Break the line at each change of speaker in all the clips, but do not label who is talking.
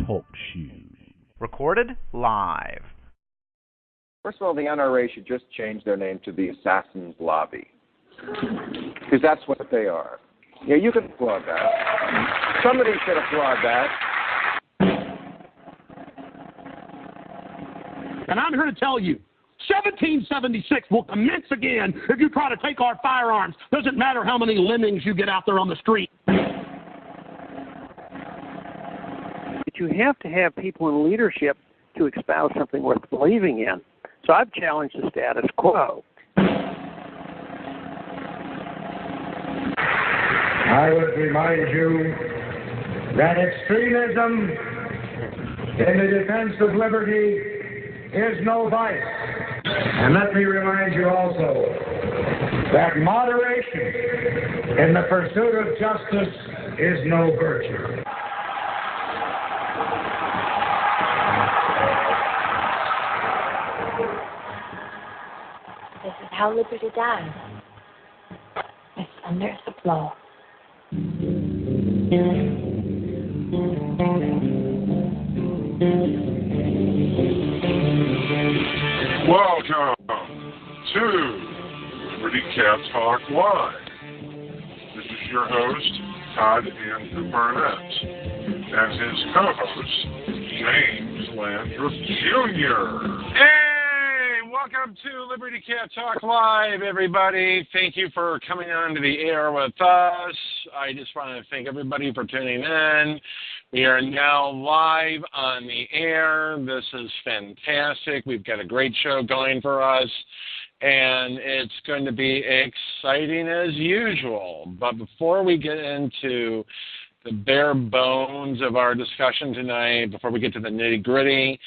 Talk shoes. Recorded live.
First of all, the NRA should just change their name to the Assassin's Lobby, because that's what they are. Yeah, you can applaud that. Somebody should applaud that.
And I'm here to tell you, 1776 will commence again if you try to take our firearms. Doesn't matter how many lemmings you get out there on the street.
But you have to have people in leadership to espouse something worth believing in. So I've challenged the status quo.
I would remind you that extremism in the defense of liberty is no vice. And let me remind you also that moderation in the pursuit of justice is no virtue.
This is how liberty dies. It's under the blow.
Welcome to Liberty Cat Talk Live. This is your host, Todd and Barnett, and his co-host, James Landreth Jr. Hey, welcome to Liberty Cat Talk Live, everybody. Thank you for coming on to the air with us. I just want to thank everybody for tuning in. We are now live on the air. This is fantastic. We've got a great show going for us, and it's going to be exciting as usual. But before we get into the bare bones of our discussion tonight, before we get to the nitty-gritty,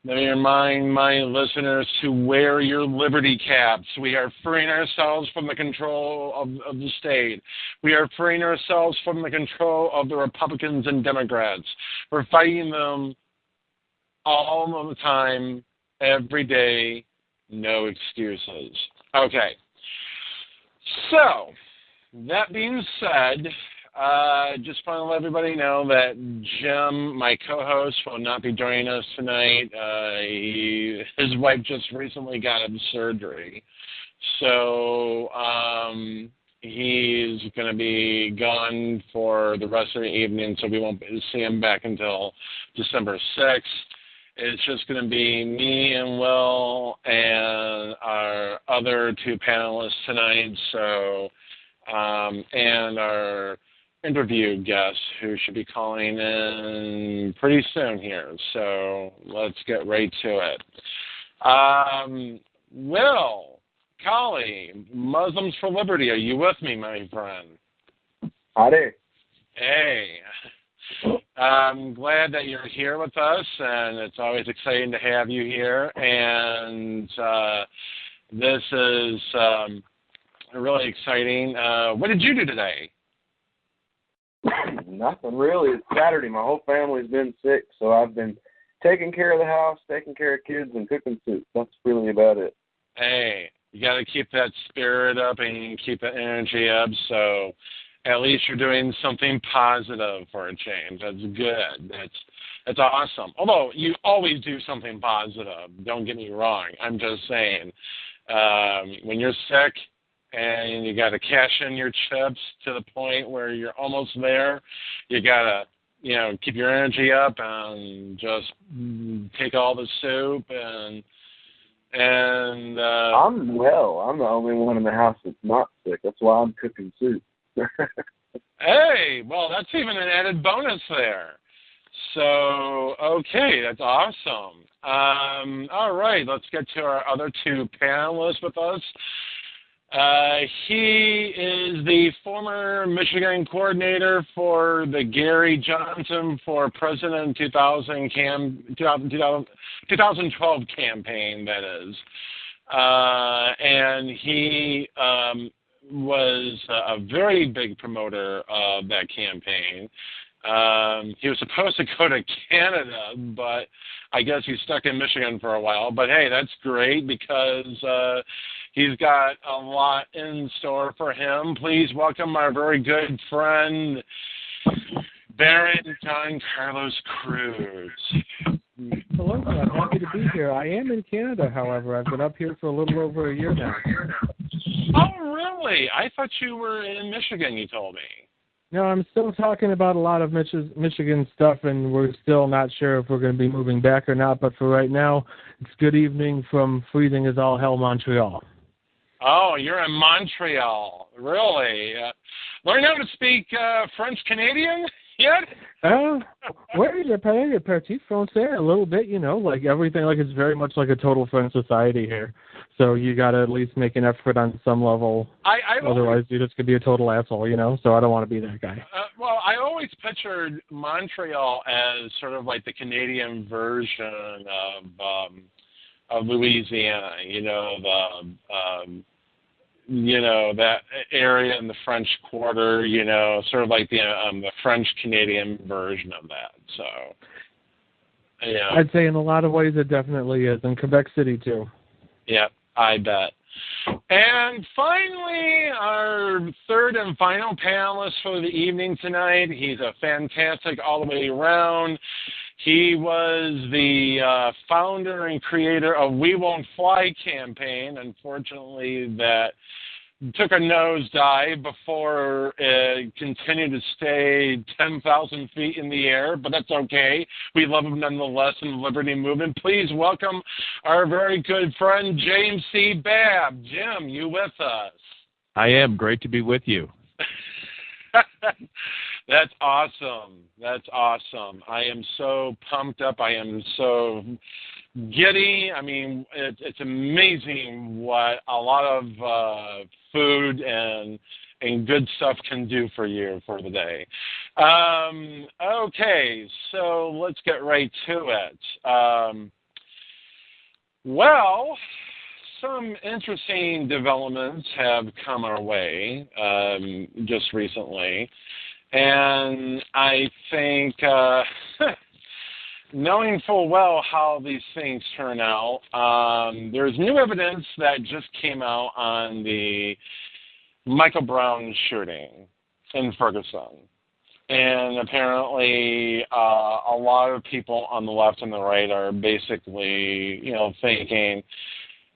let me remind my listeners to wear your liberty caps. We are freeing ourselves from the control of the state. We are freeing ourselves from the control of the Republicans and Democrats. We're fighting them all of the time, every day, no excuses. Okay. So, that being said, just want to let everybody know that Jim, my co-host, will not be joining us tonight. His wife just recently got him surgery. So he's going to be gone for the rest of the evening, so we won't see him back until December 6th. It's just going to be me and Will and our other two panelists tonight. So, and our interview guest who should be calling in pretty soon here. So let's get right to it. Will, Coley, Muslims for Liberty, are you with me, my friend?
Howdy.
Hey. I'm glad that you're here with us, and it's always exciting to have you here. And this is really exciting. What did you do today?
Nothing really. It's Saturday. My whole family's been sick, so I've been taking care of the house, taking care of kids, and cooking soup. That's really about it.
Hey, you got to keep that spirit up and keep the energy up, so at least you're doing something positive for a change. That's good. That's awesome. Although you always do something positive. Don't get me wrong. I'm just saying, when you're sick and you got to cash in your chips to the point where you're almost there, you got to, keep your energy up and just take all the soup and
I'm well. I'm the only one in the house that's not sick. That's why I'm cooking soup.
Hey, well, that's even an added bonus there. So, okay, that's awesome. All right, let's get to our other two panelists with us. He is the former Michigan coordinator for the Gary Johnson for President 2012 campaign, that is. And he was a very big promoter of that campaign. He was supposed to go to Canada, but I guess he's stuck in Michigan for a while. But, hey, that's great because he's got a lot in store for him. Please welcome our very good friend, Baron John Carlos Cruz.
Hello, I'm happy to be here. I am in Canada, however. I've been up here for a little over a year now.
Oh, really? I thought you were in Michigan, you told me.
No, I'm still talking about a lot of Michigan stuff, and we're still not sure if we're going to be moving back or not. But for right now, it's good evening from freezing as all hell Montreal.
Oh, you're in Montreal. Really? Learn how to speak French-Canadian yet?
Oui, je parle petit français a little bit, you know, like everything, like it's very much like a total French society here. So you got to at least make an effort on some level. Otherwise, you're just going to be a total asshole, you know, so I don't want to be that guy.
Well, I always pictured Montreal as sort of like the Canadian version of Louisiana, you know, that area in the French Quarter, you know, sort of like the French-Canadian version of that. So, yeah.
I'd say in a lot of ways it definitely is, and Quebec City too.
Yeah, I bet. And finally, our third and final panelist for the evening tonight. He's a fantastic all the way around. He was the founder and creator of We Won't Fly campaign. Unfortunately, that took a nosedive before it continued to stay 10,000 feet in the air, but that's okay. We love him nonetheless in the Liberty Movement. Please welcome our very good friend, James C. Babb. Jim, you with us?
I am. Great to be with you.
That's awesome. That's awesome. I am so pumped up. I am so giddy. I mean, it's amazing what a lot of food and good stuff can do for you for the day. Okay, so let's get right to it. Well, some interesting developments have come our way just recently. And I think, knowing full well how these things turn out, there's new evidence that just came out on the Michael Brown shooting in Ferguson. And apparently a lot of people on the left and the right are basically, you know, thinking,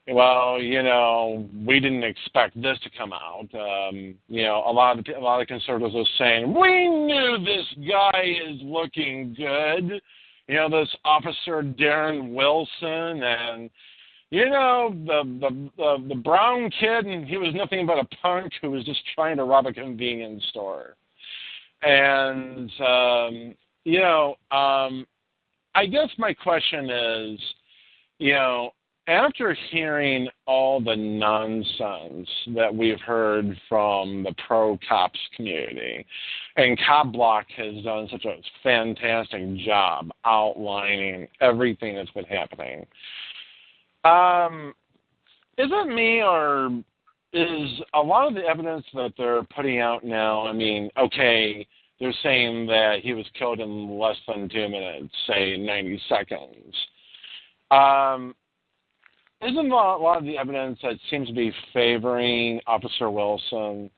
well, you know, we didn't expect this to come out. You know, a lot of conservatives are saying, we knew this guy is looking good. You know, this officer Darren Wilson, and you know, the brown kid, and he was nothing but a punk who was just trying to rob a convenience store. And you know, I guess my question is, you know, after hearing all the nonsense that we've heard from the pro-cops community, and Cop Block has done such a fantastic job outlining everything that's been happening, is it me, or is a lot of the evidence that they're putting out now, I mean, okay, they're saying that he was killed in less than 2 minutes, say 90 seconds. Isn't a lot of the evidence that seems to be favoring Officer Wilson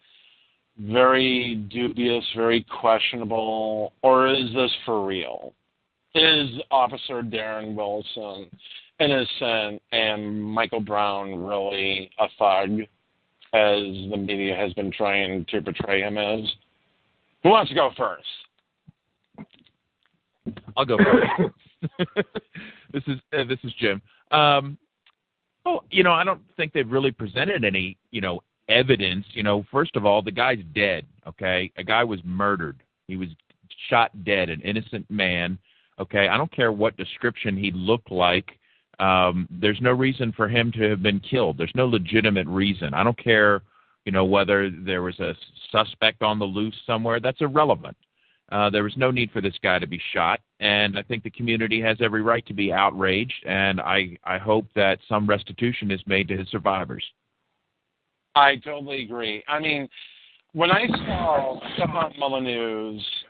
very dubious, very questionable, or is this for real? Is Officer Darren Wilson innocent and Michael Brown really a thug, as the media has been trying to portray him as? Who wants to go first?
I'll go first. This is Jim. Well, you know, I don't think they've really presented any, you know, evidence. You know, first of all, the guy's dead, okay? A guy was murdered. He was shot dead, an innocent man, okay? I don't care what description he looked like. There's no reason for him to have been killed. There's no legitimate reason. I don't care, you know, whether there was a suspect on the loose somewhere. That's irrelevant. There was no need for this guy to be shot, and I think the community has every right to be outraged, and I hope that some restitution is made to his survivors.
I totally agree. I mean, when I saw stuff on Mullen News,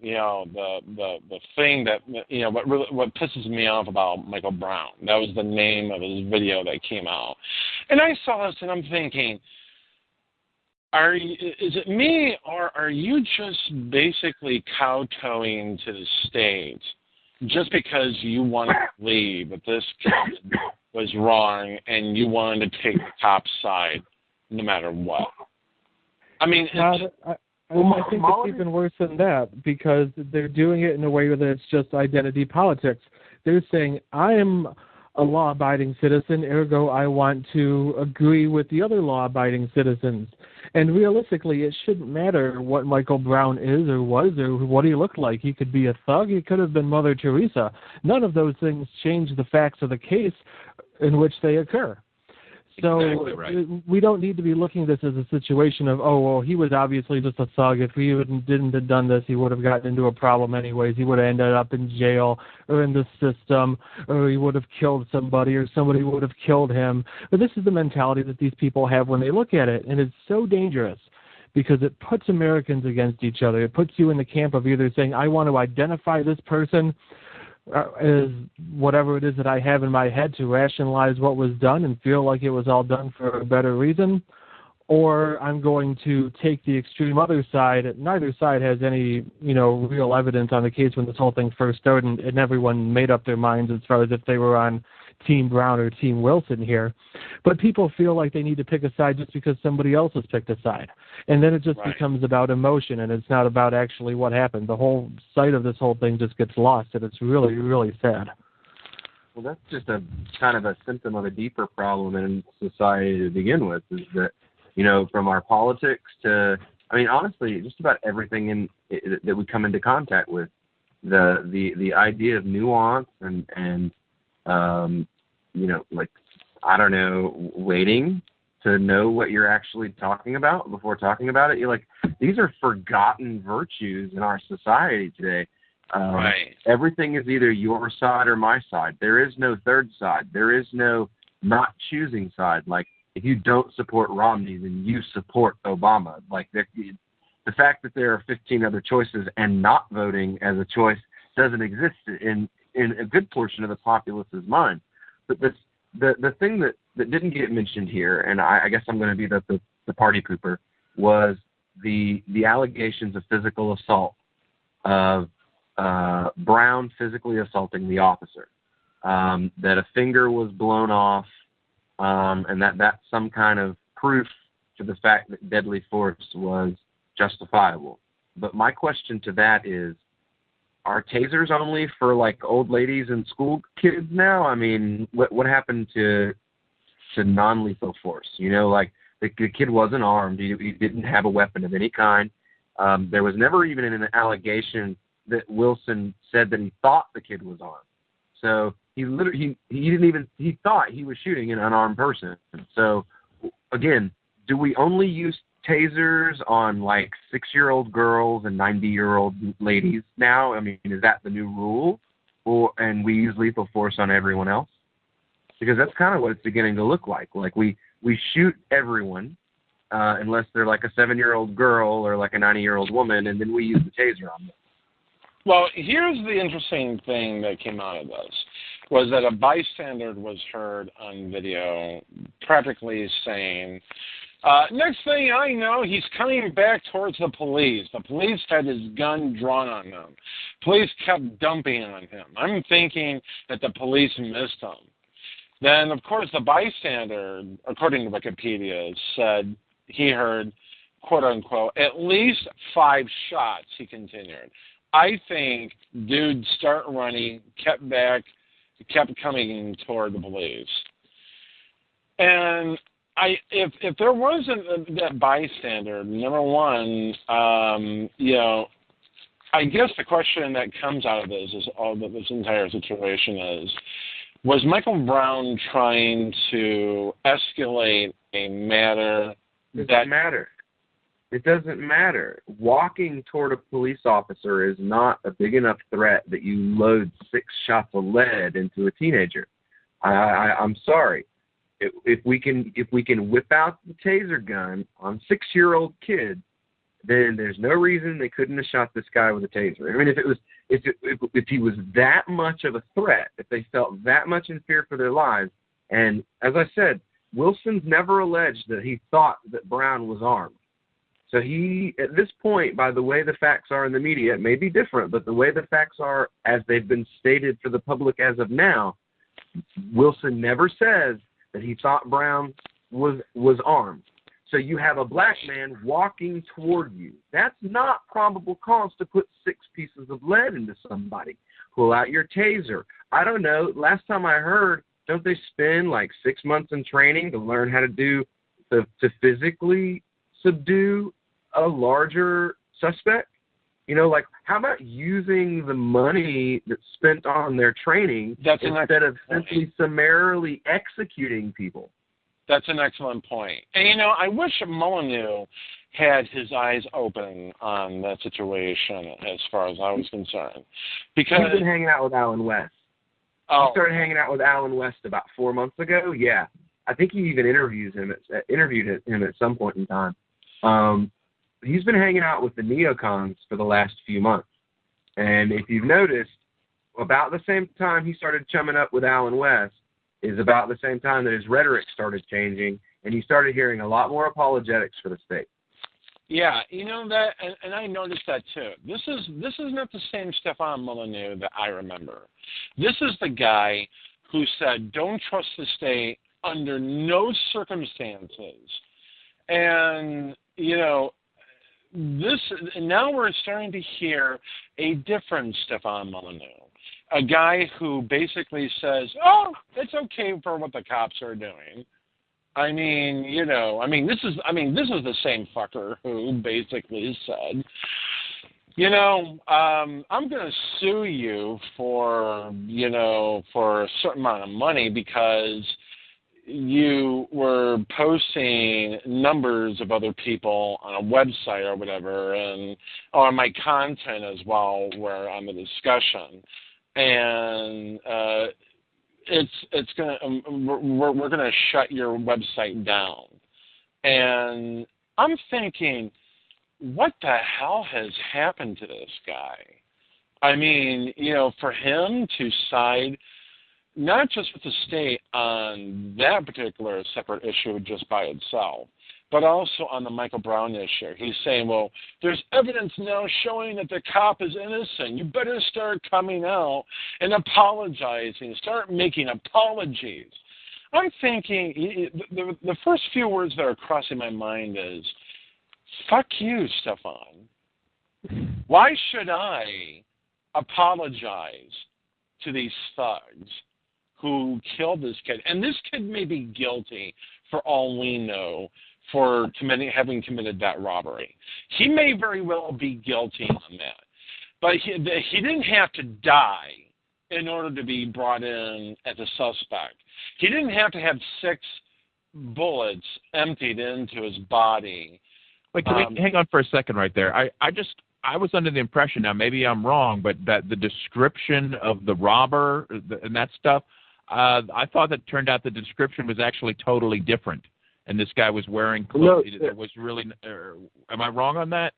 you know, the thing that, you know, what pisses me off about Michael Brown, that was the name of his video that came out. And I saw this and I'm thinking,
Is it me, or are you just basically kowtowing to the state just because you want to believe that this kid was wrong and you wanted to take the top side no matter what? I mean,
I think it's even worse than that, because they're doing it in a way that it's just identity politics. They're saying, I am a law-abiding citizen, ergo I want to agree with the other law-abiding citizens. And realistically, it shouldn't matter what Michael Brown is or was or what he looked like. He could be a thug. He could have been Mother Teresa. None of those things change the facts of the case in which they occur. So
exactly right.
We don't need to be looking at this as a situation of, oh, well, he was obviously just a thug. If he didn't have done this, he would have gotten into a problem anyways. He would have ended up in jail or in the system, or he would have killed somebody, or somebody would have killed him. But this is the mentality that these people have when they look at it, and it's so dangerous because it puts Americans against each other. It puts you in the camp of either saying, I want to identify this person as whatever it is that I have in my head to rationalize what was done and feel like it was all done for a better reason, or I'm going to take the extreme other side. Neither side has any, real evidence on the case when this whole thing first started, and everyone made up their minds as far as if they were on Team Brown or Team Wilson here. But people feel like they need to pick a side just because somebody else has picked a side. And then it just becomes about emotion, and it's not about actually what happened. The whole sight of this whole thing just gets lost, and it's really, really sad.
Well, that's just a kind of a symptom of a deeper problem in society to begin with, is that, from our politics to, honestly, just about everything that we come into contact with, the idea of nuance and waiting to know what you're actually talking about before talking about it. These are forgotten virtues in our society today. Everything is either your side or my side. There is no third side. There is no not choosing side. Like, if you don't support Romney, then you support Obama. Like, the fact that there are 15 other choices and not voting as a choice doesn't exist in a good portion of the populace's mind. But the thing that didn't get mentioned here, and I guess I'm going to be the party pooper, was the allegations of physical assault, of Brown physically assaulting the officer, that a finger was blown off, and that's some kind of proof to the fact that deadly force was justifiable. But my question to that is, are tasers only for old ladies and school kids now? What happened to non-lethal force? The kid wasn't armed. He didn't have a weapon of any kind. There was never even an allegation that Wilson said that he thought the kid was armed. So he thought he was shooting an unarmed person. So again, do we only use tasers on 6-year-old girls and 90-year-old ladies now? Is that the new rule? And we use lethal force on everyone else? Because that's kind of what it's beginning to look like. We shoot everyone unless they're a 7-year-old girl or a 90-year-old woman, and then we use the taser on them.
Well, here's the interesting thing that came out of this, was that a bystander was heard on video practically saying, next thing I know, he's coming back towards the police. The police had his gun drawn on them. Police kept dumping on him. I'm thinking that the police missed him. Then, of course, the bystander, according to Wikipedia, said he heard, quote unquote, at least 5 shots, he continued. I think dude started running, kept back, kept coming toward the police. And if there wasn't that bystander, number one, I guess the question that comes out of this is all that this entire situation is, was Michael Brown trying to escalate a matter
It doesn't matter. Walking toward a police officer is not a big enough threat that you load 6 shots of lead into a teenager. I'm sorry. If we can whip out the taser gun on 6-year-old kids, then there's no reason they couldn't have shot this guy with a taser. If he was that much of a threat, if they felt that much in fear for their lives, and as I said, Wilson's never alleged that he thought that Brown was armed. So he, at this point, by the way the facts are in the media, it may be different, but the way the facts are as they've been stated for the public as of now, Wilson never says that he thought Brown was armed. So you have a black man walking toward you. That's not probable cause to put 6 pieces of lead into somebody. Pull out your taser. I don't know. Last time I heard, don't they spend like 6 months in training to learn how to physically subdue a larger suspect? You know, like, how about using the money that's spent on their training instead of simply summarily executing people?
That's an excellent point. And, you know, I wish Molyneux had his eyes open on that situation as far as I was concerned. Because
he's been hanging out with Alan West.
Oh.
He started hanging out with Alan West about 4 months ago. Yeah. I think he even interviewed him at some point in time. He's been hanging out with the neocons for the last few months. And if you've noticed, about the same time he started chumming up with Alan West is about the same time that his rhetoric started changing, and he started hearing a lot more apologetics for the state.
Yeah, you know that, and I noticed that too. This is not the same Stefan Molyneux that I remember. This is the guy who said, "Don't trust the state under no circumstances," and you know, now we're starting to hear a different Stefan Molyneux, a guy who basically says, "Oh, it's okay for what the cops are doing." I mean, you know, this is the same fucker who basically said, you know, I'm going to sue you for a certain amount of money because you were posting numbers of other people on a website or whatever, and on my content as well, where I'm a discussion, and it's gonna we're gonna shut your website down. And I'm thinking, what the hell has happened to this guy? I mean, you know, for him to side not just with the state on that particular separate issue just by itself, but also on the Michael Brown issue. He's saying, well, there's evidence now showing that the cop is innocent. You better start coming out and apologizing. Start making apologies. I'm thinking, the first few words that are crossing my mind is, fuck you, Stefan. Why should I apologize to these thugs who killed this kid? And this kid may be guilty, for all we know, for having committed that robbery. He may very well be guilty on that. But he didn't have to die in order to be brought in as a suspect. He didn't have to have 6 bullets emptied into his body.
Wait, can we hang on for a second right there? I was under the impression, now maybe I'm wrong, but that the description of the robber and that stuff, I thought that turned out the description was actually totally different. And this guy was wearing clothes. No, it was really. Am I wrong on that?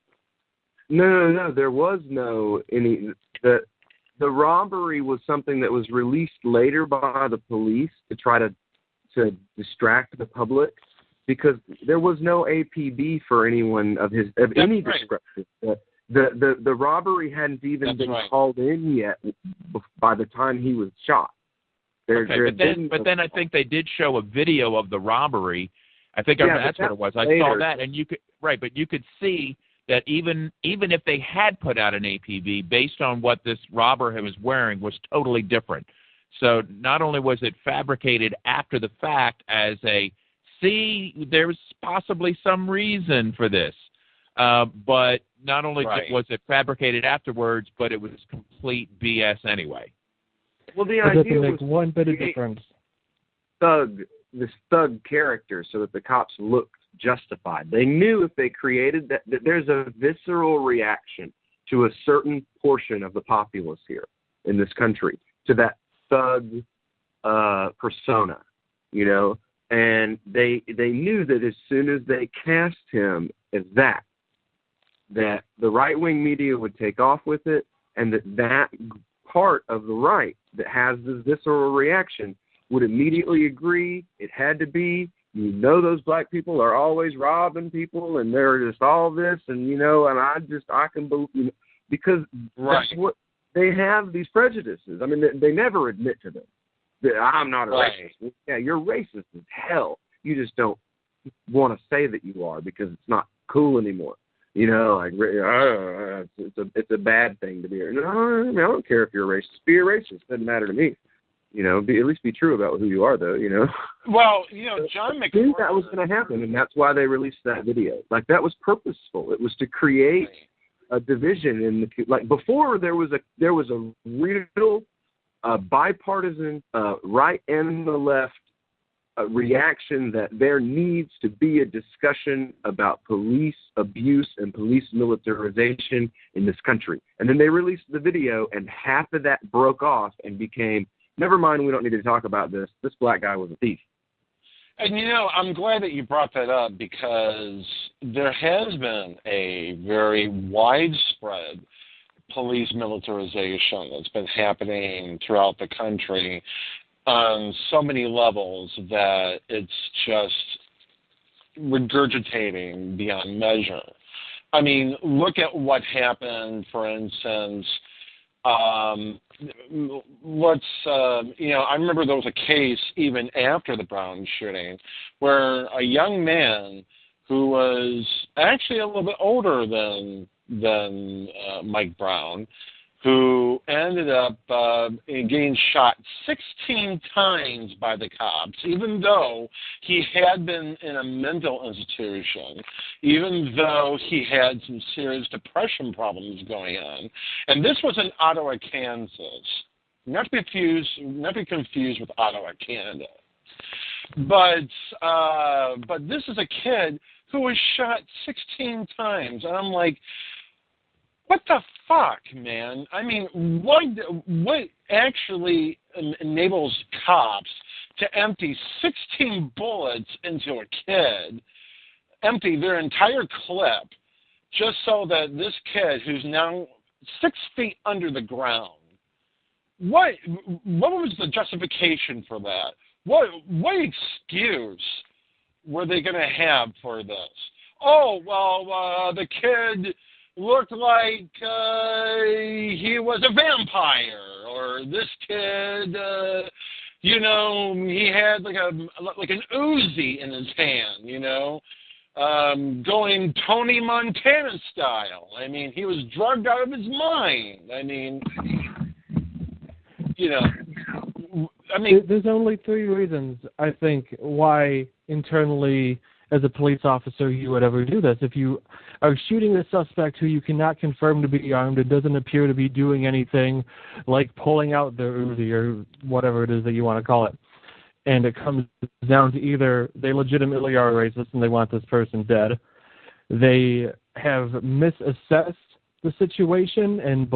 No. There was no any. The robbery was something that was released later by the police to try to distract the public, because there was no APB for anyone of any description. The robbery hadn't even been called in yet by the time he was shot. But then I think they did show a video of the robbery. I think that's what it was. I saw that, and you could see that even if they had put out an APB based on what this robber was wearing was totally different. So not only was it fabricated after the fact as there's possibly some reason for this, but not only was it fabricated afterwards, but it was complete BS anyway. Well, the idea
was one bit of difference.
This thug character, so that the cops looked justified. They knew if they created that there's a visceral reaction to a certain portion of the populace here in this country to that thug persona, you know, and they knew that as soon as they cast him as that the right-wing media would take off with it, and that part of the right that has this visceral reaction would immediately agree it had to be you know those black people are always robbing people, and they're just all this, and and I can believe, because that's what they have, these prejudices. I mean, they never admit to them. I'm not a racist. Yeah, you're racist as hell. You just don't want to say that you are because it's not cool anymore. It's a bad thing to be. No, I don't care if you're a racist. Be a racist. Doesn't matter to me. At least be true about who you are, though.
Well, John McWhorter.
I knew that was going to happen, and that's why they released that video. Like, that was purposeful. It was to create a division in the before there was a real bipartisan right and the left reaction that there needs to be a discussion about police abuse and police militarization in this country. And then they released the video, and half of that broke off and became, never mind, we don't need to talk about this. This black guy was a thief.
And, I'm glad that you brought that up, because there has been a very widespread police militarization that's been happening throughout the country on so many levels that it's just regurgitating beyond measure. I mean, look at what happened, for instance. I remember there was a case even after the Brown shooting where a young man who was actually a little bit older than Mike Brown, who ended up getting shot 16 times by the cops, even though he had been in a mental institution, even though he had some serious depression problems going on. And this was in Ottawa, Kansas. Not to be confused with Ottawa, Canada. But this is a kid who was shot 16 times. And I'm like, what the fuck, man? I mean, what actually enables cops to empty 16 bullets into a kid, empty their entire clip, just so that this kid, who's now 6 feet under the ground, what was the justification for that? What excuse were they going to have for this? Oh, well, the kid looked like he was a vampire, or this kid, he had like an Uzi in his hand, going Tony Montana style. I mean, he was drugged out of his mind. I mean,
there's only 3 reasons, I think, why internally as a police officer you would ever do this. If you are shooting a suspect who you cannot confirm to be armed and doesn't appear to be doing anything like pulling out their Uzi or whatever it is that you want to call it, and it comes down to either they legitimately are racist and they want this person dead, they have misassessed the situation and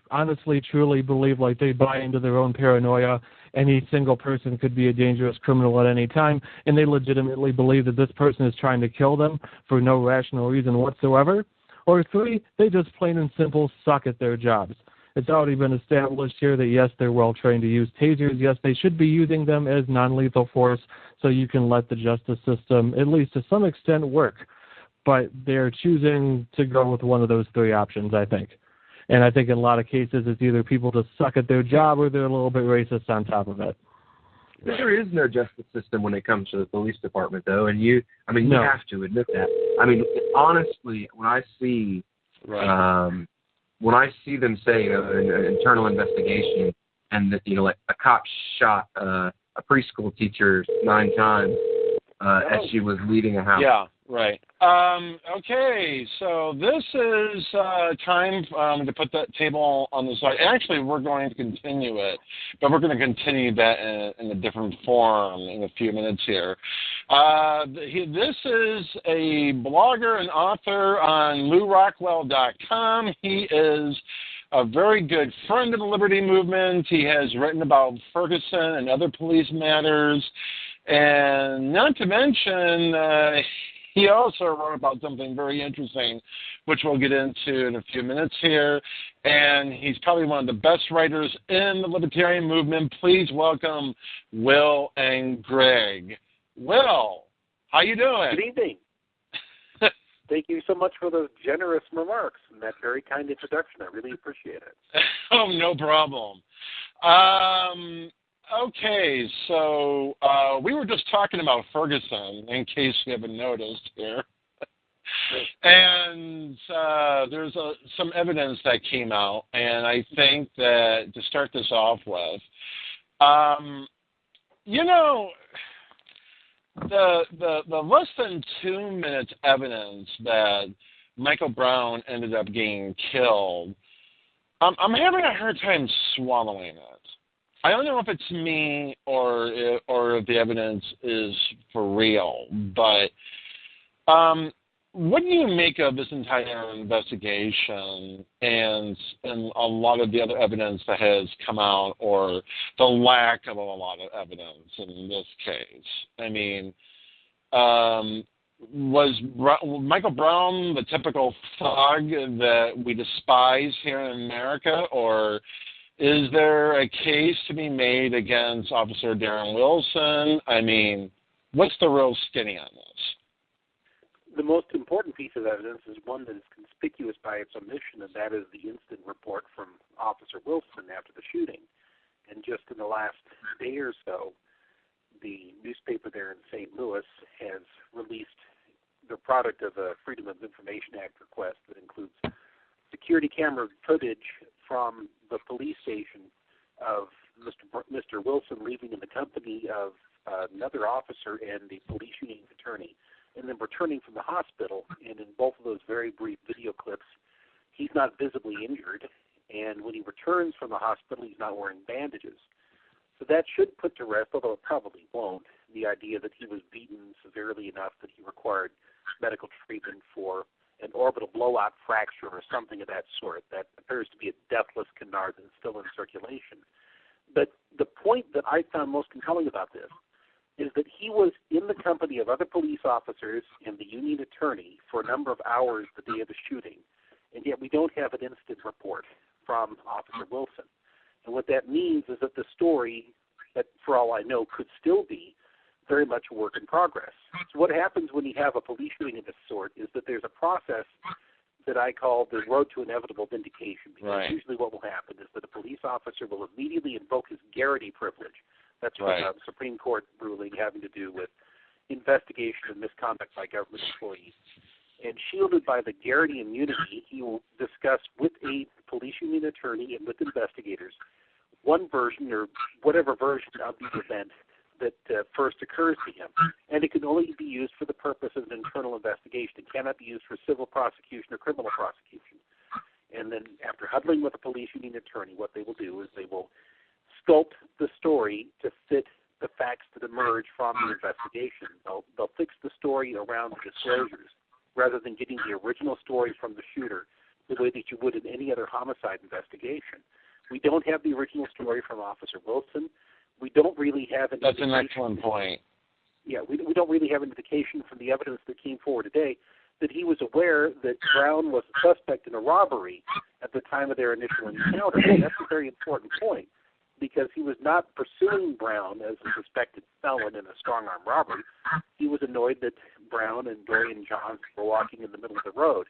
honestly, truly believe, like they buy into their own paranoia, any single person could be a dangerous criminal at any time, and they legitimately believe that this person is trying to kill them for no rational reason whatsoever. Or 3, they just plain and simple suck at their jobs. It's already been established here that, yes, they're well trained to use tasers. Yes, they should be using them as non-lethal force so you can let the justice system, at least to some extent, work. But they're choosing to go with one of those 3 options, I think. And I think in a lot of cases it's either people just suck at their job or they're a little bit racist on top of it.
There is no justice system when it comes to the police department, though, and you have to admit that. I mean, honestly, when I see them say an internal investigation and that like a cop shot a preschool teacher 9 times as she was leaving a house.
Yeah, right. Okay, so this is time to put that table on the side. Actually, we're going to continue it, but we're going to continue that in a different form in a few minutes here. This is a blogger and author on LouRockwell.com. He is a very good friend of the Liberty Movement. He has written about Ferguson and other police matters. And not to mention, he also wrote about something very interesting, which we'll get into in a few minutes here. And he's probably one of the best writers in the libertarian movement. Please welcome Will and Grigg. Will, how you doing?
Good evening. Thank you so much for those generous remarks and that very kind introduction. I really appreciate it.
Oh, no problem. Okay, so we were just talking about Ferguson, in case you haven't noticed here. And there's some evidence that came out, and I think that to start this off with, the less than 2 minutes evidence that Michael Brown ended up getting killed, I'm having a hard time swallowing it. I don't know if it's me or if the evidence is for real, but what do you make of this entire investigation and a lot of the other evidence that has come out, or the lack of a lot of evidence in this case? I mean, was Michael Brown the typical thug that we despise here in America, or is there a case to be made against Officer Darren Wilson? I mean, what's the real skinny on this?
The most important piece of evidence is one that is conspicuous by its omission, and that is the instant report from Officer Wilson after the shooting. And just in the last day or so, the newspaper there in St. Louis has released the product of a Freedom of Information Act request that includes security camera footage from the police station of Mr. Wilson leaving in the company of another officer and the police union attorney, and then returning from the hospital. And in both of those very brief video clips, he's not visibly injured, and when he returns from the hospital, he's not wearing bandages. So that should put to rest, although it probably won't, the idea that he was beaten severely enough that he required medical treatment for an orbital blowout fracture or something of that sort. That appears to be a deathless canard that's still in circulation. But the point that I found most compelling about this is that he was in the company of other police officers and the union attorney for a number of hours the day of the shooting, and yet we don't have an instant report from Officer Wilson. And what that means is that the story, that for all I know, could still be very much a work in progress. So what happens when you have a police shooting of this sort is that there's a process that I call the road to inevitable vindication. Because usually what will happen is that a police officer will immediately invoke his Garrity privilege. That's from a Supreme Court ruling having to do with investigation of misconduct by government employees. And shielded by the Garrity immunity, he will discuss with a police union attorney and with investigators one version or whatever version of the event that first occurs to him. And it can only be used for the purpose of an internal investigation. It cannot be used for civil prosecution or criminal prosecution. And then after huddling with a police union attorney, what they will do is they will sculpt the story to fit the facts that emerge from the investigation. They'll fix the story around the disclosures rather than getting the original story from the shooter the way that you would in any other homicide investigation. We don't have the original story from Officer Wilson. We don't really have an
That's an excellent point.
Yeah, we don't really have an indication from the evidence that came forward today that he was aware that Brown was a suspect in a robbery at the time of their initial encounter. And that's a very important point, because he was not pursuing Brown as a suspected felon in a strong-arm robbery. He was annoyed that Brown and Dorian Johns were walking in the middle of the road.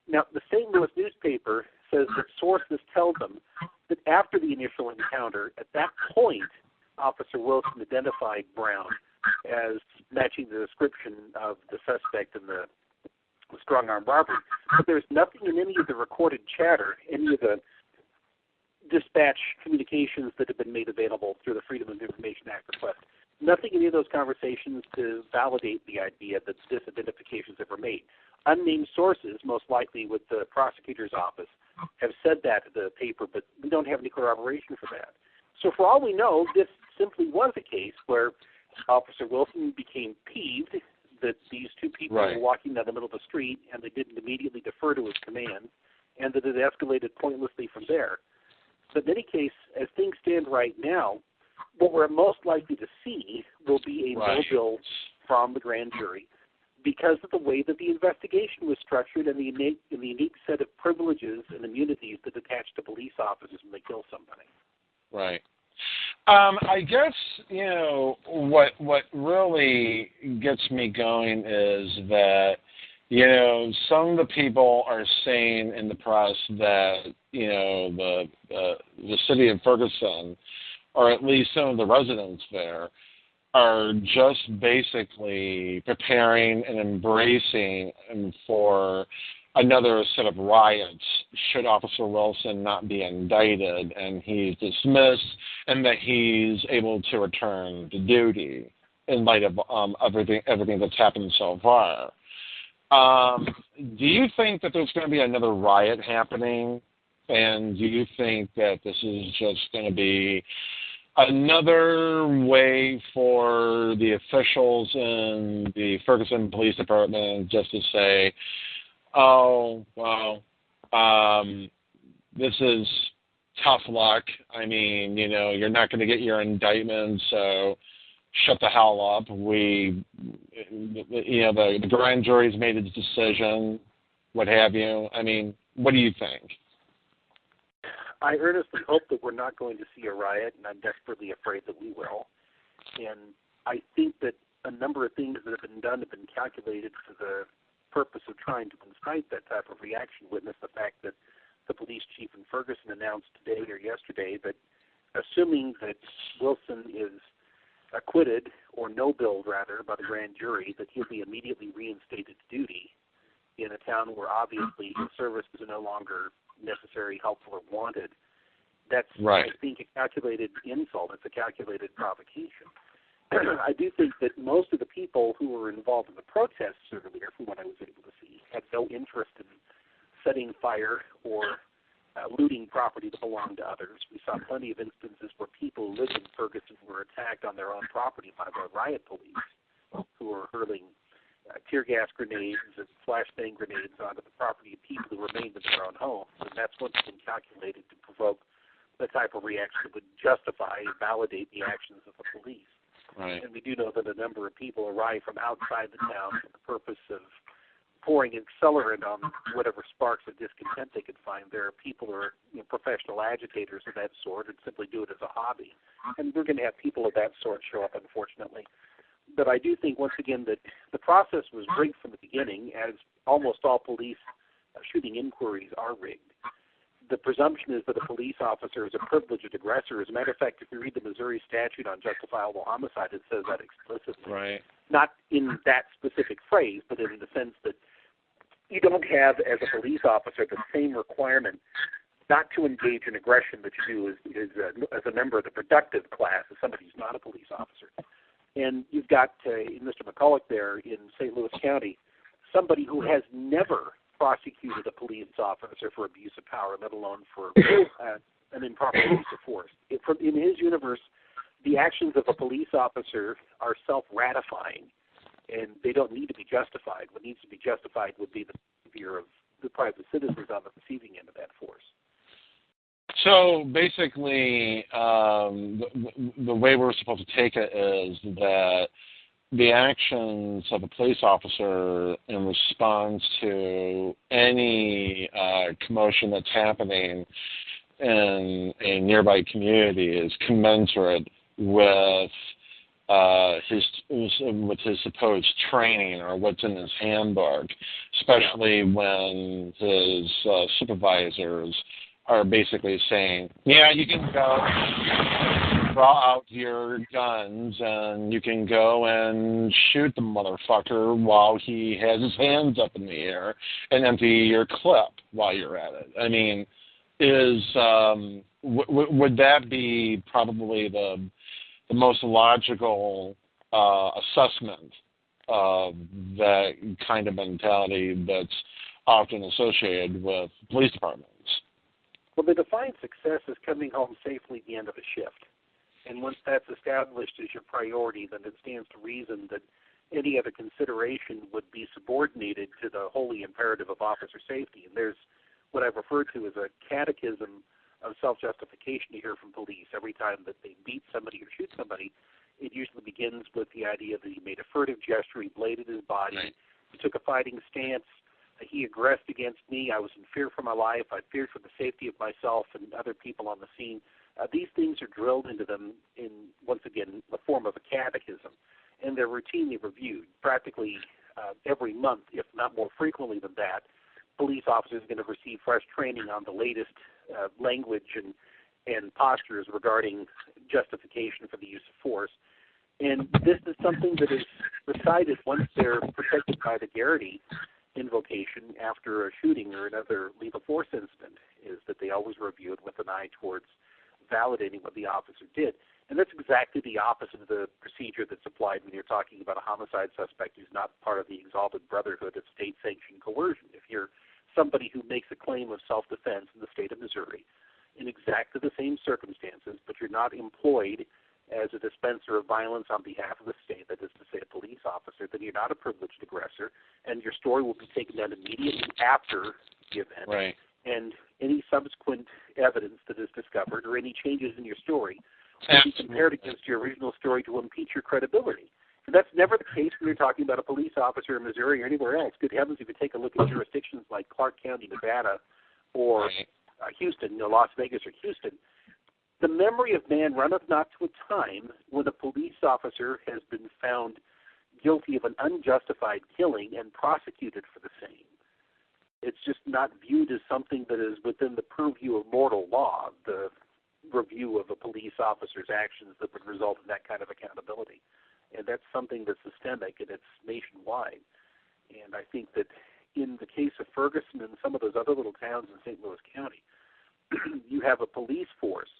Now, the St. Louis newspaper says that sources tell them that after the initial encounter, at that point, Officer Wilson identified Brown as matching the description of the suspect in the strong-arm robbery. But there's nothing in any of the recorded chatter, any of the dispatch communications that have been made available through the Freedom of Information Act request. Nothing in any of those conversations to validate the idea that this identification is ever made. Unnamed sources, most likely with the prosecutor's office, have said that to the paper, but we don't have any corroboration for that. So for all we know, this simply was a case where Officer Wilson became peeved that these two people were walking down the middle of the street and they didn't immediately defer to his command, and that it escalated pointlessly from there. But in any case, as things stand right now, what we're most likely to see will be a no bill from the grand jury because of the way that the investigation was structured and the unique set of privileges and immunities that attach to police officers when they kill somebody.
Right. I guess, what really gets me going is that, some of the people are saying in the press that, the city of Ferguson, or at least some of the residents there, are just basically preparing and embracing for another set of riots should Officer Wilson not be indicted and he's dismissed and that he's able to return to duty in light of everything that's happened so far. Do you think that there's going to be another riot happening? And do you think that this is just going to be another way for the officials in the Ferguson Police Department just to say, oh, well, this is tough luck. I mean, you're not going to get your indictment, so shut the hell up. The grand jury's made its decision, what have you. I mean, what do you think?
I earnestly hope that we're not going to see a riot, and I'm desperately afraid that we will. And I think that a number of things that have been done have been calculated for the purpose of trying to incite that type of reaction. Witness the fact that the police chief in Ferguson announced today or yesterday that assuming that Wilson is acquitted, or no billed rather, by the grand jury, that he'll be immediately reinstated to duty in a town where obviously his services are no longer necessary, helpful, or wanted. That's, right. I think, a calculated insult. It's a calculated provocation. I do think that most of the people who were involved in the protests earlier, from what I was able to see, had no interest in setting fire or looting property that belonged to others. We saw plenty of instances where people who lived in Ferguson were attacked on their own property by the riot police, who were hurling tear gas grenades and flashbang grenades onto the property of people who remained in their own homes. And that's what's been calculated to provoke the type of reaction that would justify and validate the actions of the police.
Right.
And we do know that a number of people arrive from outside the town for the purpose of pouring accelerant on whatever sparks of discontent they could find. There are people who are professional agitators of that sort and simply do it as a hobby. And we're going to have people of that sort show up, unfortunately. But I do think, once again, that the process was rigged from the beginning, as almost all police shooting inquiries are rigged. The presumption is that a police officer is a privileged aggressor. As a matter of fact, if you read the Missouri statute on justifiable homicide, it says that explicitly.
Right.
Not in that specific phrase, but in the sense that you don't have, as a police officer, the same requirement not to engage in aggression that you do as a member of the productive class, as somebody who's not a police officer. And you've got Mr. McCulloch there in St. Louis County, somebody who has never prosecuted a police officer for abuse of power, let alone for an improper use of force. In his universe, the actions of a police officer are self-ratifying, and they don't need to be justified. What needs to be justified would be the behavior of the private citizens on the receiving end of that force.
So basically, the way we're supposed to take it is that the actions of a police officer in response to any commotion that's happening in a nearby community is commensurate with his supposed training or what's in his handbook, especially when his supervisors are basically saying, yeah, you can go draw out your guns and you can go and shoot the motherfucker while he has his hands up in the air and empty your clip while you're at it. I mean, would that be probably the most logical assessment of that kind of mentality that's often associated with police departments?
Well, they define success as coming home safely at the end of a shift. And once that's established as your priority, then it stands to reason that any other consideration would be subordinated to the holy imperative of officer safety. And there's what I've referred to as a catechism of self-justification to hear from police. Every time that they beat somebody or shoot somebody, it usually begins with the idea that he made a furtive gesture, he bladed his body, he took a fighting stance, he aggressed against me. I was in fear for my life. I feared for the safety of myself and other people on the scene. These things are drilled into them in, once again, the form of a catechism, and they're routinely reviewed practically every month, if not more frequently than that. Police officers are going to receive fresh training on the latest language and postures regarding justification for the use of force. And this is something that is recited once they're protected by the Garrity invocation after a shooting or another lethal force incident, is that they always review it with an eye towards validating what the officer did. And that's exactly the opposite of the procedure that's applied when you're talking about a homicide suspect who's not part of the exalted brotherhood of state-sanctioned coercion. If you're somebody who makes a claim of self-defense in the state of Missouri in exactly the same circumstances, but you're not employed as a dispenser of violence on behalf of the state, that is to say a police officer, then you're not a privileged aggressor, and your story will be taken down immediately after the event.
Right.
And any subsequent evidence that is discovered or any changes in your story will be compared against your original story to impeach your credibility. And that's never the case when you're talking about a police officer in Missouri or anywhere else. Good heavens, if you take a look at jurisdictions like Clark County, Nevada, or Houston, Las Vegas or Houston, the memory of man runneth not to a time when a police officer has been found guilty of an unjustified killing and prosecuted for the same. It's just not viewed as something that is within the purview of mortal law, the review of a police officer's actions that would result in that kind of accountability. And that's something that's systemic and it's nationwide. And I think that in the case of Ferguson and some of those other little towns in St. Louis County, you have a police force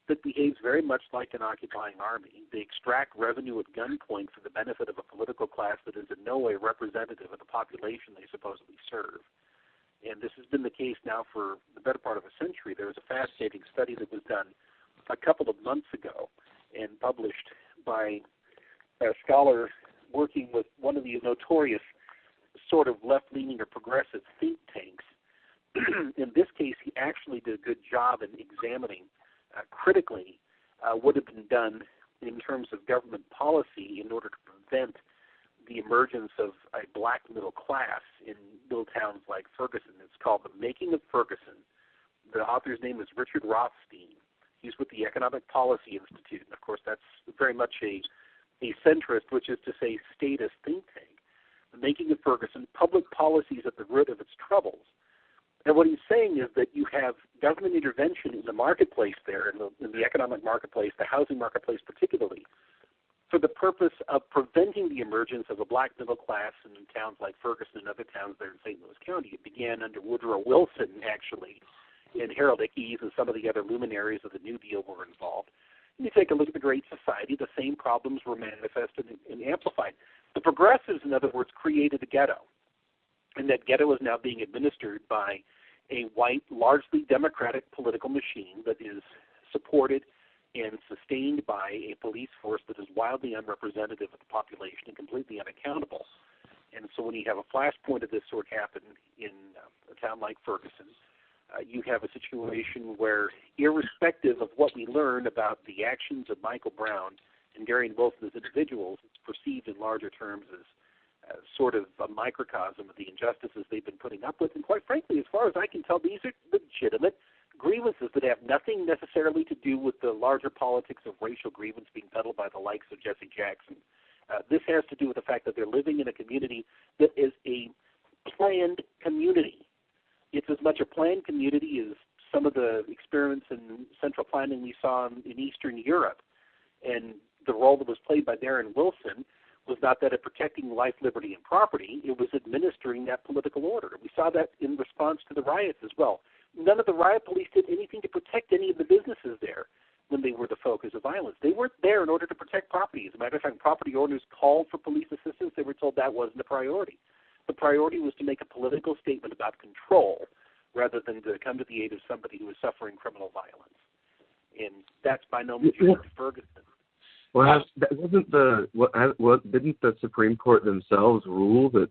that behaves very much like an occupying army. They extract revenue at gunpoint for the benefit of a political class that is in no way representative of the population they supposedly serve. And this has been the case now for the better part of a century. There was a fascinating study that was done a couple of months ago and published by a scholar working with one of the notorious sort of left-leaning or progressive think tanks. In this case, he actually did a good job in examining critically what had been done in terms of government policy in order to prevent the emergence of a black middle class in little towns like Ferguson. It's called The Making of Ferguson. The author's name is Richard Rothstein. He's with the Economic Policy Institute. And, of course, that's very much a centrist, which is to say statist think tank. The Making of Ferguson, public policies at the root of its troubles. And what he's saying is that you have government intervention in the marketplace there, in the economic marketplace, the housing marketplace particularly, for the purpose of preventing the emergence of a black middle class in towns like Ferguson and other towns there in St. Louis County. It began under Woodrow Wilson, actually, and Harold Ickes and some of the other luminaries of the New Deal were involved. And you take a look at the Great Society, the same problems were manifested and amplified. The progressives, in other words, created a ghetto. And that ghetto is now being administered by a white, largely democratic political machine that is supported and sustained by a police force that is wildly unrepresentative of the population and completely unaccountable. And so when you have a flashpoint of this sort happen in a town like Ferguson, you have a situation where, irrespective of what we learn about the actions of Michael Brown and Darren Wilson as individuals, it's perceived in larger terms as sort of a microcosm of the injustices they've been putting up with. And quite frankly, as far as I can tell, these are legitimate grievances that have nothing necessarily to do with the larger politics of racial grievance being peddled by the likes of Jesse Jackson. This has to do with the fact that they're living in a community that is a planned community. It's as much a planned community as some of the experiments in central planning we saw in Eastern Europe. And the role that was played by Darren Wilson was not that of protecting life, liberty, and property. It was administering that political order. We saw that in response to the riots as well. None of the riot police did anything to protect any of the businesses there when they were the focus of violence. They weren't there in order to protect property. As a matter of fact, property owners called for police assistance. They were told that wasn't a priority. The priority was to make a political statement about control rather than to come to the aid of somebody who was suffering criminal violence. And that's by no means Ferguson.
Well, didn't the Supreme Court themselves rule that,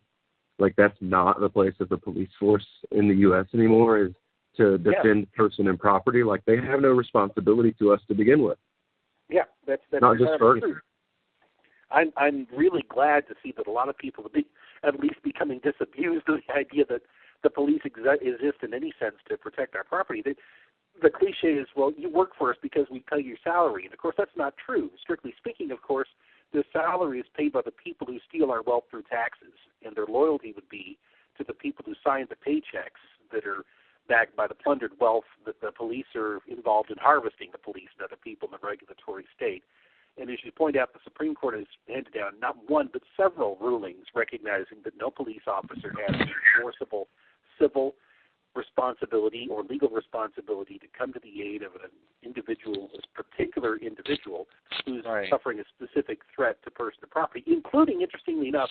like, that's not the place of the police force in the U.S. anymore, is to defend person and property? Like, they have no responsibility to us to begin with.
Yeah, that's
not just Ferguson.
I'm really glad to see that a lot of people are at least becoming disabused of the idea that the police exist in any sense to protect our property. The cliche is, well, you work for us because we pay your salary. And, of course, that's not true. Strictly speaking, of course, the salary is paid by the people who steal our wealth through taxes, and their loyalty would be to the people who sign the paychecks that are backed by the plundered wealth that the police are involved in harvesting, the police and other people in the regulatory state. And as you point out, the Supreme Court has handed down not one but several rulings recognizing that no police officer has an enforceable civil responsibility or legal responsibility to come to the aid of an individual, a particular individual who's suffering a specific threat to personal property, including, interestingly enough,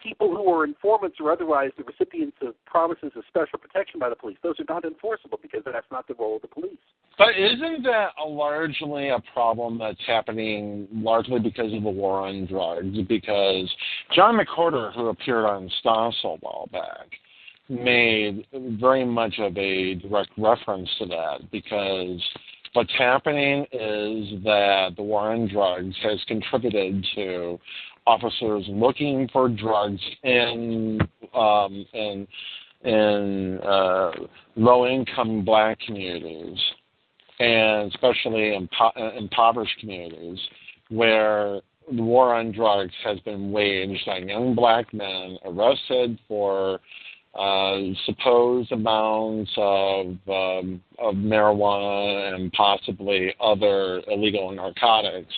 people who are informants or otherwise the recipients of promises of special protection by the police. Those are not enforceable because that's not the role of the police.
But isn't that largely a problem that's happening largely because of the war on drugs? Because John McWhorter, who appeared on Stas a while back, made very much of a direct reference to that, because what's happening is that the war on drugs has contributed to officers looking for drugs in low-income black communities, and especially in impoverished communities, where the war on drugs has been waged on young black men arrested for supposed amounts of marijuana and possibly other illegal narcotics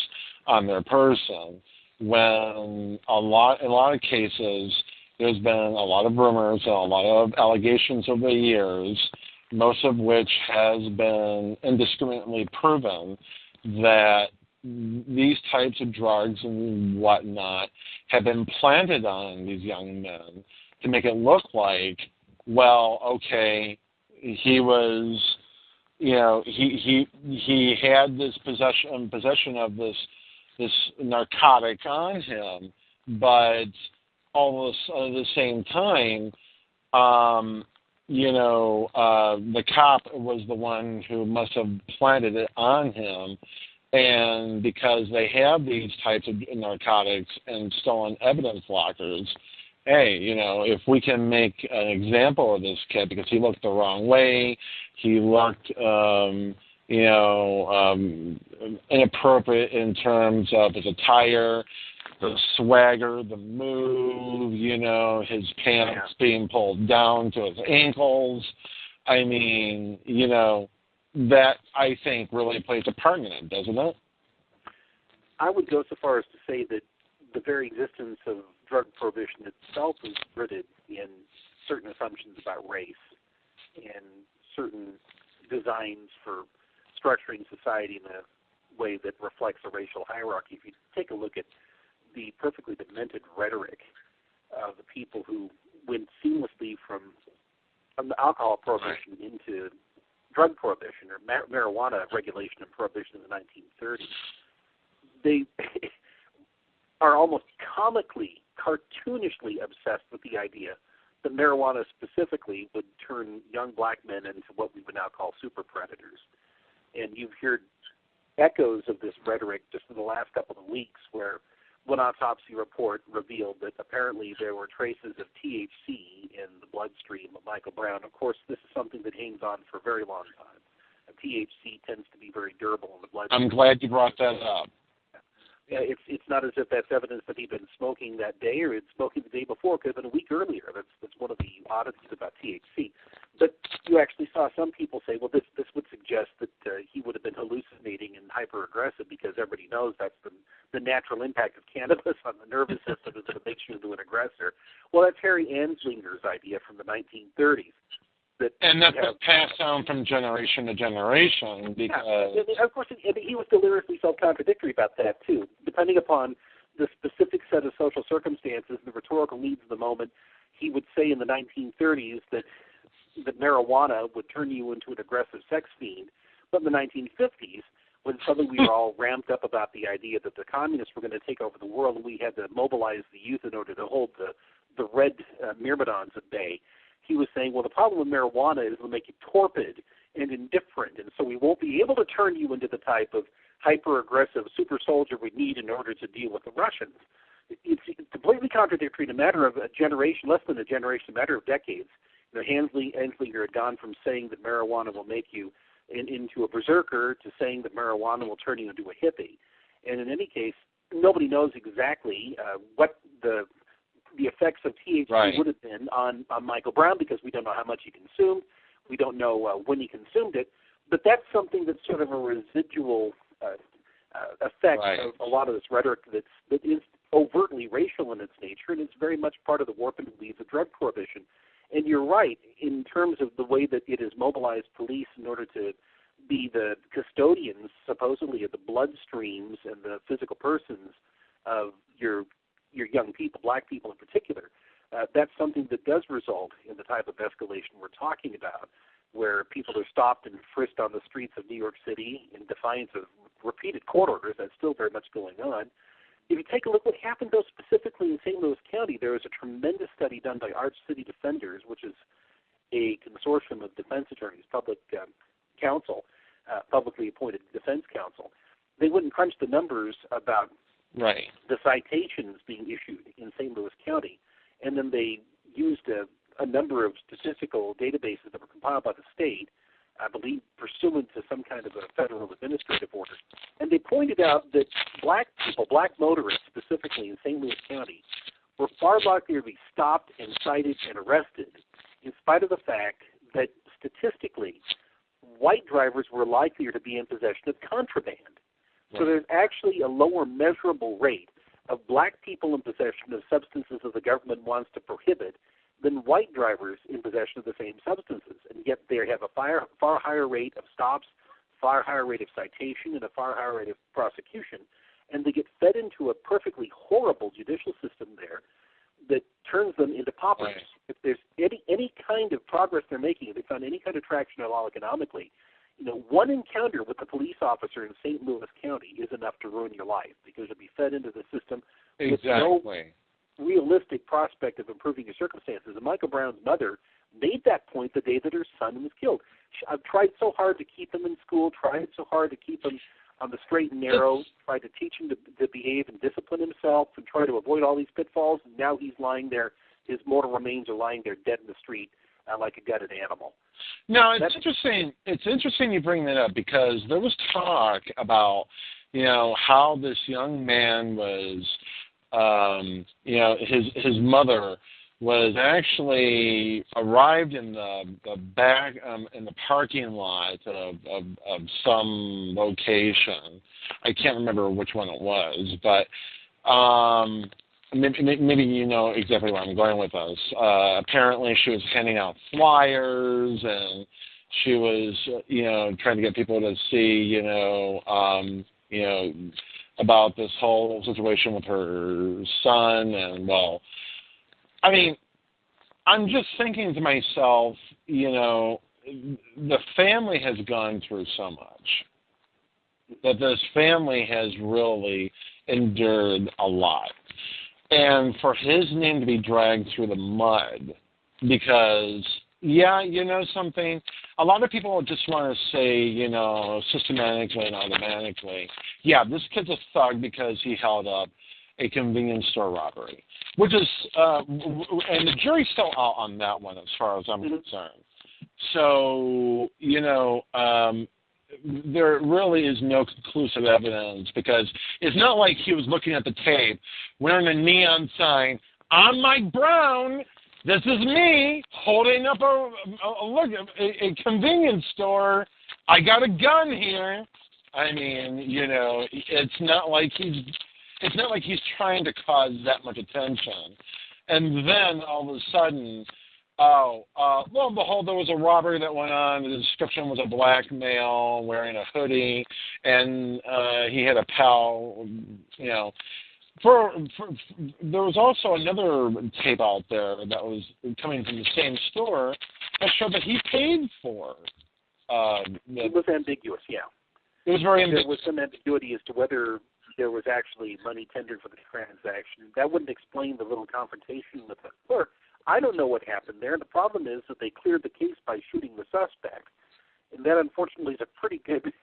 on their person. When in a lot of cases, there's been a lot of rumors and a lot of allegations over the years, most of which has been indiscriminately proven, that these types of drugs and whatnot have been planted on these young men to make it look like, well, okay, he was, he had this possession of this narcotic on him, but almost at the same time, the cop was the one who must have planted it on him. And because they have these types of narcotics and stolen evidence lockers, hey, if we can make an example of this kid because he looked the wrong way, he looked, inappropriate in terms of his attire, the swagger, the move, his pants being pulled down to his ankles. I mean, that, I think, really plays a part in it, doesn't it?
I would go so far as to say that the very existence of drug prohibition itself is rooted in certain assumptions about race and certain designs for structuring society in a way that reflects a racial hierarchy. If you take a look at the perfectly demented rhetoric of the people who went seamlessly from the alcohol prohibition into drug prohibition or marijuana regulation and prohibition in the 1930s, they are almost comically, cartoonishly obsessed with the idea that marijuana specifically would turn young black men into what we would now call super predators. And you've heard echoes of this rhetoric just in the last couple of weeks, where one autopsy report revealed that apparently there were traces of THC in the bloodstream of Michael Brown. Of course, this is something that hangs on for a very long time. THC tends to be very durable in the bloodstream.
I'm glad you brought that up.
It's not as if that's evidence that he'd been smoking that day or he'd smoking the day before. It could have been a week earlier. That's one of the oddities about THC. But you actually saw some people say, well, this would suggest that he would have been hallucinating and hyper-aggressive, because everybody knows that's the natural impact of cannabis on the nervous system, is that it makes you into an aggressor. Well, that's Harry Anslinger's idea from the 1930s.
And that's passed down from generation to generation, because...
Yeah, of course, he was deliriously self-contradictory about that, too. Depending upon the specific set of social circumstances and the rhetorical needs of the moment, he would say in the 1930s that marijuana would turn you into an aggressive sex fiend. But in the 1950s, when suddenly we were all ramped up about the idea that the communists were going to take over the world and we had to mobilize the youth in order to hold the red myrmidons at bay, he was saying, well, the problem with marijuana is it'll make you torpid and indifferent, and so we won't be able to turn you into the type of hyper-aggressive super soldier we need in order to deal with the Russians. It's completely contradictory in a matter of a generation, less than a generation, a matter of decades. Anslinger had gone from saying that marijuana will make you into a berserker to saying that marijuana will turn you into a hippie. And in any case, nobody knows exactly what the effects of THC would have been on Michael Brown, because we don't know how much he consumed. We don't know when he consumed it. But that's something that's sort of a residual effect of a lot of this rhetoric that is overtly racial in its nature, and it's very much part of the warp and weave of drug prohibition. And you're right in terms of the way that it has mobilized police in order to be the custodians, supposedly, of the bloodstreams and the physical persons of your young people, black people in particular. That's something that does result in the type of escalation we're talking about, where people are stopped and frisked on the streets of New York City in defiance of repeated court orders. That's still very much going on. If you take a look what happened, though, specifically in St. Louis County, there was a tremendous study done by Arch City Defenders, which is a consortium of defense attorneys, public counsel, publicly appointed defense counsel. They went and crunched the numbers about the citations being issued in St. Louis County, and then they used a number of statistical databases that were compiled by the state, I believe pursuant to some kind of a federal administrative order. And they pointed out that black people, black motorists specifically in St. Louis County, were far likelier to be stopped and cited and arrested, in spite of the fact that statistically, white drivers were likelier to be in possession of contraband. So there's actually a lower measurable rate of black people in possession of substances that the government wants to prohibit than white drivers in possession of the same substances. And yet they have a far higher rate of stops, far higher rate of citation, and a far higher rate of prosecution. And they get fed into a perfectly horrible judicial system there that turns them into paupers. If there's any kind of progress they're making, if they found any kind of traction at all economically, one encounter with a police officer in St. Louis County is enough to ruin your life, because you'll be fed into the system with no realistic prospect of improving your circumstances. And Michael Brown's mother made that point the day that her son was killed. I've tried so hard to keep him in school, tried so hard to keep him on the straight and narrow, tried to teach him to behave and discipline himself and try to avoid all these pitfalls. And now he's lying there. His mortal remains are lying there dead in the street like a gutted animal.
No, it's interesting. It's interesting you bring that up, because there was talk about, how this young man was, his mother was actually arrived in the back in the parking lot of some location. I can't remember which one it was, but maybe you know exactly where I'm going with this. Apparently, she was handing out flyers, and she was, trying to get people to see, about this whole situation with her son. And, well, I mean, I'm just thinking to myself, the family has gone through so much, that this family has really endured a lot. And for his name to be dragged through the mud, because, something, a lot of people just want to say, systematically and automatically, this kid's a thug because he held up a convenience store robbery, which is, and the jury's still out on that one as far as I'm concerned. So, there really is no conclusive evidence, because it's not like he was looking at the tape wearing a neon sign, "I'm Mike Brown, this is me, holding up a convenience store, I got a gun here." I mean, it's not like he's trying to cause that much attention. And then all of a sudden, lo and behold, there was a robbery that went on. The description was a black male wearing a hoodie, and he had a pal, there was also another tape out there that was coming from the same store that showed that he paid for.
It was ambiguous,
It was very ambiguous.
There was some ambiguity as to whether there was actually money tendered for the transaction. That wouldn't explain the little confrontation with the clerk. I don't know what happened there. The problem is that they cleared the case by shooting the suspect. And that, unfortunately, is a pretty good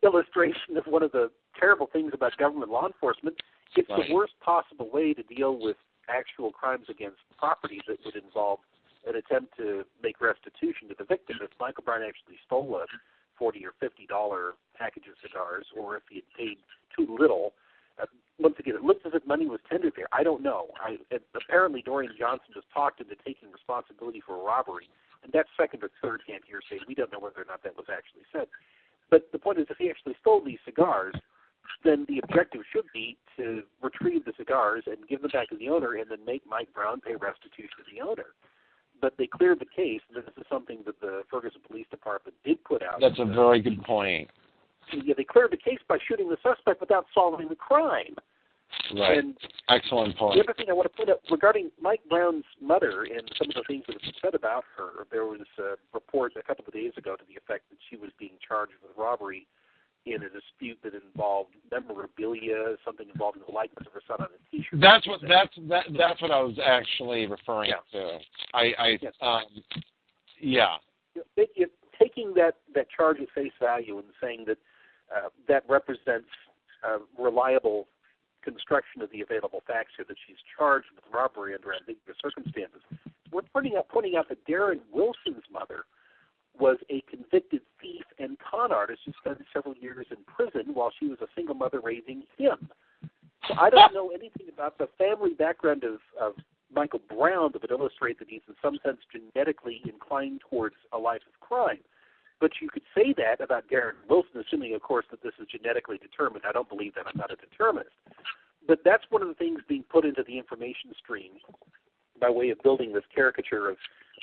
illustration of one of the terrible things about government law enforcement. It's the worst possible way to deal with actual crimes against property that would involve an attempt to make restitution to the victim if Michael Brown actually stole a $40 or $50 package of cigars, or if he had paid too little. Once again, it looks as if money was tendered there. I don't know. Apparently, Dorian Johnson just talked into taking responsibility for a robbery, and that's second or third-hand hearsay. We don't know whether or not that was actually said. But the point is, if he actually stole these cigars, then the objective should be to retrieve the cigars and give them back to the owner, and then make Mike Brown pay restitution to the owner. But they cleared the case, and this is something that the Ferguson Police Department did put out.
That's a very good point.
Yeah, they cleared the case by shooting the suspect without solving the crime.
Right.
And
excellent point.
The other thing I want to point out regarding Mike Brown's mother and some of the things that have been said about her, there was a report a couple of days ago to the effect that she was being charged with robbery in a dispute that involved memorabilia, something involving the likeness of her son on a T-shirt.
That's what I was actually referring to.
Taking that charge at face value and saying that that represents a reliable construction of the available facts here, that she's charged with robbery under ambiguous circumstances. We're pointing out that Darren Wilson's mother was a convicted thief and con artist who spent several years in prison while she was a single mother raising him. So I don't know anything about the family background of Michael Brown that would illustrate that he's in some sense genetically inclined towards a life of crime. But you could say that about Darren Wilson, assuming, of course, that this is genetically determined. I don't believe that. I'm not a determinist. But that's one of the things being put into the information stream by way of building this caricature of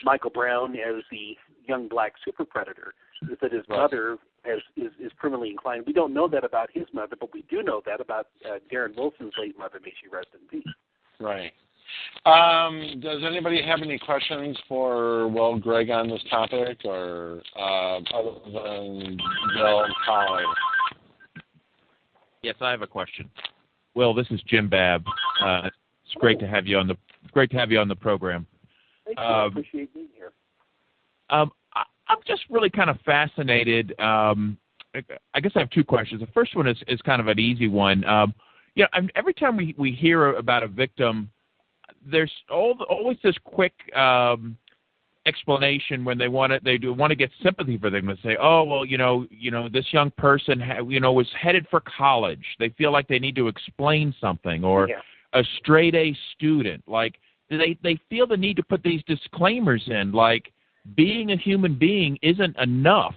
Michael Brown as the young black super predator, is that his mother is criminally inclined. We don't know that about his mother, but we do know that about Darren Wilson's late mother. May she rest in peace.
Right. Does anybody have any questions for Will Grigg on this topic, or other than Bill and Coley?
Yes, I have a question. Will, this is Jim Babb. It's great to have you on the program.
Thank you. I appreciate being here.
I'm just really kind of fascinated. I guess I have two questions. The first one is kind of an easy one. Every time we hear about a victim, there's always this quick explanation when they want to get sympathy for them. They say, "Oh, well, this young person, was headed for college. They feel like they need to explain something," or a straight A student. Like they feel the need to put these disclaimers in, like being a human being isn't enough.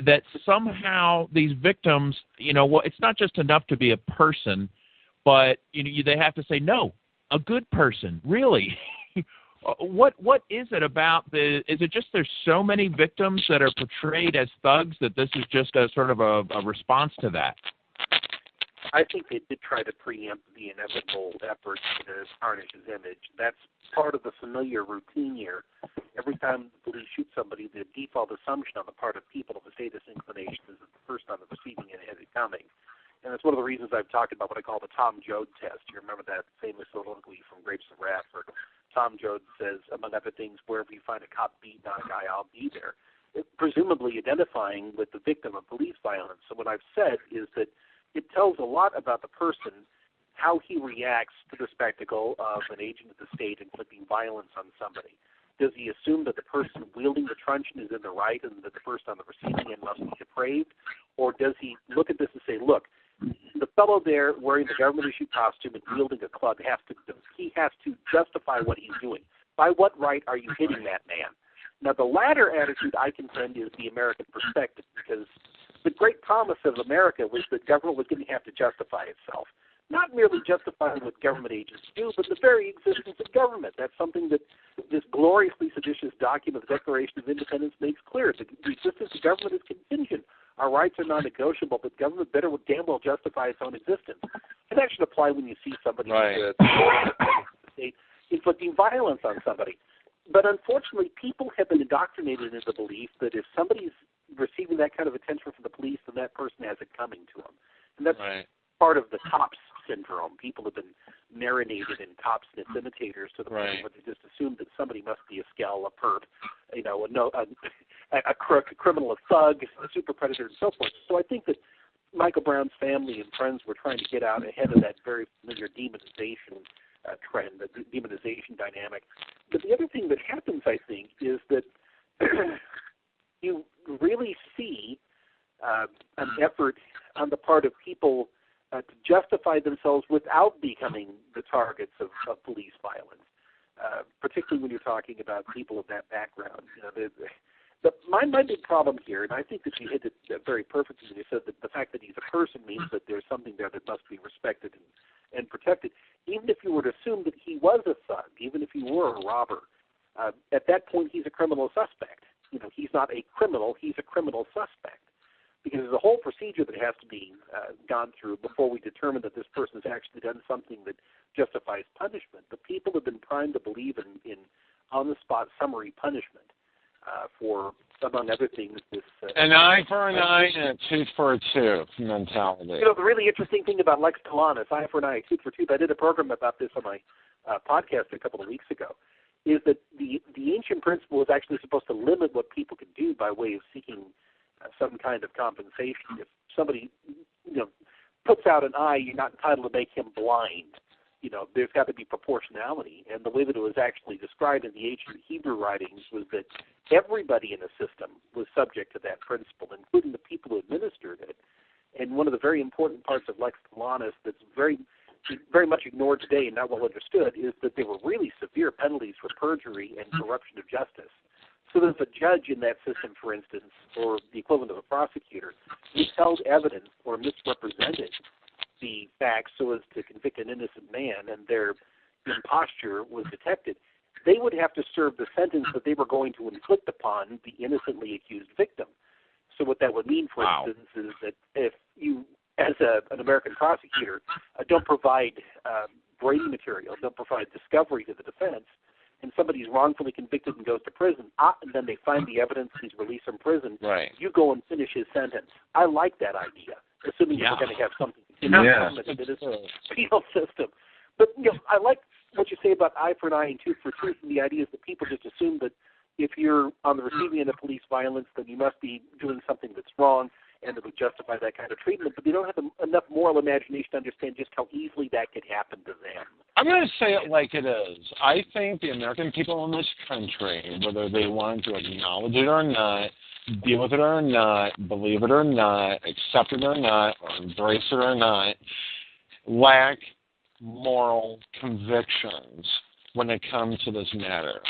That somehow these victims, it's not just enough to be a person, but they have to say no. A good person, really? What is it about is it just there's so many victims that are portrayed as thugs that this is just a sort of a response to that?
I think they did try to preempt the inevitable efforts to tarnish his image. That's part of the familiar routine here. Every time the police shoot somebody, the default assumption on the part of people of a sadist inclination is that the person on the receiving end has it coming. And it's one of the reasons I've talked about what I call the Tom Joad test. You remember that famous soliloquy from Grapes of Wrath where Tom Joad says, among other things, wherever you find a cop beating on a guy, I'll be there. Presumably identifying with the victim of police violence. So what I've said is that it tells a lot about the person, how he reacts to the spectacle of an agent of the state inflicting violence on somebody. Does he assume that the person wielding the truncheon is in the right and that the person on the receiving end must be depraved? Or does he look at this and say, look, the fellow there wearing the government-issued costume and wielding a club has to justify what he's doing. By what right are you hitting that man? Now, the latter attitude, I contend, is the American perspective, because the great promise of America was that government was going to have to justify itself. Not merely justifying what government agents do, but the very existence of government. That's something that this gloriously seditious document, the Declaration of Independence, makes clear. The existence of government is contingent. Our rights are non-negotiable, but government better damn well justify its own existence. And that should apply when you see somebody in the state inflicting violence on somebody. But unfortunately, people have been indoctrinated into the belief that if somebody's receiving that kind of attention from the police, then that person has it coming to them. And that's part of the cops syndrome. People have been marinated in cops and imitators to the point where they just assume that somebody must be a skell, a perp, a crook, a criminal, a thug, a super predator, and so forth. So I think that Michael Brown's family and friends were trying to get out ahead of that very familiar demonization trend, the demonization dynamic. But the other thing that happens, I think, is that you really see an effort on the part of people to justify themselves without becoming the targets of police violence, particularly when you're talking about people of that background. My big problem here, and I think that you hit it very perfectly when you said that the fact that he's a person means that there's something there that must be respected and protected. Even if you were to assume that he was a thug, even if he were a robber, at that point he's a criminal suspect. He's not a criminal, he's a criminal suspect. Because there's a whole procedure that has to be gone through before we determine that this person has actually done something that justifies punishment. But people have been primed to believe in on-the-spot summary punishment for, among other things, this...
an eye for an eye and a tooth for a tooth mentality.
The really interesting thing about Lex Talanis, eye for an eye, tooth for tooth, I did a program about this on my podcast a couple of weeks ago, is that the ancient principle is actually supposed to limit what people can do by way of seeking some kind of compensation. If somebody, puts out an eye, you're not entitled to make him blind. There's got to be proportionality. And the way that it was actually described in the ancient Hebrew writings was that everybody in the system was subject to that principle, including the people who administered it. And one of the very important parts of Lex Talanis that's very, very much ignored today and not well understood is that there were really severe penalties for perjury and corruption of justice. So that if a judge in that system, for instance, or the equivalent of a prosecutor, withheld evidence or misrepresented the facts so as to convict an innocent man and their imposture was detected, they would have to serve the sentence that they were going to inflict upon the innocently accused victim. So what that would mean, for instance, is that if you, as an American prosecutor, don't provide Brady material, don't provide discovery to the defense, and somebody's wrongfully convicted and goes to prison, and then they find the evidence, he's released from prison, you go and finish his sentence. I like that idea, assuming that we're going to have something in the penal system. But I like what you say about eye for an eye and tooth for tooth, and the idea is that people just assume that if you're on the receiving end of police violence, then you must be doing something that's wrong, and it would justify that kind of treatment, but they don't have enough moral imagination to understand just how easily that could happen to them.
I'm going to say it like it is. I think the American people in this country, whether they want to acknowledge it or not, deal with it or not, believe it or not, accept it or not, or embrace it or not, lack moral convictions when it comes to this matter.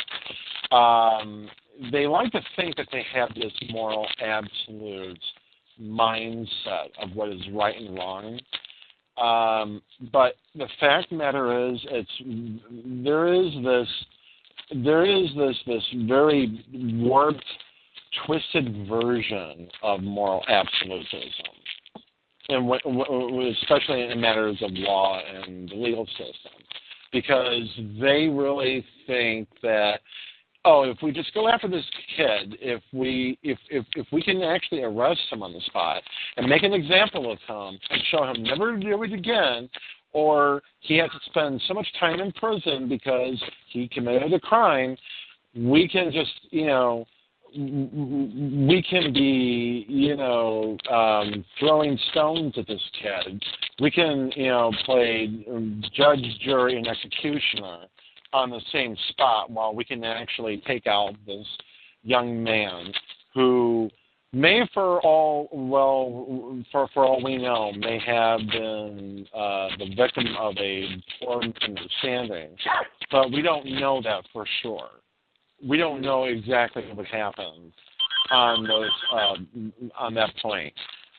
They like to think that they have this moral absolute mindset of what is right and wrong, but the fact of the matter is, there is this very warped, twisted version of moral absolutism, and especially in matters of law and the legal system, because they really think that, if we just go after this kid, if we can actually arrest him on the spot and make an example of him and show him never to do it again, or he has to spend so much time in prison because he committed a crime, we can just, we can be, throwing stones at this kid. We can, play judge, jury, and executioner on the same spot, while we can actually take out this young man who may, for all we know, may have been the victim of a poor understanding, but we don't know that for sure. We don't know exactly what happened on that point.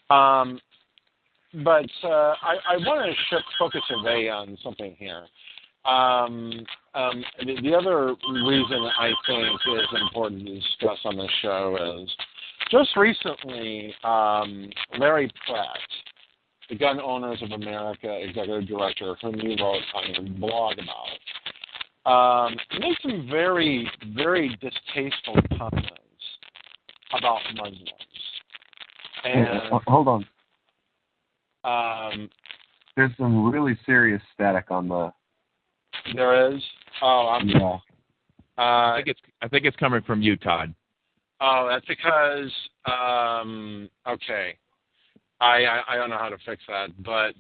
But I want to shift focus away on something here. The other reason I think is important to discuss on this show is just recently, Larry Pratt, the Gun Owners of America executive director, whom you wrote on your blog about, made some very, very distasteful comments about Muslims. And
hold on. There's some really serious static on the.
There is.
Yeah.
I think it's coming from you, Todd.
Oh, that's because. Okay. I don't know how to fix that, but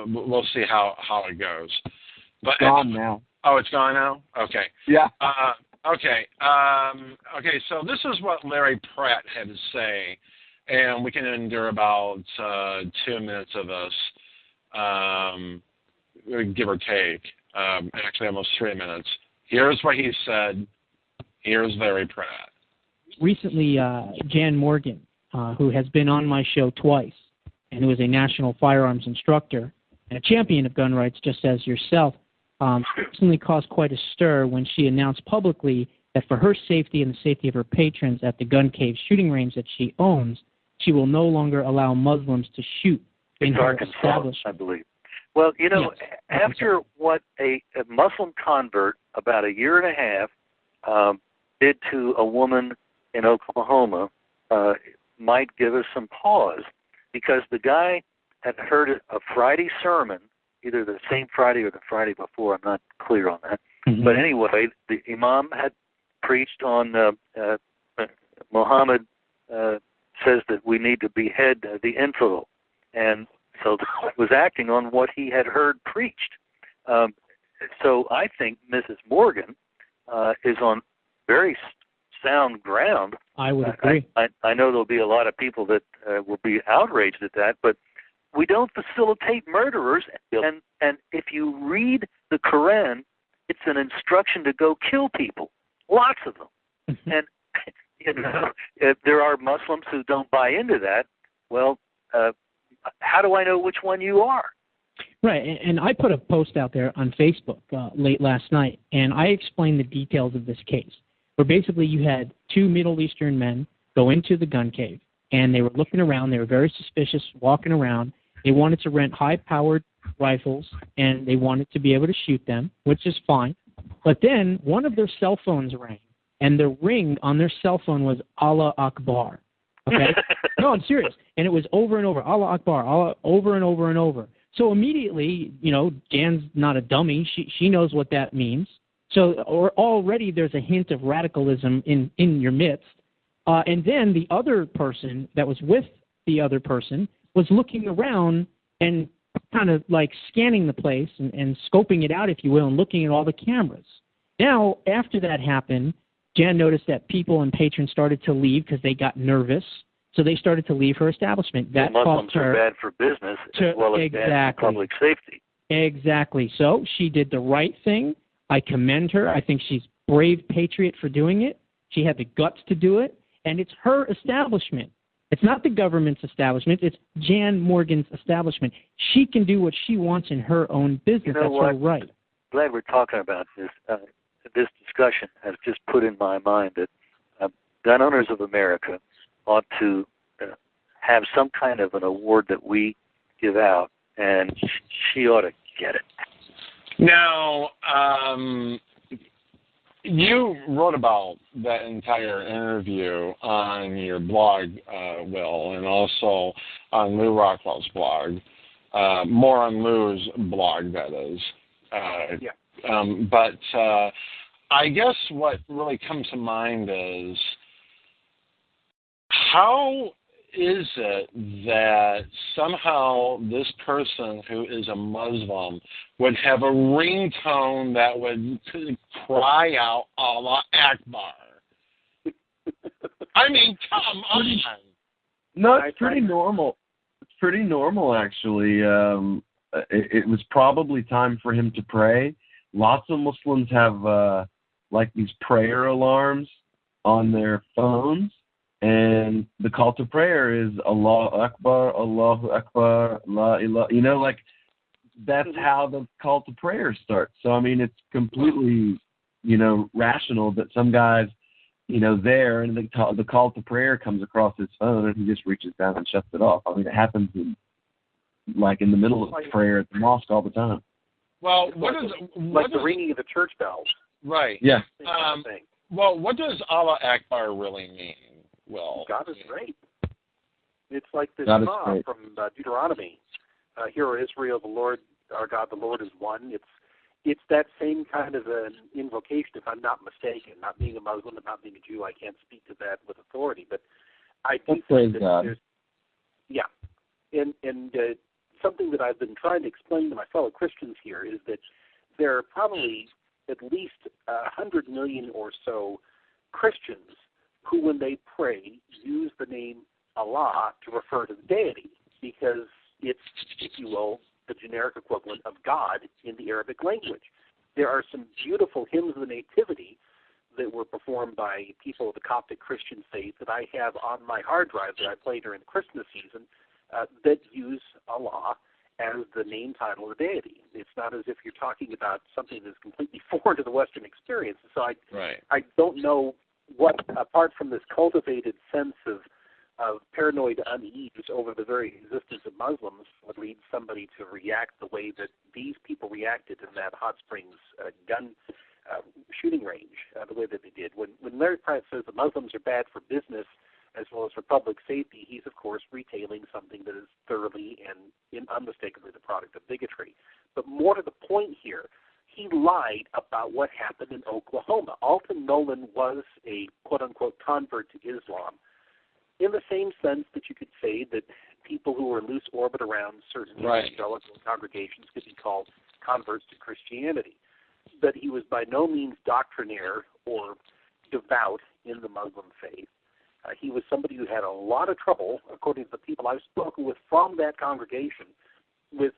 we'll see how it goes. But
gone now.
Oh, it's gone now? Okay.
Yeah.
Okay. Okay, so this is what Larry Pratt had to say, and we can endure about 2 minutes of this, give or take. Actually, almost 3 minutes. Here's what he said. Here's Larry Pratt.
Recently, Jan Morgan, who has been on my show twice, and who is a national firearms instructor and a champion of gun rights, just as yourself, recently caused quite a stir when she announced publicly that for her safety and the safety of her patrons at the Gun Cave shooting range that she owns, she will no longer allow Muslims to shoot in her establishment.
I believe. Well, you know, after what a Muslim convert about a year and a half did to a woman in Oklahoma might give us some pause, because the guy had heard a Friday sermon, either the same Friday or the Friday before. I'm not clear on that. Mm-hmm. But anyway, the imam had preached on Muhammad says that we need to behead the infidel. And so was acting on what he had heard preached. So I think Mrs. Morgan is on very sound ground.
I would agree.
I know there'll be a lot of people that will be outraged at that, but we don't facilitate murderers. And if you read the Quran, it's an instruction to go kill people, lots of them. Mm-hmm. And you know, if there are Muslims who don't buy into that, well, how do I know which one you are?
Right, and I put a post out there on Facebook late last night, and I explained the details of this case, where basically you had two Middle Eastern men go into the gun cave, and they were looking around. They were very suspicious, walking around. They wanted to rent high-powered rifles, and they wanted to be able to shoot them, which is fine. But then one of their cell phones rang, and the ring on their cell phone was Allah Akbar. Okay? No, I'm serious. And it was over and over, Allah Akbar, Allah, over and over and over. So immediately, you know, Jan's not a dummy. She knows what that means. So already there's a hint of radicalism in your midst. And then the other person that was with the other person was looking around and kind of like scanning the place and scoping it out, if you will, and looking at all the cameras. Now, after that happened, Jan noticed that people and patrons started to leave because they got nervous. So they started to leave her establishment. That
Muslims
caused her
are bad for business as well as bad for public safety.
Exactly. So she did the right thing. I commend her. I think she's a brave patriot for doing it. She had the guts to do it. And it's her establishment. It's not the government's establishment. It's Jan Morgan's establishment. She can do what she wants in her own business.
You know
That's
what?
her right.
Glad we're talking about this. This discussion has just put in my mind that gun owners of America ought to have some kind of an award that we give out, and she ought to get it.
Now, you wrote about that entire interview on your blog, Will, and also on Lou Rockwell's blog. More on Lou's blog, that is. But I guess what really comes to mind is, how is it that somehow this person who is a Muslim would have a ringtone that would cry out Allah Akbar? I mean, come on.
No, it's pretty normal. It's pretty normal, actually. It was probably time for him to pray. Lots of Muslims have like these prayer alarms on their phones. And the call to prayer is Allahu Akbar, Allahu Akbar, La ilaha. You know, like that's how the call to prayer starts. So, I mean, it's completely, you know, rational that some guys, you know, there and the call to prayer comes across his phone and he just reaches down and shuts it off. I mean, it happens in the middle of prayer at the mosque all the time.
Well, what
the ringing of the church bells.
Right.
Yeah.
Well, what does Allah Akbar really mean? Well,
God is great. It's like the
God
Shema from Deuteronomy. Hear, O Israel, the Lord, our God, the Lord is one. It's that same kind of an invocation, if I'm not mistaken. Not being a Muslim and not being a Jew, I can't speak to that with authority. But I do think that there's, and something that I've been trying to explain to my fellow Christians here is that there are probably at least 100 million or so Christians who, when they pray, use the name Allah to refer to the deity because it's, if you will, the generic equivalent of God in the Arabic language. There are some beautiful hymns of the Nativity that were performed by people of the Coptic Christian faith that I have on my hard drive that I play during the Christmas season that use Allah as the name title of the deity. It's not as if you're talking about something that's completely foreign to the Western experience. So I don't know what, apart from this cultivated sense of paranoid unease over the very existence of Muslims, would lead somebody to react the way that these people reacted in that Hot Springs gun shooting range, the way that they did. When Larry Pratt says the Muslims are bad for business as well as for public safety, he's, of course, retailing something that is thoroughly and unmistakably the product of bigotry. But more to the point here, he lied about what happened in Oklahoma. Alton Nolan was a quote-unquote convert to Islam, in the same sense that you could say that people who were in loose orbit around certain evangelical congregations could be called converts to Christianity. But he was by no means doctrinaire or devout in the Muslim faith. He was somebody who had a lot of trouble, according to the people I've spoken with from that congregation, with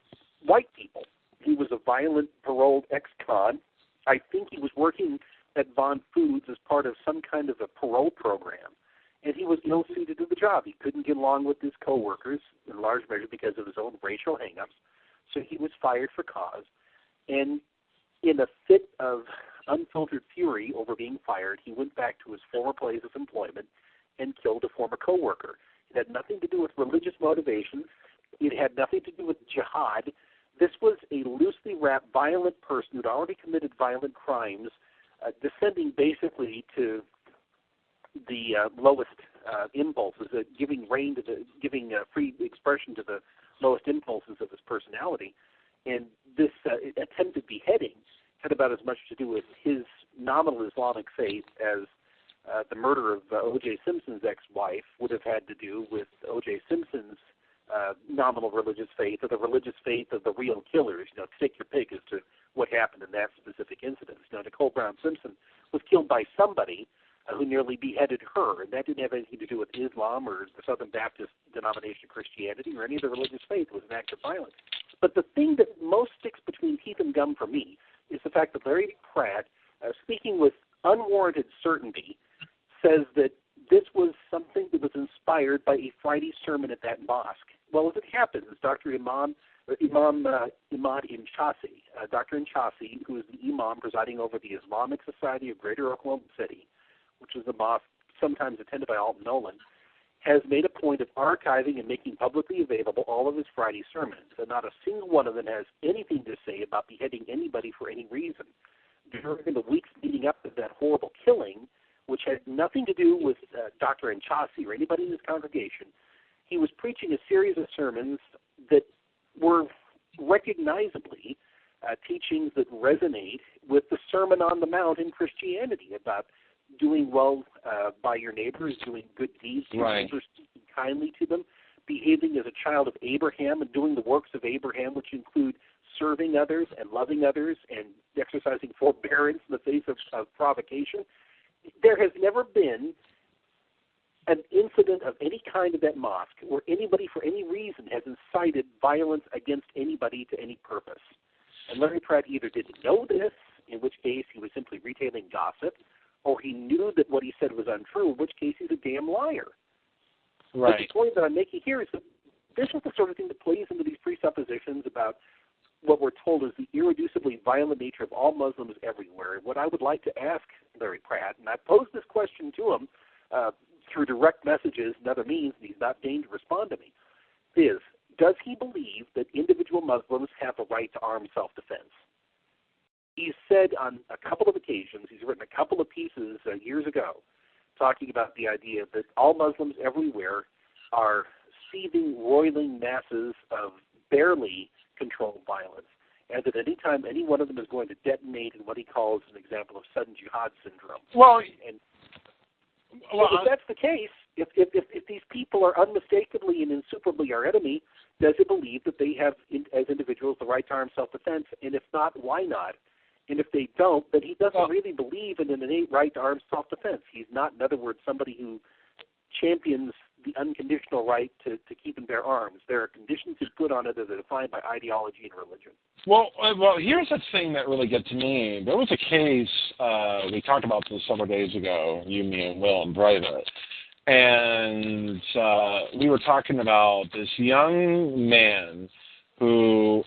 white people. He was a violent, paroled ex-con. I think he was working at Von Foods as part of some kind of a parole program. And he was ill-suited to the job. He couldn't get along with his coworkers, in large measure because of his own racial hang-ups. So he was fired for cause. And in a fit of unfiltered fury over being fired, he went back to his former place of employment and killed a former coworker. It had nothing to do with religious motivations. It had nothing to do with jihad. This was a loosely wrapped, violent person who'd already committed violent crimes, descending basically to the lowest impulses, giving free expression to the lowest impulses of his personality. And this attempted beheading had about as much to do with his nominal Islamic faith as the murder of O.J. Simpson's ex-wife would have had to do with O.J. Simpson's nominal religious faith, or the religious faith of the real killers. Take your pick as to what happened in that specific incident. Nicole Brown Simpson was killed by somebody who nearly beheaded her, and that didn't have anything to do with Islam or the Southern Baptist denomination of Christianity or any of the religious faith. It was an act of violence. But the thing that most sticks between teeth and gum for me is the fact that Larry Pratt, speaking with unwarranted certainty, says that this was something that was inspired by a Friday sermon at that mosque. Well, as it happens, Dr. Imad Inchasi, Dr. Inchasi, who is the imam presiding over the Islamic Society of Greater Oklahoma City, which is a mosque sometimes attended by Alton Nolan, has made a point of archiving and making publicly available all of his Friday sermons, and not a single one of them has anything to say about beheading anybody for any reason. During the weeks leading up to that horrible killing, which had nothing to do with Dr. Inchasi or anybody in his congregation, he was preaching a series of sermons that were recognizably teachings that resonate with the Sermon on the Mount in Christianity about doing well by your neighbors, doing good deeds to your neighbors, speaking kindly to them, behaving as a child of Abraham and doing the works of Abraham, which include serving others and loving others and exercising forbearance in the face of provocation. There has never been an incident of any kind at that mosque where anybody for any reason has incited violence against anybody to any purpose. And Larry Pratt either didn't know this, in which case he was simply retailing gossip, or he knew that what he said was untrue, in which case he's a damn liar. But the point that I'm making here is that this is the sort of thing that plays into these presuppositions about what we're told is the irreducibly violent nature of all Muslims everywhere. And what I would like to ask Larry Pratt, and I posed this question to him through direct messages and other means, and he's not deigned to respond to me, is, does he believe that individual Muslims have a right to armed self-defense? He's said on a couple of occasions, he's written a couple of pieces years ago, talking about the idea that all Muslims everywhere are seething, roiling masses of barely controlled violence, and that any time any one of them is going to detonate in what he calls an example of sudden jihad syndrome. If that's the case, if these people are unmistakably and insuperably our enemy, does it believe that they have, as individuals, the right to armed self-defense? And if not, why not? And if they don't, then he doesn't really believe in an innate right to armed self-defense. He's not, in other words, somebody who champions the unconditional right to keep and bear arms. There are conditions he's put on it that are defined by ideology and religion.
Well, here's the thing that really gets to me. There was a case, we talked about this several days ago, you, me, and Will in private, and we were talking about this young man who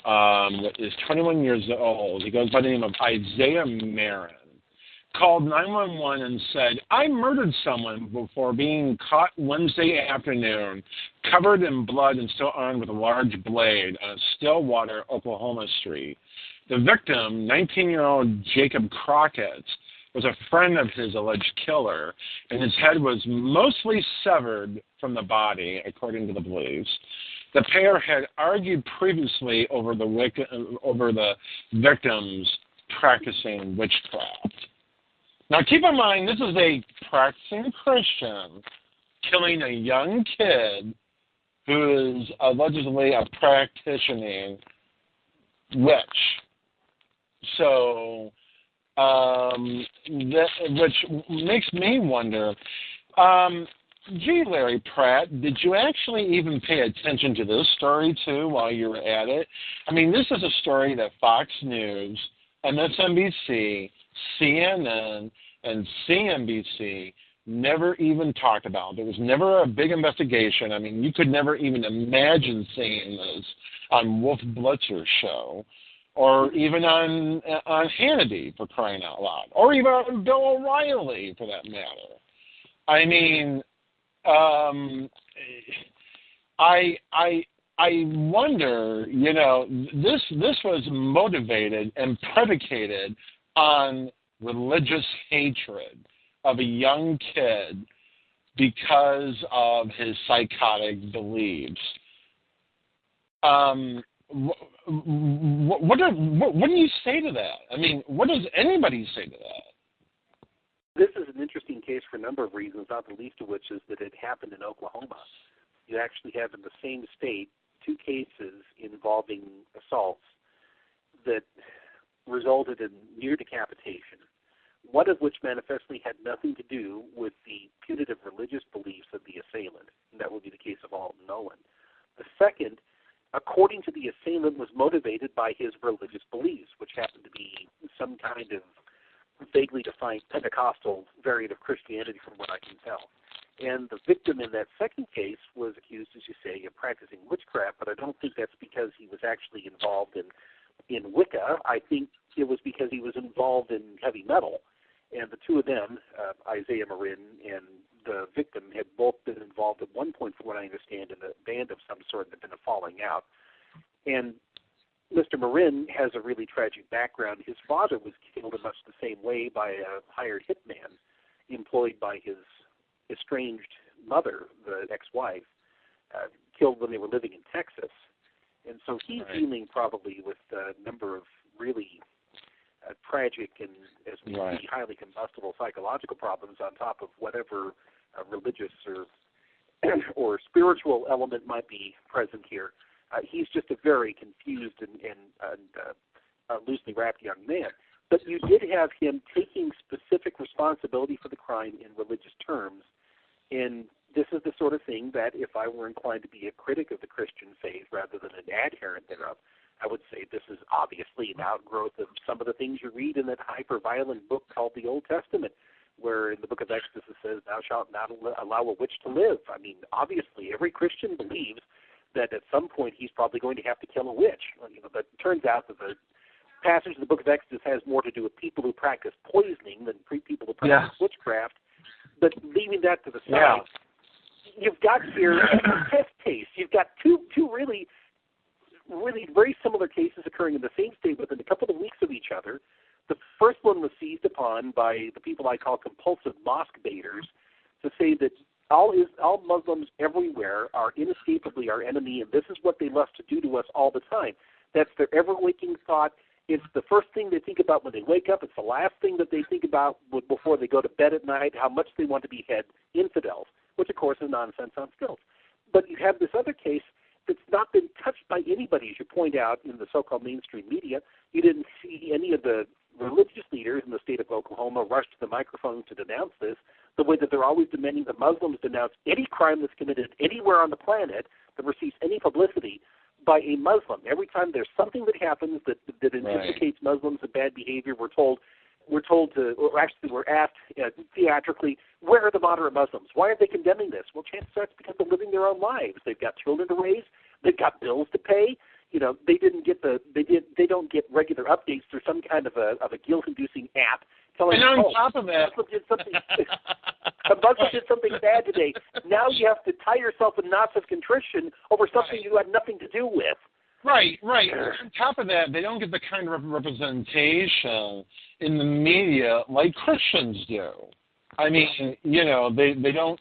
is 21 years old. He goes by the name of Isaiah Marin. Called 911 and said, I murdered someone before being caught Wednesday afternoon, covered in blood and still armed with a large blade on Stillwater, Oklahoma street. The victim, 19-year-old Jacob Crockett, was a friend of his alleged killer, and his head was mostly severed from the body, according to the police. The pair had argued previously over the victims practicing witchcraft. Now, keep in mind, this is a practicing Christian killing a young kid who is allegedly a practicing witch. So, which makes me wonder, gee, Larry Pratt, did you actually even pay attention to this story, too, while you were at it? I mean, this is a story that Fox News, MSNBC, CNN, and CNBC never even talked about. There was never a big investigation. I mean, you could never even imagine seeing this on Wolf Blitzer's show, or even on Hannity, for crying out loud, or even on Bill O'Reilly, for that matter. I mean, I wonder, you know, this was motivated and predicated on religious hatred of a young kid because of his psychotic beliefs. What do you say to that? I mean, what does anybody say to that?
This is an interesting case for a number of reasons, not the least of which is that it happened in Oklahoma. You actually have in the same state two cases involving assaults that resulted in near decapitation, one of which manifestly had nothing to do with the punitive religious beliefs of the assailant, and that would be the case of Alton Nolan. The second, according to the assailant, was motivated by his religious beliefs, which happened to be some kind of vaguely defined Pentecostal variant of Christianity from what I can tell. And the victim in that second case was accused, as you say, of practicing witchcraft, but I don't think that's because he was actually involved in Wicca. I think it was because he was involved in heavy metal. And the two of them, Isaiah Marin and the victim, had both been involved at one point, from what I understand, in a band of some sort that had been a falling out. And Mr. Marin has a really tragic background. His father was killed in much the same way by a hired hitman employed by his estranged mother, the ex-wife, killed when they were living in Texas. And so he's dealing probably with a number of really tragic and, as we see, highly combustible psychological problems on top of whatever religious or spiritual element might be present here. He's just a very confused and loosely wrapped young man. But you did have him taking specific responsibility for the crime in religious terms, and this is the sort of thing that if I were inclined to be a critic of the Christian faith rather than an adherent thereeof, I would say this is obviously an outgrowth of some of the things you read in that hyper-violent book called the Old Testament, where in the book of Exodus it says, thou shalt not allow a witch to live. I mean, obviously, every Christian believes that at some point he's probably going to have to kill a witch. You know, but it turns out that the passage in the book of Exodus has more to do with people who practice poisoning than people who practice witchcraft. But leaving that to the side, you've got here a test case. You've got two really very similar cases occurring in the same state within a couple of weeks of each other. The first one was seized upon by the people I call compulsive mosque baiters to say that all Muslims everywhere are inescapably our enemy, and this is what they love to do to us all the time. That's their ever-waking thought. It's the first thing they think about when they wake up. It's the last thing that they think about before they go to bed at night, how much they want to behead infidels, which, of course, is nonsense on stilts. But you have this other case that's not been touched by anybody, as you point out, in the so-called mainstream media. You didn't see any of the leaders in the state of Oklahoma rush to the microphone to denounce this, the way that they're always demanding that Muslims denounce any crime that's committed anywhere on the planet that receives any publicity by a Muslim. Every time there's something that happens that implicates Muslims in bad behavior, we're asked theatrically, where are the moderate Muslims? Why are they condemning this? Well, chances are it's because they're living their own lives. They've got children to raise. They've got bills to pay. They don't get regular updates through some kind of a guilt-inducing app telling them,
top of that,
Muslim did something bad today. Now you have to tie yourself in knots of contrition over something you had nothing to do with.
Right. On top of that, they don't get the kind of representation in the media like Christians do. I mean, they don't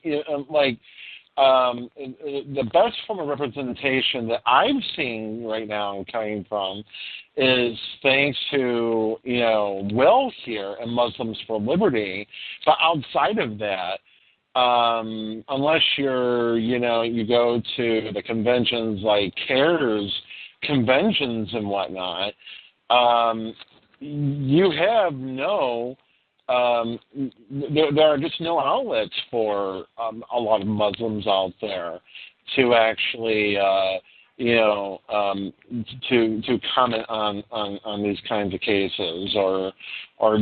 the best form of representation that I'm seeing right now and coming from is thanks to, Will here and Muslims for Liberty. But outside of that, unless you go to the conventions like CARES conventions and whatnot, you have there are just no outlets for a lot of Muslims out there to actually, to comment on these kinds of cases or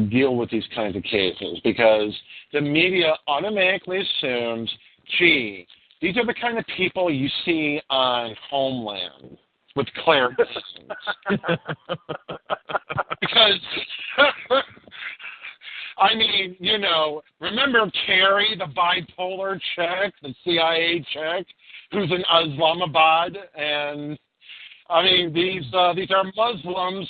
deal with these kinds of cases, because the media automatically assumes, gee, these are the kind of people you see on Homeland with Claire Danes. Because I mean, remember Carrie, the bipolar chick, the CIA chick, who's in Islamabad, and I mean these are Muslims,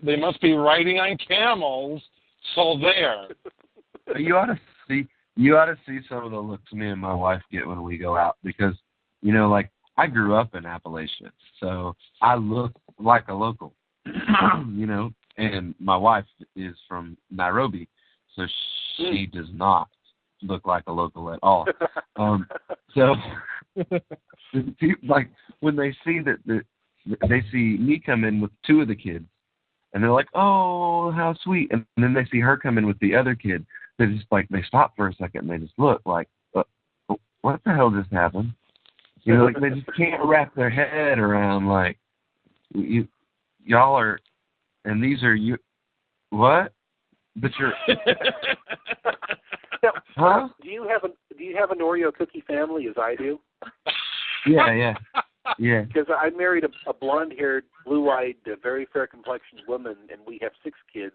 they must be riding on camels. So there.
You ought to see some of the looks me and my wife get when we go out, because I grew up in Appalachia, so I look like a local, and my wife is from Nairobi, so she does not look like a local at all. So, when they see they see me come in with two of the kids, and they're like, "Oh, how sweet!" And then they see her come in with the other kid. They just they stop for a second and they just look like, "What the hell just happened?" They just can't wrap their head around y'all are. And these are you. What? But you're.
Huh? Do you have an Oreo cookie family as I do?
Yeah.
Because I married a blonde-haired, blue-eyed, very fair-complexioned woman, and we have 6 kids,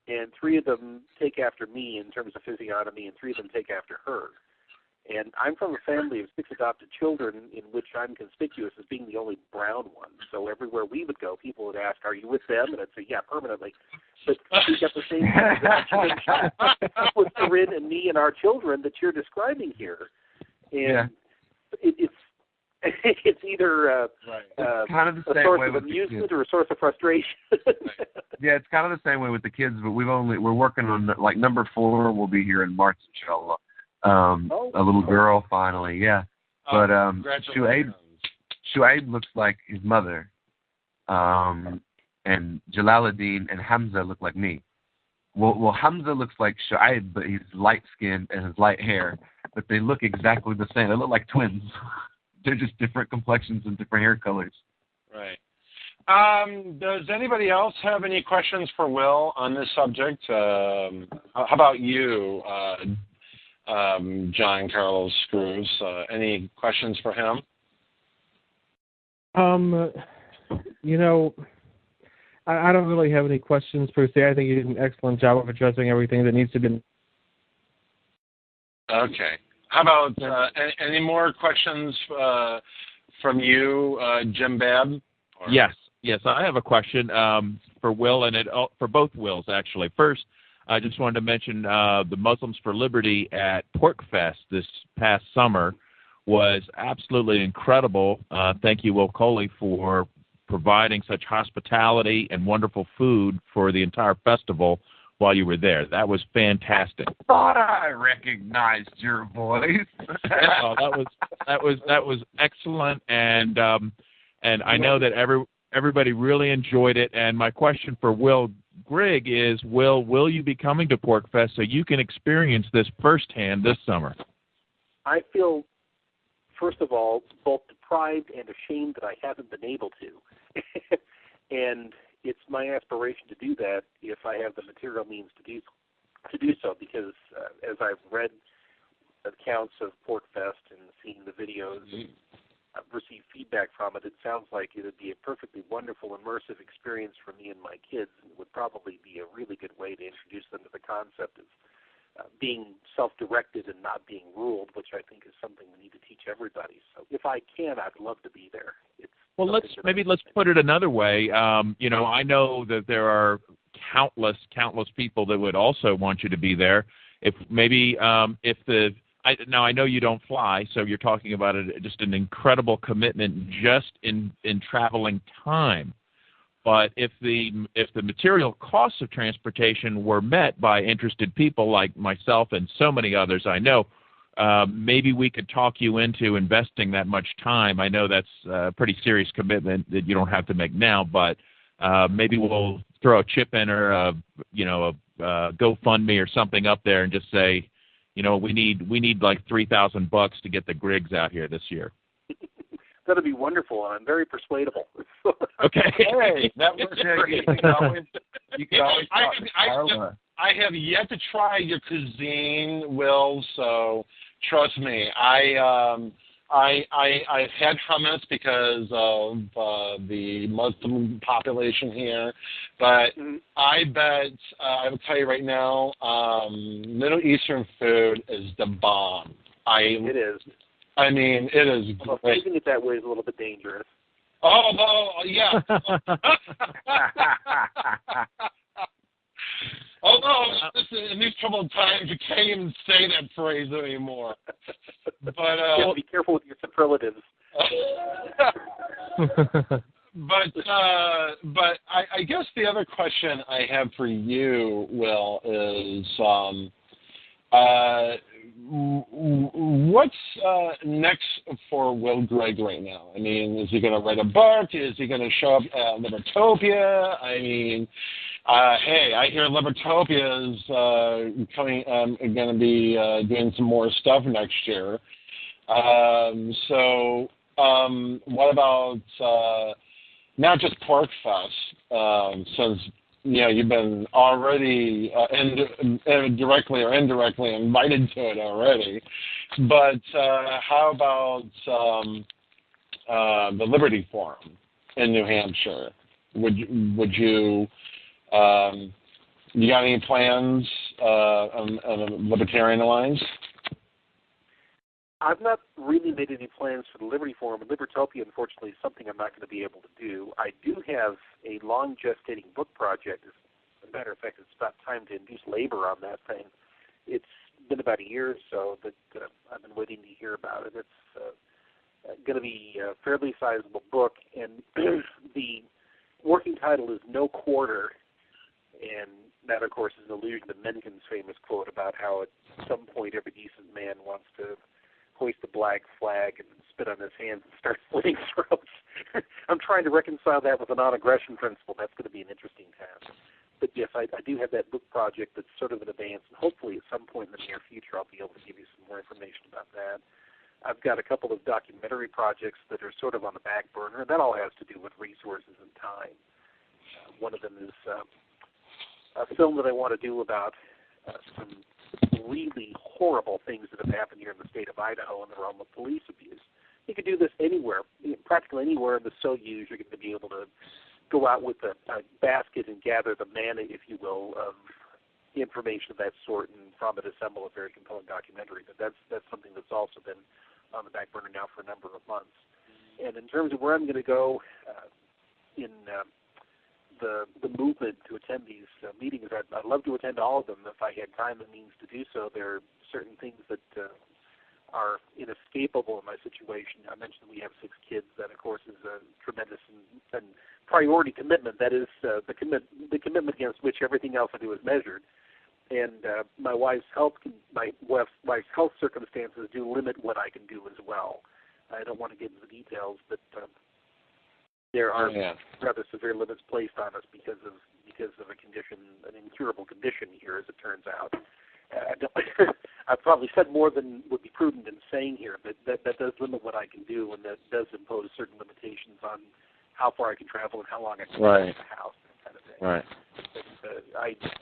and 3 of them take after me in terms of physiognomy, and 3 of them take after her. And I'm from a family of 6 adopted children in which I'm conspicuous as being the only brown one. So everywhere we would go, people would ask, "Are you with them?" And I'd say, "Yeah, permanently." But we got the same situation with Corinne and me and our children that you're describing here. And it's either
kind of the
a
same
source
way
of
with
amusement or a source of frustration.
Yeah, it's kind of the same way with the kids, but we're working on number 4 will be here in March, inshallah. A little girl finally, yeah. But Shuaib looks like his mother, and Jalaluddin and Hamza look like me. Well, Hamza looks like Shuaib, but he's light skinned and has light hair. But they look exactly the same. They look like twins. They're just different complexions and different hair colors.
Right. Does anybody else have any questions for Will on this subject? How about you? John Carlos Cruz. Any questions for him?
I don't really have any questions per se. I think you did an excellent job of addressing everything that needs to be.
Okay. How about any more questions from you, Jim Babb?
Yes. I have a question for Will and for both Wills, actually. First, I just wanted to mention the Muslims for Liberty at PorcFest this past summer was absolutely incredible. Thank you, Will Coley, for providing such hospitality and wonderful food for the entire festival while you were there. That was fantastic.
I thought I recognized your voice.
That was excellent, and I know that everybody really enjoyed it. And my question for Will Grigg is, will you be coming to PorcFest so you can experience this firsthand this summer?
I feel, first of all, both deprived and ashamed that I haven't been able to. And it's my aspiration to do that if I have the material means to do so, because as I've read accounts of PorcFest and seen the videos and I've received feedback from it, it sounds like it would be a perfectly wonderful, immersive experience for me and my kids, and it would probably be a really good way to introduce them to the concept of being self-directed and not being ruled, which I think is something we need to teach everybody. So if I can, I'd love to be there.
Well, let's put it another way. I know that there are countless people that would also want you to be there. Now, I know you don't fly, so you're talking about just an incredible commitment just in traveling time. But if the material costs of transportation were met by interested people like myself and so many others I know, maybe we could talk you into investing that much time. I know that's a pretty serious commitment that you don't have to make now, but maybe we'll throw a chip in or a GoFundMe or something up there and just say, we need like $3,000 to get the Griggs out here this year.
That'd be wonderful, and I'm very persuadable.
Okay.
Hey, that works great. You can always I have yet to try your cuisine, Will, so trust me. I've had hummus because of the Muslim population here, but I bet I will tell you right now, Middle Eastern food is the bomb.
It is.
I mean, it is great.
Making it that way is a little bit dangerous.
Yeah. In these troubled times, you can't even say that phrase anymore. But
be careful with your superlatives.
But I guess the other question I have for you, Will, is what's next for Will Grigg right now? I mean, is he going to write a book? Is he going to show up at Libertopia? I mean, hey, I hear Libertopia is going to be doing some more stuff next year. What about not just PorcFest, since you've been already directly or indirectly invited to it already, but how about the Liberty Forum in New Hampshire? Would you you got any plans on the Libertarian Alliance?
I've not really made any plans for the Liberty Forum, and Libertopia, unfortunately, is something I'm not going to be able to do. I do have a long gestating book project. As a matter of fact, it's about time to induce labor on that thing. It's been about a year or so that I've been waiting to hear about it. It's going to be a fairly sizable book, and the working title is No Quarter, and that, of course, is an allusion to Mencken's famous quote about how at some point every decent man wants to hoist the black flag and spit on his hands and start slitting throats. I'm trying to reconcile that with a non-aggression principle. That's going to be an interesting task. But yes, I do have that book project that's sort of in advance, and hopefully at some point in the near future I'll be able to give you some more information about that. I've got a couple of documentary projects that are sort of on the back burner. That all has to do with resources and time. One of them is a film that I want to do about some really horrible things that have happened here in the state of Idaho in the realm of police abuse. You could do this anywhere, practically anywhere in the Soyuz. You're going to be able to go out with a basket and gather the manna, if you will, of information of that sort, and from it assemble a very compelling documentary. But that's something that's also been on the back burner now for a number of months. And in terms of where I'm going to go in the movement to attend these meetings, I'd love to attend all of them if I had time and means to do so. There are certain things that are inescapable in my situation. I mentioned we have 6 kids. That, of course, is a tremendous and priority commitment. That is the commitment against which everything else I do is measured. And my wife's health circumstances do limit what I can do as well. I don't want to get into the details, but there are rather severe limits placed on us because of because of a condition, an incurable condition here, as it turns out. I've probably said more than would be prudent in saying here, but that does limit what I can do, and that does impose certain limitations on how far I can travel and how long I can stay in the house, that kind of thing.
Right.
But,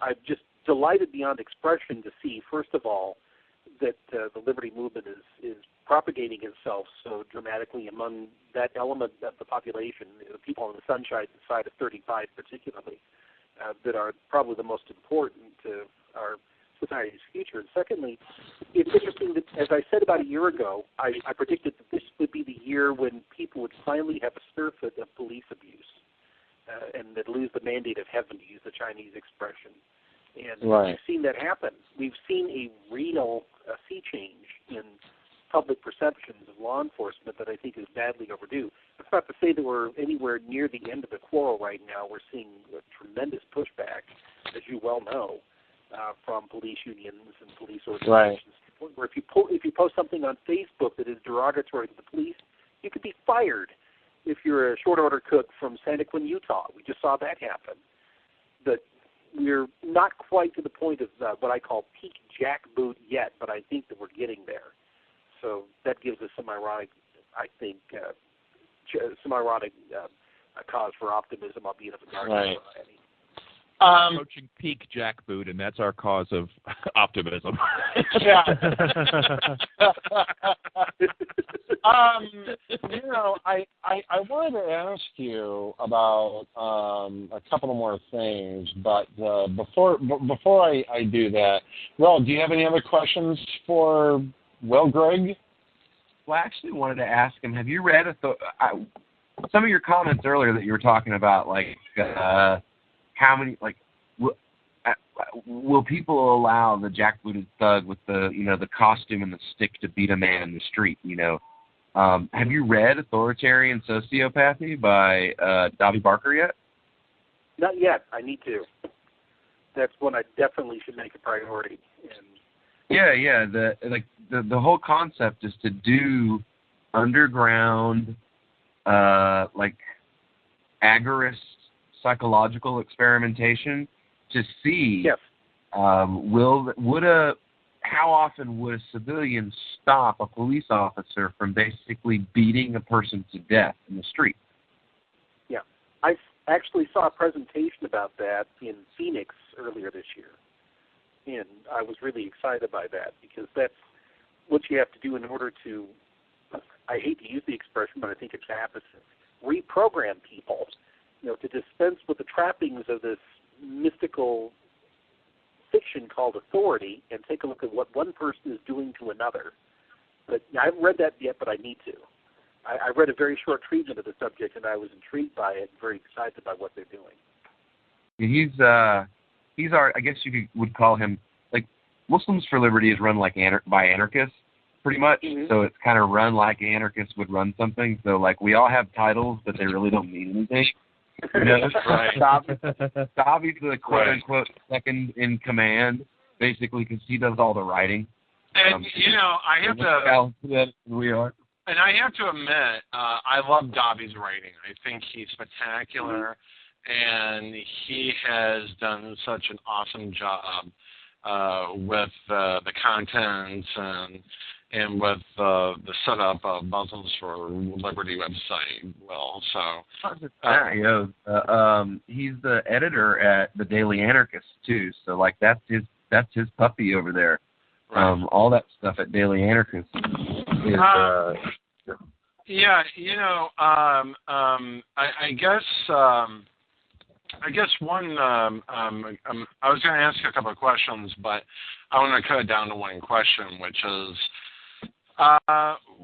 I'm just delighted beyond expression to see, first of all, that the liberty movement is propagating itself so dramatically among that element of the population, the people on the sunshine side of 35 particularly, that are probably the most important to our society's future. And secondly, it's interesting that, as I said about a year ago, I predicted that this would be the year when people would finally have a surfeit of police abuse and they'd lose the mandate of heaven, to use the Chinese expression. And we've seen that happen. We've seen a real sea change in public perceptions of law enforcement that I think is badly overdue. That's not to say that we're anywhere near the end of the quarrel right now. We're seeing a tremendous pushback, as you well know, from police unions and police organizations. Right. Where if you post something on Facebook that is derogatory to the police, you could be fired if you're a short order cook from Santa Quin, Utah. We just saw that happen. But we're not quite to the point of what I call peak jackboot yet, but I think that we're getting there. So that gives us some ironic, I think, cause for optimism, albeit of a dark variety.
Approaching peak jackboot, and that's our cause of optimism.
Yeah. I wanted to ask you about a couple of more things, but before I do that, Will, do you have any other questions for Will Grigg?
Well, I actually wanted to ask him, have you read some of your comments earlier that you were talking about, like how many, like, will people allow the jackbooted thug with the costume and the stick to beat a man in the street? Have you read Authoritarian Sociopathy by Dobby Barker yet?
Not yet. I need to. That's one I definitely should make a priority.
Yeah. The whole concept is to do underground, like agorist psychological experimentation to see how often would a civilian stop a police officer from basically beating a person to death in the street.
Yeah, I actually saw a presentation about that in Phoenix earlier this year, and I was really excited by that because that's what you have to do in order to, I hate to use the expression, but I think it's opposite, reprogram people, to dispense with the trappings of this mystical fiction called authority and take a look at what one person is doing to another. But I haven't read that yet, but I need to. I read a very short treatment of the subject, and I was intrigued by it, very excited by what they're doing.
He's our, I guess you would call him, like, Muslims for Liberty is run like by anarchists, pretty much. Mm-hmm. So it's kind of run like anarchists would run something. So, like, we all have titles, but they really don't mean anything.
Right.
Dobby's the quote-unquote second in command, basically, because he does all the writing.
And, I have to...
We are.
And I have to admit, I love Dobby's writing. I think he's spectacular, and he has done such an awesome job with the content and with the setup of Muslims for Liberty website. Well,
he's the editor at the Daily Anarchist too. So like that's his puppy over there. Right. All that stuff at Daily Anarchist is.
I guess one. I was going to ask you a couple of questions, but I want to cut it down to one question, which is,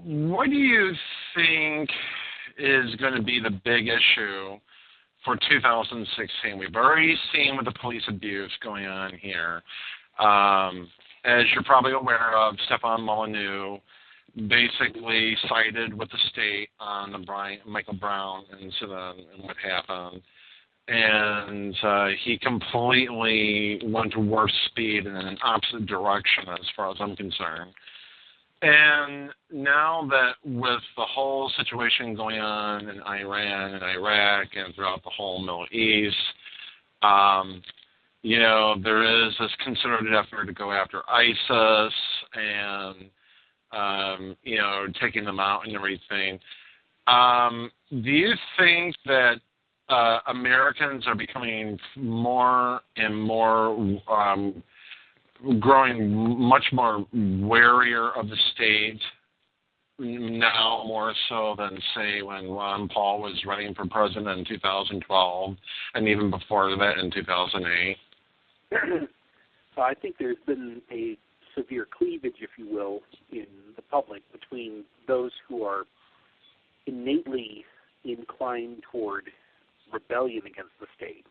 what do you think is going to be the big issue for 2016? We've already seen with the police abuse going on here. As you're probably aware of, Stefan Molyneux basically sided with the state on the Michael Brown incident and what happened. And he completely went to warp speed in an opposite direction as far as I'm concerned. And now that with the whole situation going on in Iran and Iraq and throughout the whole Middle East, There is this concerted effort to go after ISIS and, taking them out and everything. Do you think that Americans are becoming more and more, growing much more warier of the state now, more so than, say, when Ron Paul was running for president in 2012 and even before that in 2008?
I think there's been a severe cleavage, if you will, in the public between those who are innately inclined toward rebellion against the state.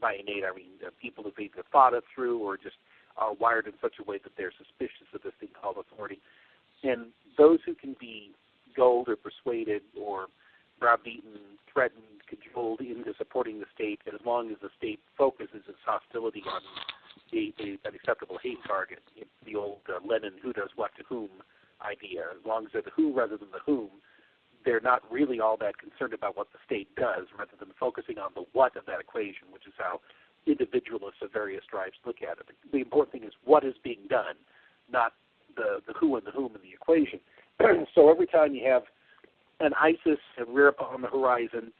By innate, I mean people who've either thought it through or just are wired in such a way that they're suspicious of this thing called authority. And those who can be gulled or persuaded or browbeaten, threatened, cajoled into supporting the state, and as long as the state focuses its hostility on an acceptable hate target, the old Lenin who does what to whom idea, as long as they're the who rather than the whom, they're not really all that concerned about what the state does rather than focusing on the what of that equation, which is how individualists of various stripes look at it. The important thing is what is being done, not the who and the whom in the equation. So every time you have an ISIS rear up on the horizon,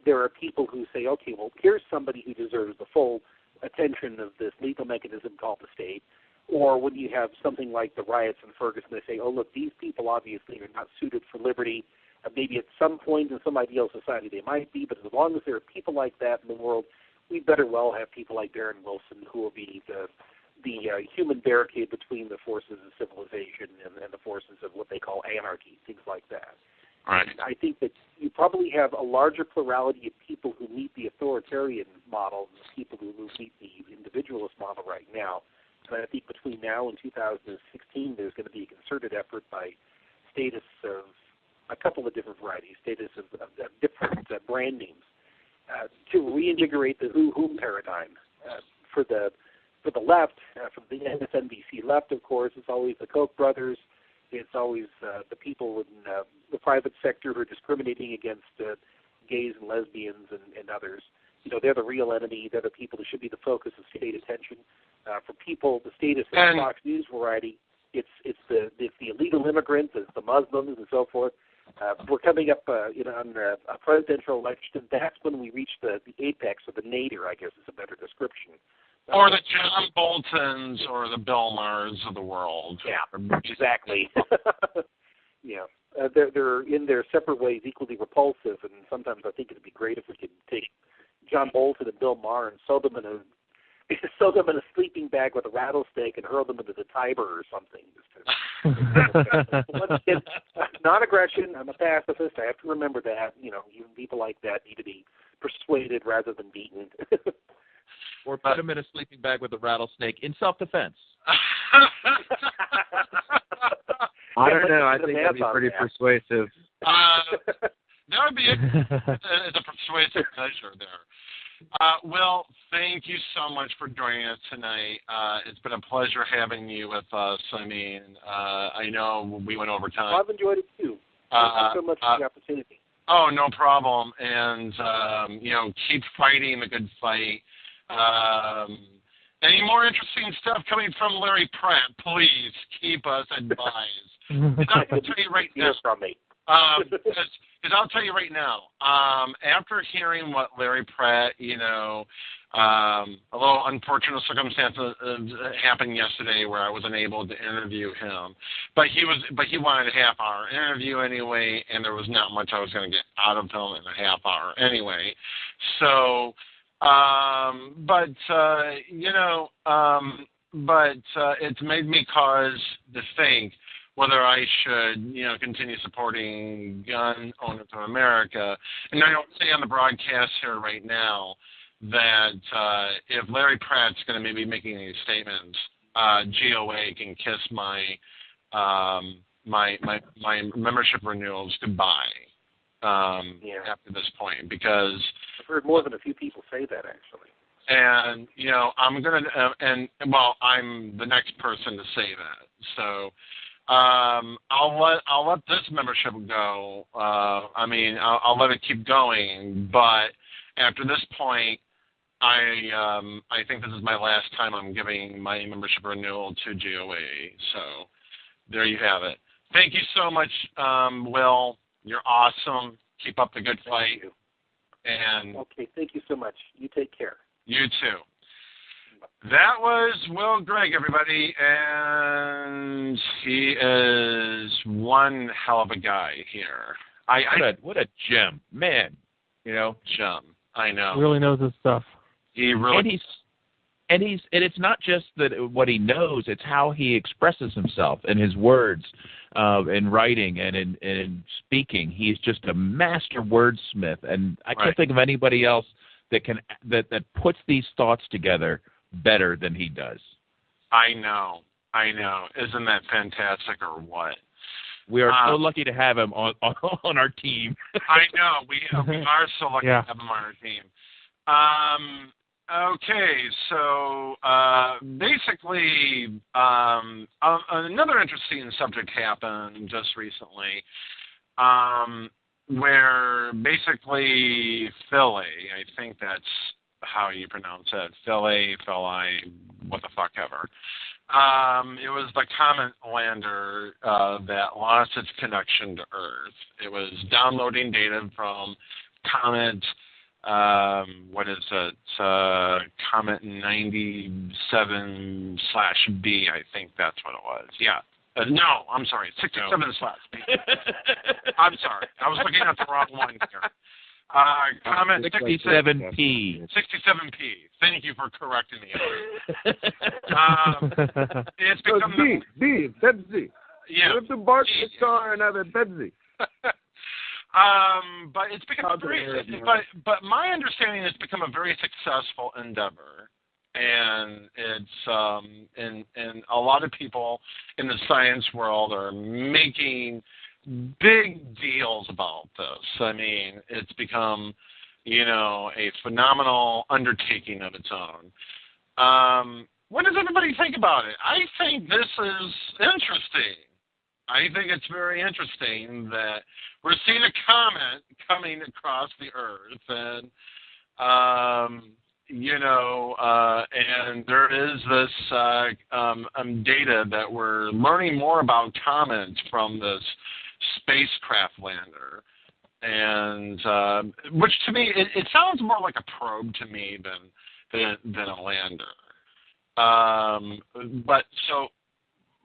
there are people who say, okay, well, here's somebody who deserves the full attention of this lethal mechanism called the state. Or when you have something like the riots in Ferguson, they say, oh, look, these people obviously are not suited for liberty. Maybe at some point in some ideal society they might be, but as long as there are people like that in the world, we better well have people like Darren Wilson who will be the human barricade between the forces of civilization and the forces of what they call anarchy, things like that.
Right.
I think that you probably have a larger plurality of people who meet the authoritarian model than people who meet the individualist model right now. And I think between now and 2016, there's going to be a concerted effort by statists of a couple of different varieties, statists of different brand names, to reinvigorate the who-whom paradigm. For the left, from the MSNBC left, of course, it's always the Koch brothers. It's always the people in the private sector who are discriminating against gays and lesbians and others. They're the real enemy. They're the people who should be the focus of state attention. For people, the statists of the Fox News variety, it's the illegal immigrants, it's the Muslims, and so forth. We're coming up on a presidential election. That's when we reach the apex of the nadir, I guess is a better description.
Or the John Boltons or the Bill Maher's of the world.
Yeah, exactly. They're in their separate ways equally repulsive, and sometimes I think it'd be great if we could take John Bolton and Bill Maher and sew them in a sleeping bag with a rattlesnake and hurl them into the Tiber or something. Non-aggression. I'm a pacifist. I have to remember that. Even people like that need to be persuaded rather than beaten.
Or put him in a sleeping bag with a rattlesnake in self-defense.
I don't know. I think that'd be pretty persuasive.
That would be a persuasive measure there. Will, thank you so much for joining us tonight. It's been a pleasure having you with us. I mean, I know we went over time.
I've enjoyed it too. Thank you so much for the opportunity.
Oh, no problem. And, keep fighting the good fight. Any more interesting stuff coming from Larry Pratt, please keep us advised. I'll tell you right now. Because I'll tell you right now, after hearing what Larry Pratt, a little unfortunate circumstance happened yesterday where I wasn't able to interview him, but he wanted a half-hour interview anyway, and there was not much I was going to get out of him in a half hour anyway. So, it's made me cause to think whether I should, continue supporting gun owners of America. And I don't say on the broadcast here right now that if Larry Pratt's going to maybe making any statements, GOA can kiss my membership renewals goodbye after this point, because
I've heard more than a few people say that actually.
And I'm I'm the next person to say that. So I'll let this membership go. I'll let it keep going. But after this point, I think this is my last time I'm giving my membership renewal to GOA. So there you have it. Thank you so much, Will. You're awesome. Keep up the good fight. And
okay, thank you so much. You take care.
You too. That was Will Grigg, everybody, and he is one hell of a guy here.
What a gem, man! You know,
gem. I know.
Really knows his stuff.
He really.
And it's not just that what he knows; it's how he expresses himself in his words, in writing and in speaking. He's just a master wordsmith, and I can't think of anybody else that puts these thoughts together better than he does.
I know. Isn't that fantastic or what?
We are so lucky to have him on our team.
I know. We are so lucky to have him on our team. Okay, so basically, another interesting subject happened just recently, where basically Philly, I think that's how you pronounce it, Philly, what the fuck ever. It was the comet lander that lost its connection to Earth. It was downloading data from Comet, what is it? Comet 97/B, I think that's what it was. Yeah. No, I'm sorry, 67/B. I'm sorry, I was looking at the wrong one here. Comet
67P.
67P. Thank you for correcting me. It's become
B, Pepsi.
Yeah.
You have to bark the car and have a Pepsi.
But it's become but my understanding it's become a very successful endeavor, and it's and a lot of people in the science world are making big deals about this. I mean, it's become, a phenomenal undertaking of its own. What does everybody think about it? I think this is interesting. I think it's very interesting that we're seeing a comet coming across the Earth, and and there is this data that we're learning more about comets from this spacecraft lander, and which to me it sounds more like a probe to me than a lander. But so,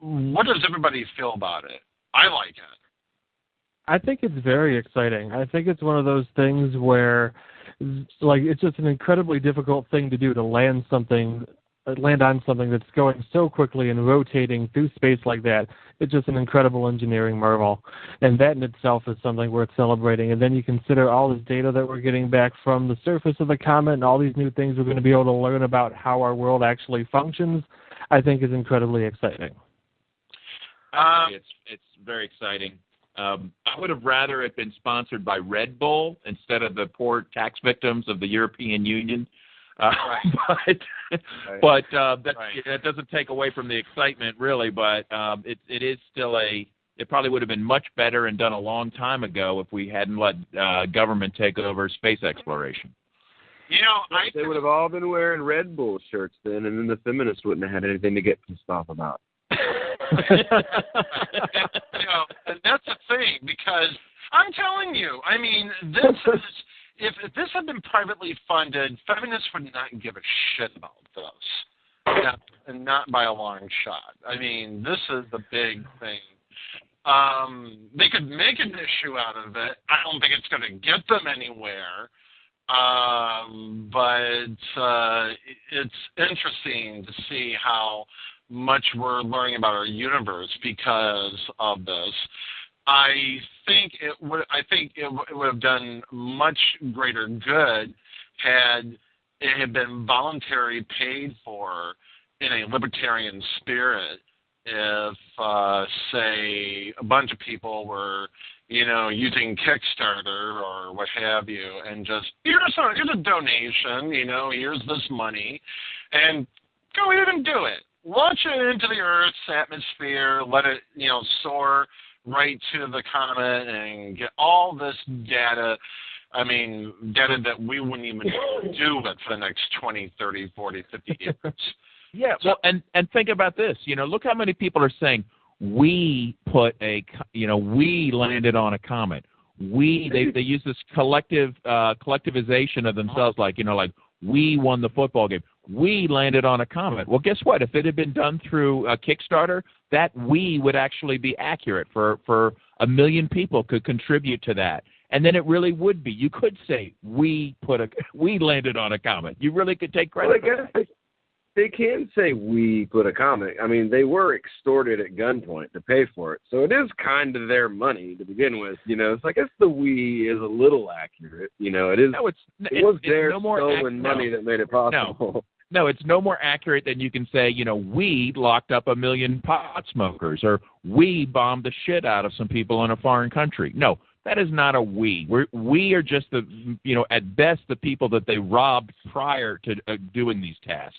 what does everybody feel about it? I like it.
I think it's very exciting. I think it's one of those things where, it's just an incredibly difficult thing to do, to land on something that's going so quickly and rotating through space like that. It's just an incredible engineering marvel. And that in itself is something worth celebrating. And then you consider all this data that we're getting back from the surface of the comet and all these new things we're going to be able to learn about how our world actually functions, I think is incredibly exciting.
It's very exciting. I would have rather it been sponsored by Red Bull instead of the poor tax victims of the European Union. But that doesn't take away from the excitement, really. But it is still it probably would have been much better and done a long time ago if we hadn't let government take over space exploration.
They would have all been wearing Red Bull shirts then, and then the feminists wouldn't have had anything to get pissed off about.
And that's the thing, because I'm telling you, I mean, this is if this had been privately funded, feminists would not give a shit about this, and not by a long shot. I mean, this is the big thing. They could make an issue out of it. I don't think it's going to get them anywhere. But it's interesting to see how much we're learning about our universe because of this. I think it would have done much greater good had it had been voluntary, paid for in a libertarian spirit. If say a bunch of people were, using Kickstarter or what have you, and just here's a donation, here's this money, and go ahead and do it. Launch it into the Earth's atmosphere, let it, soar right to the comet and get all this data I mean, data that we wouldn't even do it for the next 20, 30, 40, 50 years.
Yeah, well, and think about this. Look how many people are saying, we landed on a comet. They use this collectivization of themselves, like we won the football game. We landed on a comet. Well, guess what? If it had been done through a Kickstarter, that we would actually be accurate for 1 million people could contribute to that. And then it really would be. You could say we landed on a comet. You really could take credit for that.
They can say we put a comet. I mean, they were extorted at gunpoint to pay for it. So it is kind of their money to begin with. So I guess the we is a little accurate. It is.
No,
it was their stolen money that made it possible.
No, it's no more accurate than you can say, we locked up 1 million pot smokers, or we bombed the shit out of some people in a foreign country. No, that is not a we. We are just at best the people that they robbed prior to doing these tasks.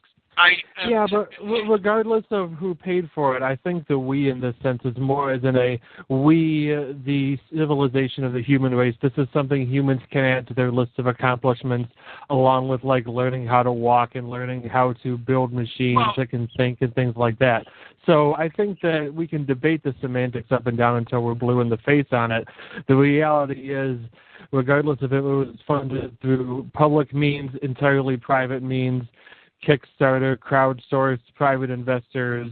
But regardless of who paid for it, I think the we in this sense is more as in a we, the civilization of the human race. This is something humans can add to their list of accomplishments, along with learning how to walk and learning how to build machines that can think and things like that. So I think that we can debate the semantics up and down until we're blue in the face on it. The reality is, regardless if it was funded through public means, entirely private means, Kickstarter, crowdsourced, private investors.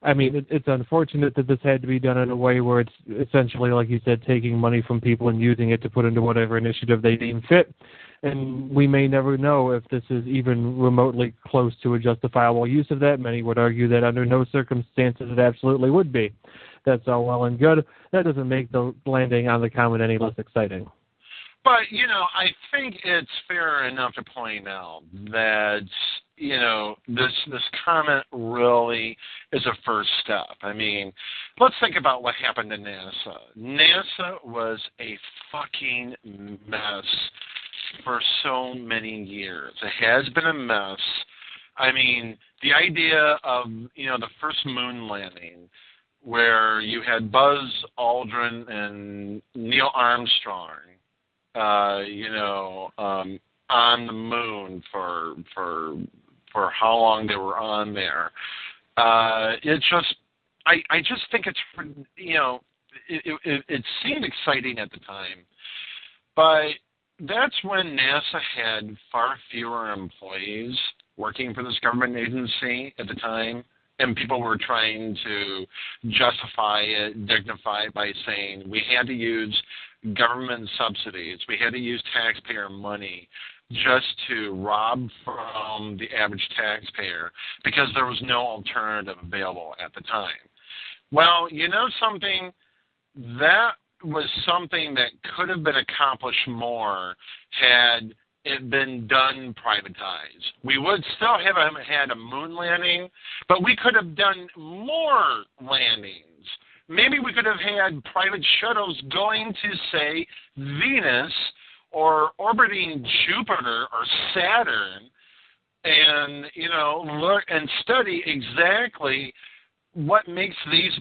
I mean, it's unfortunate that this had to be done in a way where it's essentially, like you said, taking money from people and using it to put into whatever initiative they deem fit. And we may never know if this is even remotely close to a justifiable use of that. Many would argue that under no circumstances it absolutely would be. That's all well and good. That doesn't make the landing on the comet any less exciting.
But, I think it's fair enough to point out that, this comment really is a first step. I mean, let's think about what happened to NASA. NASA was a fucking mess for so many years. It has been a mess. I mean, the idea of, the first moon landing, where you had Buzz Aldrin and Neil Armstrong, on the moon for how long they were on there. It just, I just think it's, it seemed exciting at the time, but that's when NASA had far fewer employees working for this government agency at the time, and people were trying to justify it, dignify it by saying we had to use government subsidies, we had to use taxpayer money just to rob from the average taxpayer because there was no alternative available at the time. Well, something? That was something that could have been accomplished more had it been done privatized. We would still have had a moon landing, but we could have done more landings. Maybe we could have had private shuttles going to, say, Venus or orbiting Jupiter or Saturn and, look and study exactly what makes those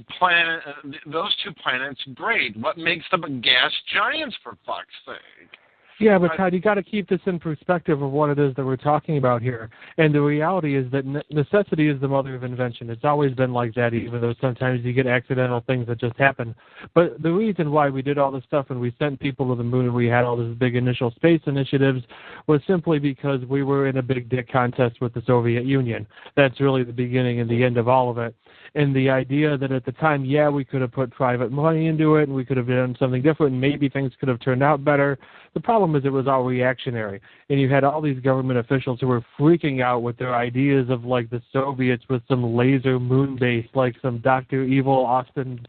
two planets great. What makes them gas giants, for fuck's sake.
Yeah, but Todd, you got to keep this in perspective of what it is that we're talking about here. And the reality is that necessity is the mother of invention. It's always been like that, even though sometimes you get accidental things that just happen. But the reason why we did all this stuff and we sent people to the moon and we had all these big initial space initiatives was simply because we were in a big dick contest with the Soviet Union. That's really the beginning and the end of all of it. And the idea that at the time, yeah, we could have put private money into it and we could have done something different and maybe things could have turned out better. The problem is it was all reactionary. And you had all these government officials who were freaking out with their ideas of like the Soviets with some laser moon base, like some Dr. Evil Austin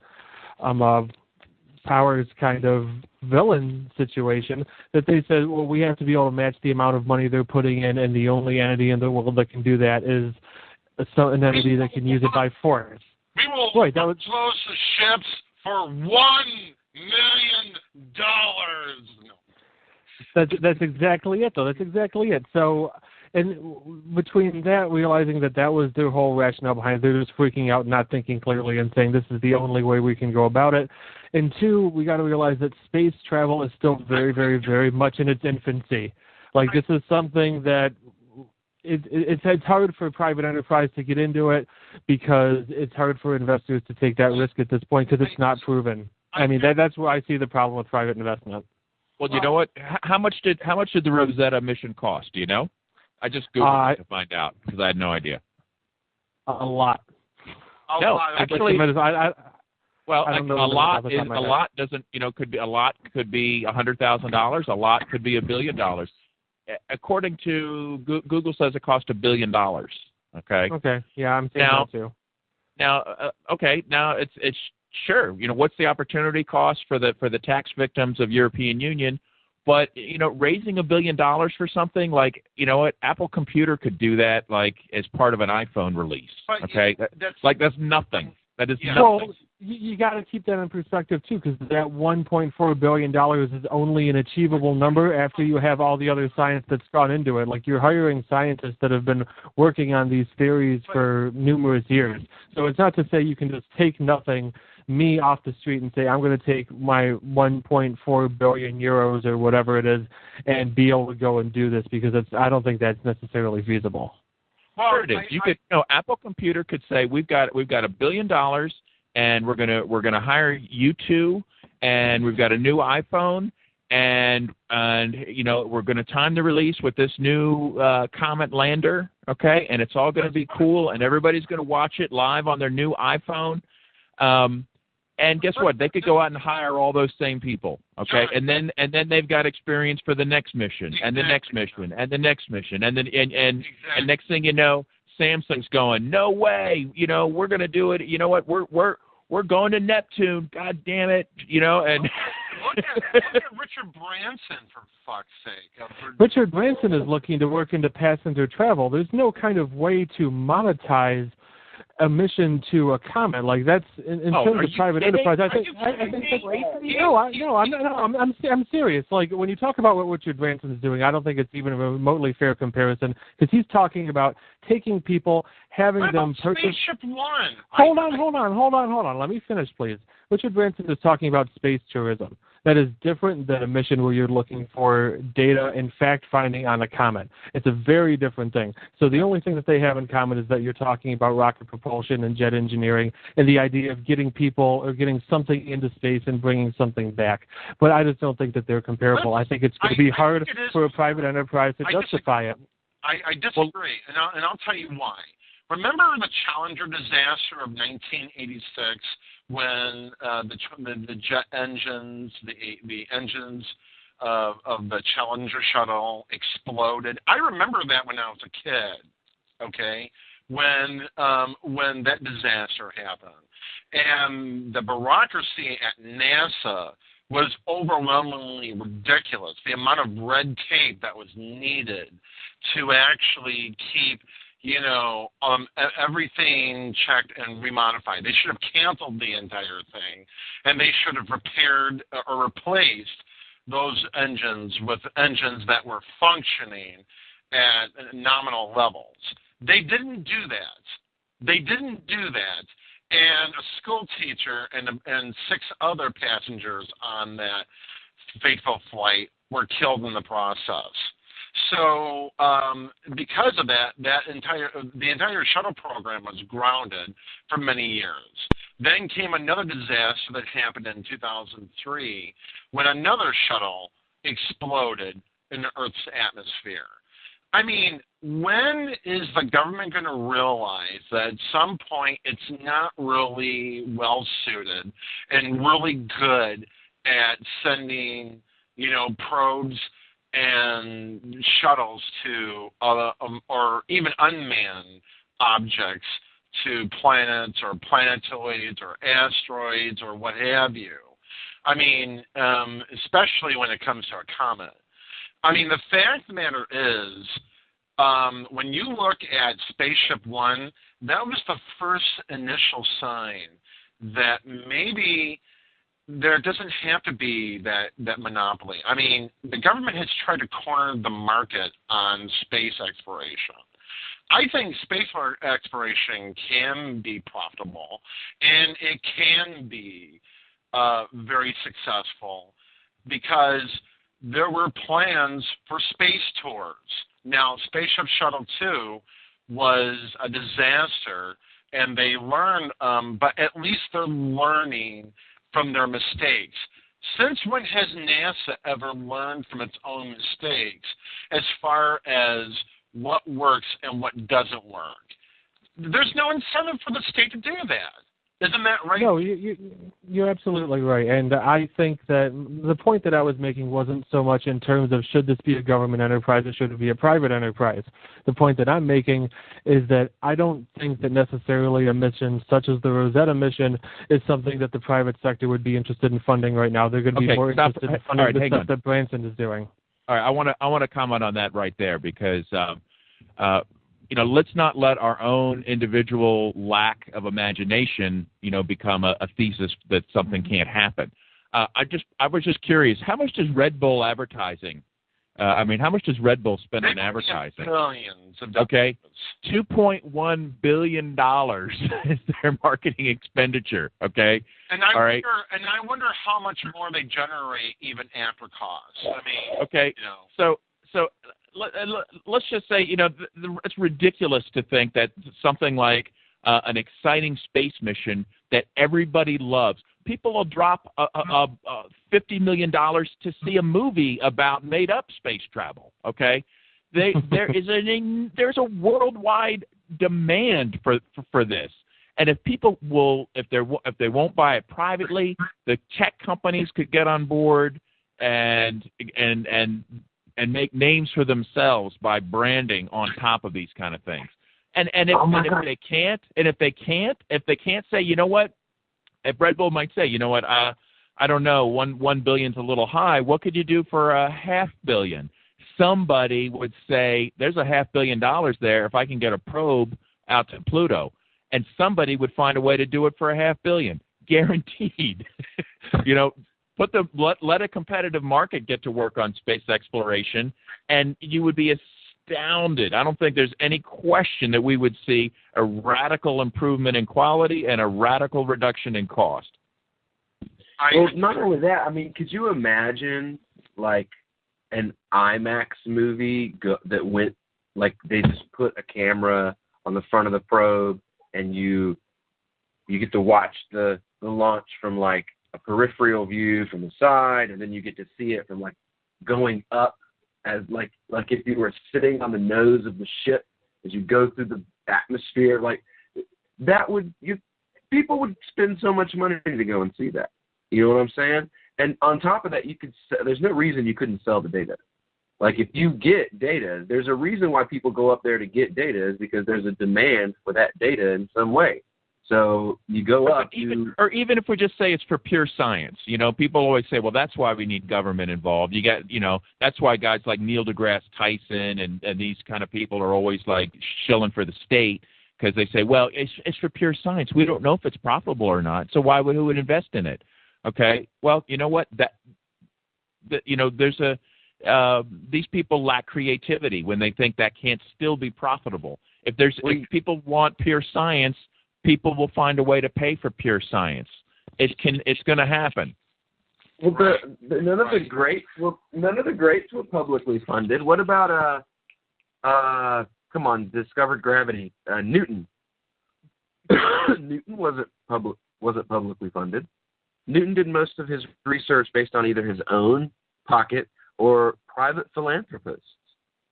Powers kind of villain situation, that they said, well, we have to be able to match the amount of money they're putting in, and the only entity in the world that can do that is an entity that can use it by force.
We will close the ships for $1 million. No.
That's exactly it, though. That's exactly it. So And between that, realizing that that was their whole rationale behind it, they're just freaking out, not thinking clearly, and saying this is the only way we can go about it. And two, we got to realize that space travel is still very, very, very much in its infancy. Like, this is something that it's hard for private enterprise to get into it because it's hard for investors to take that risk at this point because it's not proven. I mean, that's where I see the problem with private investment.
Well, you know what? How much did the Rosetta mission cost? Do you know? I just Googled it to find out because I had no idea.
A lot.
No, actually, well,
I
a
don't know
lot doesn't, could be a lot could be $100,000. A lot could be $1 billion. According to Google, says it cost $1 billion. Okay.
Okay. Yeah, I'm saying that too.
Now, okay. Now it's sure. What's the opportunity cost for the tax victims of European Union? But raising $1 billion for something like Apple Computer could do that like as part of an iPhone release. Okay, that's nothing. That is nothing.
Well, you got to keep that in perspective too, because that $1.4 billion is only an achievable number after you have all the other science that's gone into it. Like, you're hiring scientists that have been working on these theories for numerous years. So it's not to say you can just take me off the street and say, I'm going to take my 1.4 billion euros or whatever it is and be able to go and do this, because I don't think that's necessarily feasible.
Well, sure it is. You could, Apple Computer could say, we've got $1 billion, and we're gonna hire you two, and we've got a new iPhone, and we're gonna time the release with this new Comet lander, okay, and it's all gonna be cool, and everybody's gonna watch it live on their new iPhone. And guess what? They could go out and hire all those same people, okay? And then they've got experience for the next mission, and the next mission, and the next mission, and next thing you know, Samsung's going, no way, we're going to do it. You know what? We're going to Neptune. God damn it, and
look at Richard Branson, for fuck's sake.
Richard Branson is looking to work into passenger travel. There's no kind of way to monetize a mission to a comet. Like, that's in terms of private enterprise. I think I'm serious. Like, when you talk about what Richard Branson is doing, I don't think it's even a remotely fair comparison, because he's talking about taking people, having them purchase.
Spaceship One.
Hold on. Let me finish, please. Richard Branson is talking about space tourism. That is different than a mission where you're looking for data and fact-finding on a comet. It's a very different thing. So the only thing that they have in common is that you're talking about rocket propulsion and jet engineering and the idea of getting people or getting something into space and bringing something back. But I just don't think that they're comparable. I think it's going to be hard for a private enterprise to justify it.
I disagree, and I'll tell you why. Remember the Challenger disaster of 1986, when the jet engines, the engines of the Challenger shuttle exploded? I remember that when I was a kid. Okay, when that disaster happened, and the bureaucracy at NASA was overwhelmingly ridiculous. The amount of red tape that was needed to actually keep everything checked and remodified. They should have canceled the entire thing, and they should have repaired or replaced those engines with engines that were functioning at nominal levels. They didn't do that. And a school teacher and 6 other passengers on that fateful flight were killed in the process. So because of that, the entire shuttle program was grounded for many years. Then came another disaster that happened in 2003 when another shuttle exploded in the Earth's atmosphere. I mean, when is the government going to realize that at some point it's not really well suited and really good at sending, probes and shuttles to or even unmanned objects to planets or planetoids or asteroids or what have you? I mean, especially when it comes to a comet. I mean, the fact of the matter is, when you look at Spaceship One, that was the first initial sign that maybe there doesn't have to be that monopoly. I mean, the government has tried to corner the market on space exploration. I think space exploration can be profitable, and it can be very successful because there were plans for space tours. Now, Spaceship Shuttle 2 was a disaster, and they learned, but at least they're learning from their mistakes. Since when has NASA ever learned from its own mistakes as far as what works and what doesn't work? There's no incentive for the state to do that. Isn't that right?
No, you're absolutely right. And I think that the point that I was making wasn't so much in terms of should this be a government enterprise or should it be a private enterprise. The point that I'm making is that I don't think that necessarily a mission such as the Rosetta mission is something that the private sector would be interested in funding right now. They're going to be more interested in funding the stuff that Branson is doing.
All right, I want to comment on that right there because let's not let our own individual lack of imagination, become a thesis that something can't happen. I was just curious, how much does Red Bull advertising? How much does Red Bull spend on advertising?
Billions of dollars.
Okay, $2.1 billion is their marketing expenditure. Okay,
and I wonder how much more they generate even after cost. I mean,
okay, so. Let's just say, it's ridiculous to think that something like an exciting space mission that everybody loves. People will drop $50 million to see a movie about made-up space travel. Okay, there's a worldwide demand for this, and if people if they won't buy it privately, the tech companies could get on board and make names for themselves by branding on top of these kind of things. And if they can't say, you know what, if Red Bull might say, you know what, I don't know, $1 billion's a little high. What could you do for $500 million? Somebody would say, there's $500 million there if I can get a probe out to Pluto, and somebody would find a way to do it for $500 million, guaranteed. Let a competitive market get to work on space exploration, and you would be astounded. I don't think there's any question that we would see a radical improvement in quality and a radical reduction in cost.
Well, not only that, could you imagine, like, an IMAX movie that went, like, they just put a camera on the front of the probe, and you get to watch the launch from, like, a peripheral view from the side, and then you get to see it from, like, going up as like if you were sitting on the nose of the ship as you go through the atmosphere. Like, people would spend so much money to go and see that. You know what I'm saying? And on top of that, there's no reason you couldn't sell the data. Like, if you get data, there's a reason why people go up there to get data, is because there's a demand for that data in some way. So you go up.
Even if we just say it's for pure science, people always say, well, that's why we need government involved. You got, that's why guys like Neil deGrasse Tyson and these kind of people are always like shilling for the state, because they say, well, it's for pure science. We don't know if it's profitable or not. So who would invest in it? Okay. Well, you know what? There's these people lack creativity when they think that can't still be profitable. If people want pure science, people will find a way to pay for pure science. It's going to happen.
Well, none of the greats were publicly funded. What about discovered gravity? Newton. Newton wasn't publicly funded. Newton did most of his research based on either his own pocket or private philanthropists,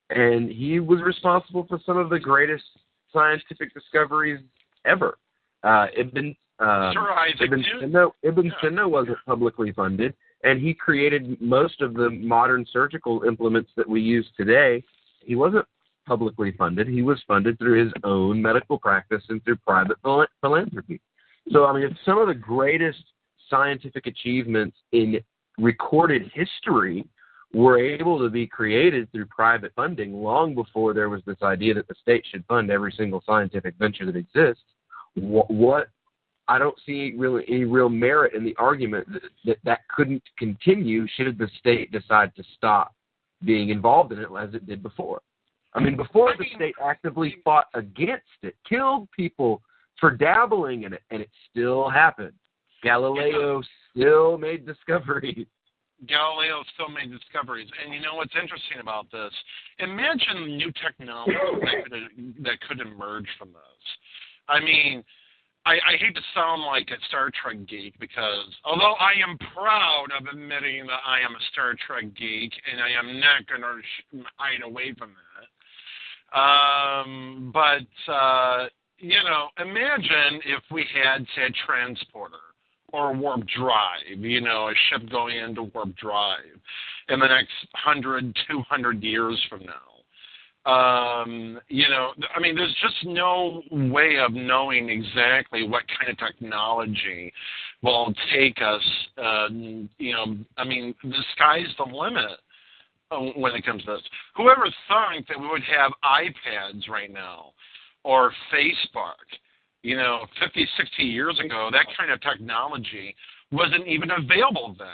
and he was responsible for some of the greatest scientific discoveries ever. Ibn Sina wasn't publicly funded, and he created most of the modern surgical implements that we use today. He wasn't publicly funded. He was funded through his own medical practice and through private philanthropy. So, if some of the greatest scientific achievements in recorded history were able to be created through private funding long before there was this idea that the state should fund every single scientific venture that exists, what I don't see any real merit in the argument that couldn't continue should the state decide to stop being involved in it as it did before. I mean, before the state actively fought against it, killed people for dabbling in it, and it still happened. Galileo still made discoveries.
Galileo still made discoveries. And you know what's interesting about this? Imagine new technology that could emerge from this. I mean, I hate to sound like a Star Trek geek because although I am proud of admitting that I am a Star Trek geek and I am not going to hide away from that. But you know, imagine if we had, say, a transporter or warp drive, you know, a ship going into warp drive in the next 100, 200 years from now. You know, I mean, there's just no way of knowing exactly what kind of technology will take us, you know, I mean, the sky's the limit when it comes to this. Whoever thought that we would have iPads right now or Facebook, you know, 50, 60 years ago, that kind of technology wasn't even available then.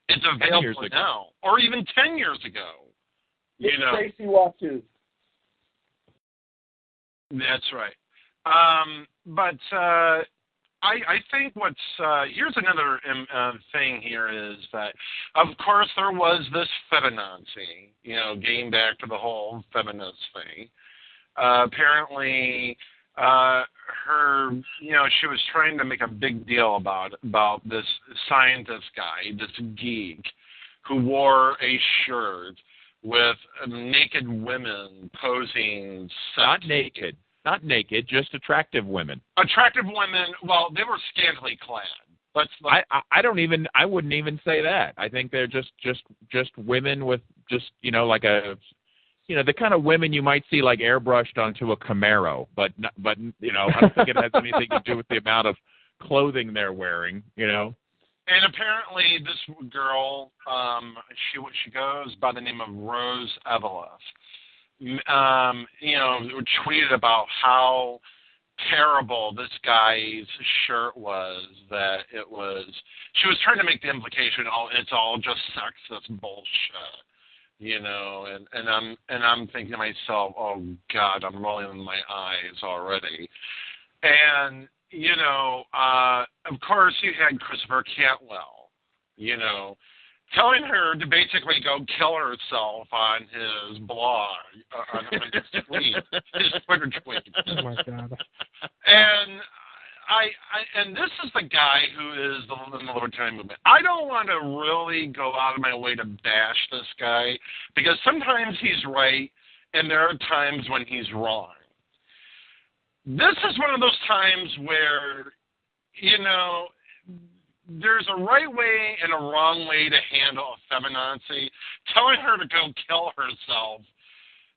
It's available now, or even 10 years ago. You know,
Tracy watches.
That's right. But I think what's here's another thing here is that, of course, there was this feminazi, you know, getting back to the whole feminist thing. Apparently, her, you know, she was trying to make a big deal about this scientist guy, this geek, who wore a shirt with naked women posing.
Not naked, just attractive women.
Attractive women. Well, they were scantily clad.
I wouldn't even say that. I think they're just women with just, you know, like a, you know, the kind of women you might see like airbrushed onto a Camaro, but you know, I don't think it has anything to do with the amount of clothing they're wearing, you know.
And apparently, this girl, she goes by the name of Rose Eveleth. You know, tweeted about how terrible this guy's shirt was. That it was. She was trying to make the implication, oh, it's all just sexist bullshit. You know, and I'm thinking to myself, oh God, I'm rolling my eyes already. And you know, of course, you had Christopher Cantwell, you know, telling her to basically go kill herself on his blog, on his tweet, his Twitter tweet.
Oh my God!
And and this is the guy who is in the libertarian movement. I don't want to really go out of my way to bash this guy because sometimes he's right and there are times when he's wrong. This is one of those times where, you know, there's a right way and a wrong way to handle a feminazi. Telling her to go kill herself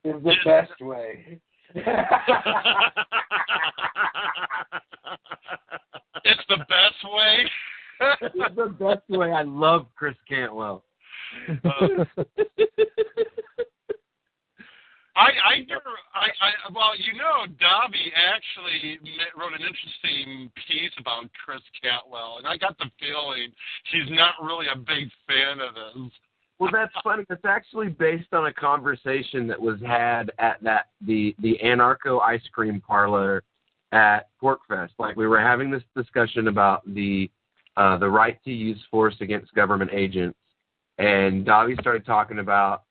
is the best way.
It's the best way.
It's the best way. I love Chris Cantwell.
Well, you know, Dobby actually wrote an interesting piece about Chris Cantwell, and I got the feeling he's not really a big fan of this.
Well, that's funny. It's actually based on a conversation that was had at the Anarcho ice cream parlor at PorkFest. Like, we were having this discussion about the right to use force against government agents, and Dobby started talking about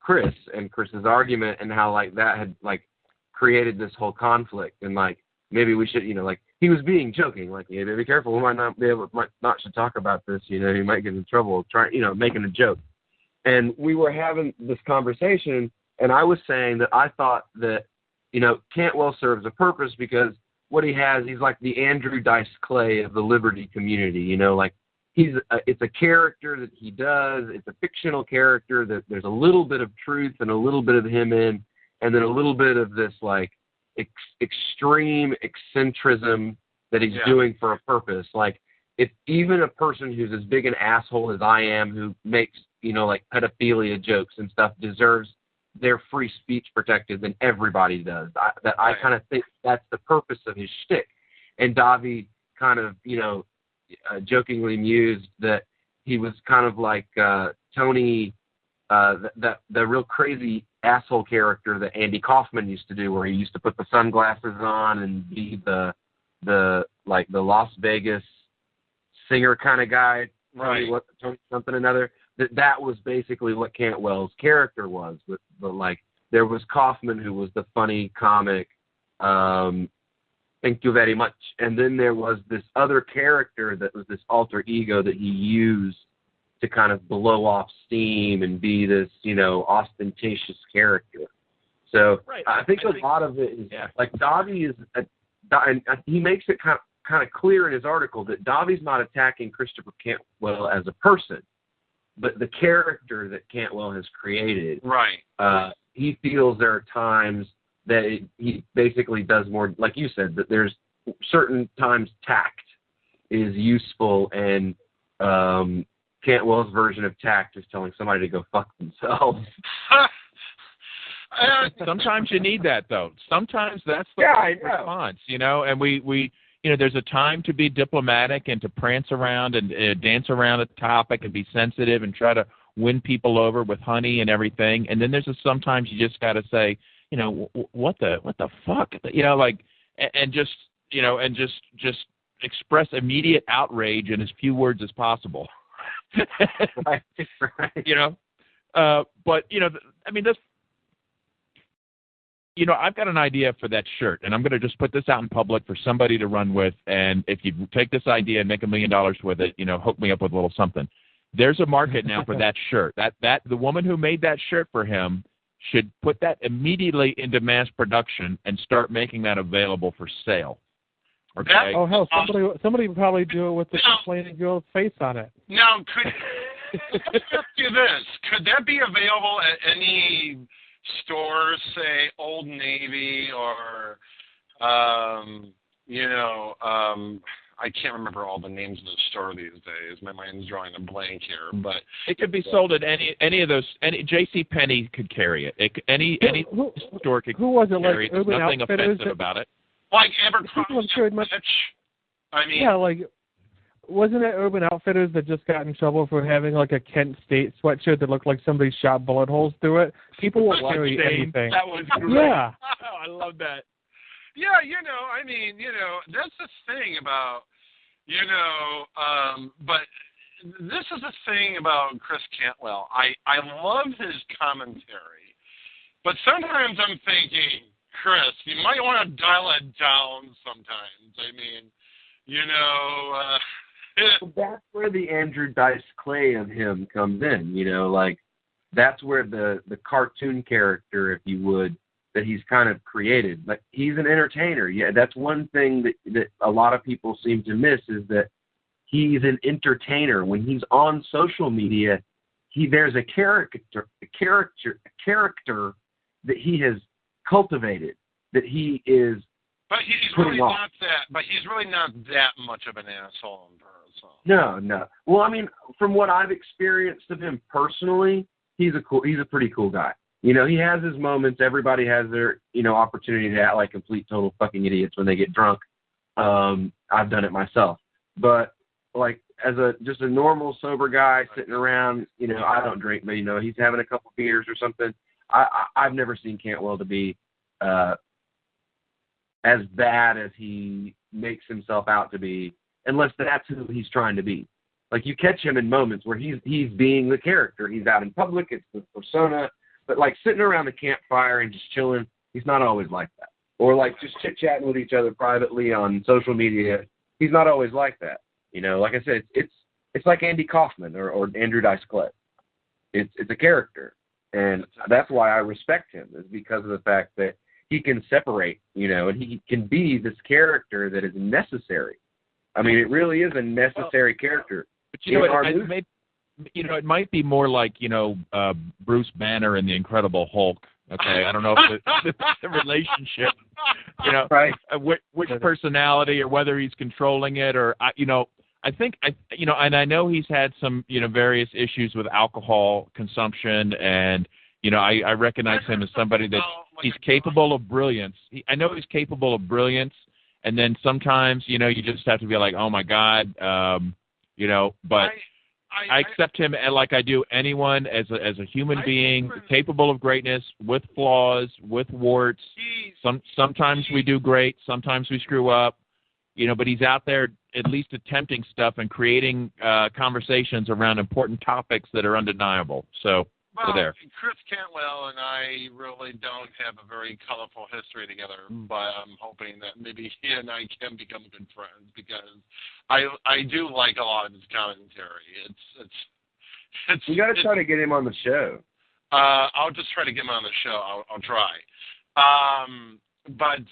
Chris and Chris's argument and how like that had like created this whole conflict, and like maybe we should, you know, like he was being joking, like, yeah, be careful, we might not should talk about this, you know, you might get in trouble, making a joke. And we were having this conversation, and I was saying that I thought that, you know, Cantwell serves a purpose because what he has, he's like the Andrew Dice Clay of the liberty community, you know, like it's a character that he does, it's a fictional character that there's a little bit of truth and a little bit of him in, and then a little bit of this like extreme eccentricism that he's doing for a purpose. Like, if even a person who's as big an asshole as I am, who makes, you know, like pedophilia jokes and stuff, deserves their free speech protected, then everybody does. I kind of think that's the purpose of his shtick. And Davi kind of, jokingly mused that he was kind of like Tony, the real crazy asshole character that Andy Kaufman used to do, where he used to put the sunglasses on and be the Las Vegas singer kind of guy,
right?
Tony something another. That was basically what Cantwell's character was. But there was Kaufman, who was the funny comic. Thank you very much. And then there was this other character that was this alter ego that he used to kind of blow off steam and be this, ostentatious character. So I think a lot of it is like Davi is, and he makes it kind of clear in his article that Davi's not attacking Christopher Cantwell as a person, but the character that Cantwell has created.
Right.
He feels there are times that he basically does more, like you said, that there's certain times tact is useful, and Cantwell's version of tact is telling somebody to go fuck themselves.
Sometimes you need that, though. Sometimes that's the response, and we there's a time to be diplomatic and to prance around and dance around a topic and be sensitive and try to win people over with honey and everything. And then sometimes you just got to say, what the fuck, and just express immediate outrage in as few words as possible.
Right.
But I mean, this. I've got an idea for that shirt, and I'm going to just put this out in public for somebody to run with. And if you take this idea and make $1 million with it, hook me up with a little something. There's a market now for that shirt. That the woman who made that shirt for him should put that immediately into mass production and start making that available for sale. Okay.
Oh hell, somebody would probably do it with the complaining girl's face on it.
Now, let me ask you this: could that be available at any stores, say Old Navy or, I can't remember all the names of the store these days. My mind's drawing a blank here, but
it could be sold at any of those. Any JCPenney could carry it. Any store could carry it. There's nothing offensive about it.
Like Abercrombie & Fitch. I mean,
yeah, wasn't it Urban Outfitters that just got in trouble for having a Kent State sweatshirt that looked like somebody shot bullet holes through it? People will carry anything.
That was great.
Yeah.
Oh, I love that.
Yeah, that's the thing about, but this is the thing about Chris Cantwell. I love his commentary, but sometimes I'm thinking, Chris, you might want to dial it down sometimes. I mean,
that's where the Andrew Dice Clay of him comes in, that's where the cartoon character, if you would, that he's kind of created. Like, he's an entertainer. Yeah, that's one thing that a lot of people seem to miss, is that he's an entertainer. When he's on social media, there's a character that he has cultivated, that he is.
But he's really not that. But he's really not that much of an asshole in person.
No. Well, I mean, from what I've experienced of him personally, he's a pretty cool guy. He has his moments. Everybody has their, opportunity to act like complete total fucking idiots when they get drunk. I've done it myself. But as just a normal sober guy sitting around, I don't drink, but he's having a couple beers or something. I've never seen Cantwell to be as bad as he makes himself out to be, unless that's who he's trying to be. You catch him in moments where he's being the character. He's out in public, it's the persona, but sitting around the campfire and just chilling, he's not always like that. Or just chit-chatting with each other privately on social media, he's not always like that. Like I said, it's like Andy Kaufman or Andrew Dice Clay. It's a character. And that's why I respect him, is because of the fact that he can separate, and he can be this character that is necessary. I mean, it really is a necessary character.
But it might be more like, Bruce Banner and the Incredible Hulk. Okay, I don't know if the relationship,
right?
Which personality, or whether he's controlling it, or I think and I know he's had some various issues with alcohol consumption, and I recognize him as somebody that he's capable of brilliance. I know he's capable of brilliance, And then sometimes, you just have to be like, oh my God, but I accept him like I do anyone as a human being, capable of greatness, with flaws, with warts. Sometimes we do great, sometimes we screw up, but he's out there at least attempting stuff and creating conversations around important topics that are undeniable. So there.
Chris Cantwell and I really don't have a very colorful history together, but I'm hoping that maybe he and I can become good friends, because I do like a lot of his commentary. It's
you got to try to get him on the show.
I'll just try to get him on the show. I'll try. But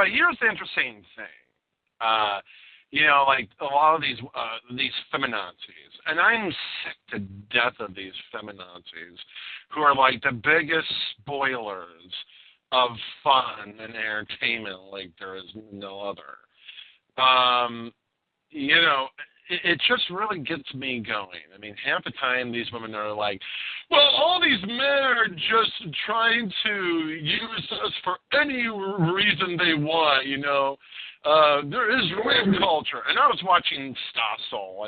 here's the interesting thing. Like a lot of these feminazis, and I'm sick to death of these feminazis who are like the biggest spoilers of fun and entertainment like there is no other. It just really gets me going. I mean, half the time these women are like, well, all these men are just trying to use us for any reason they want, there is rape culture. And I was watching Stossel,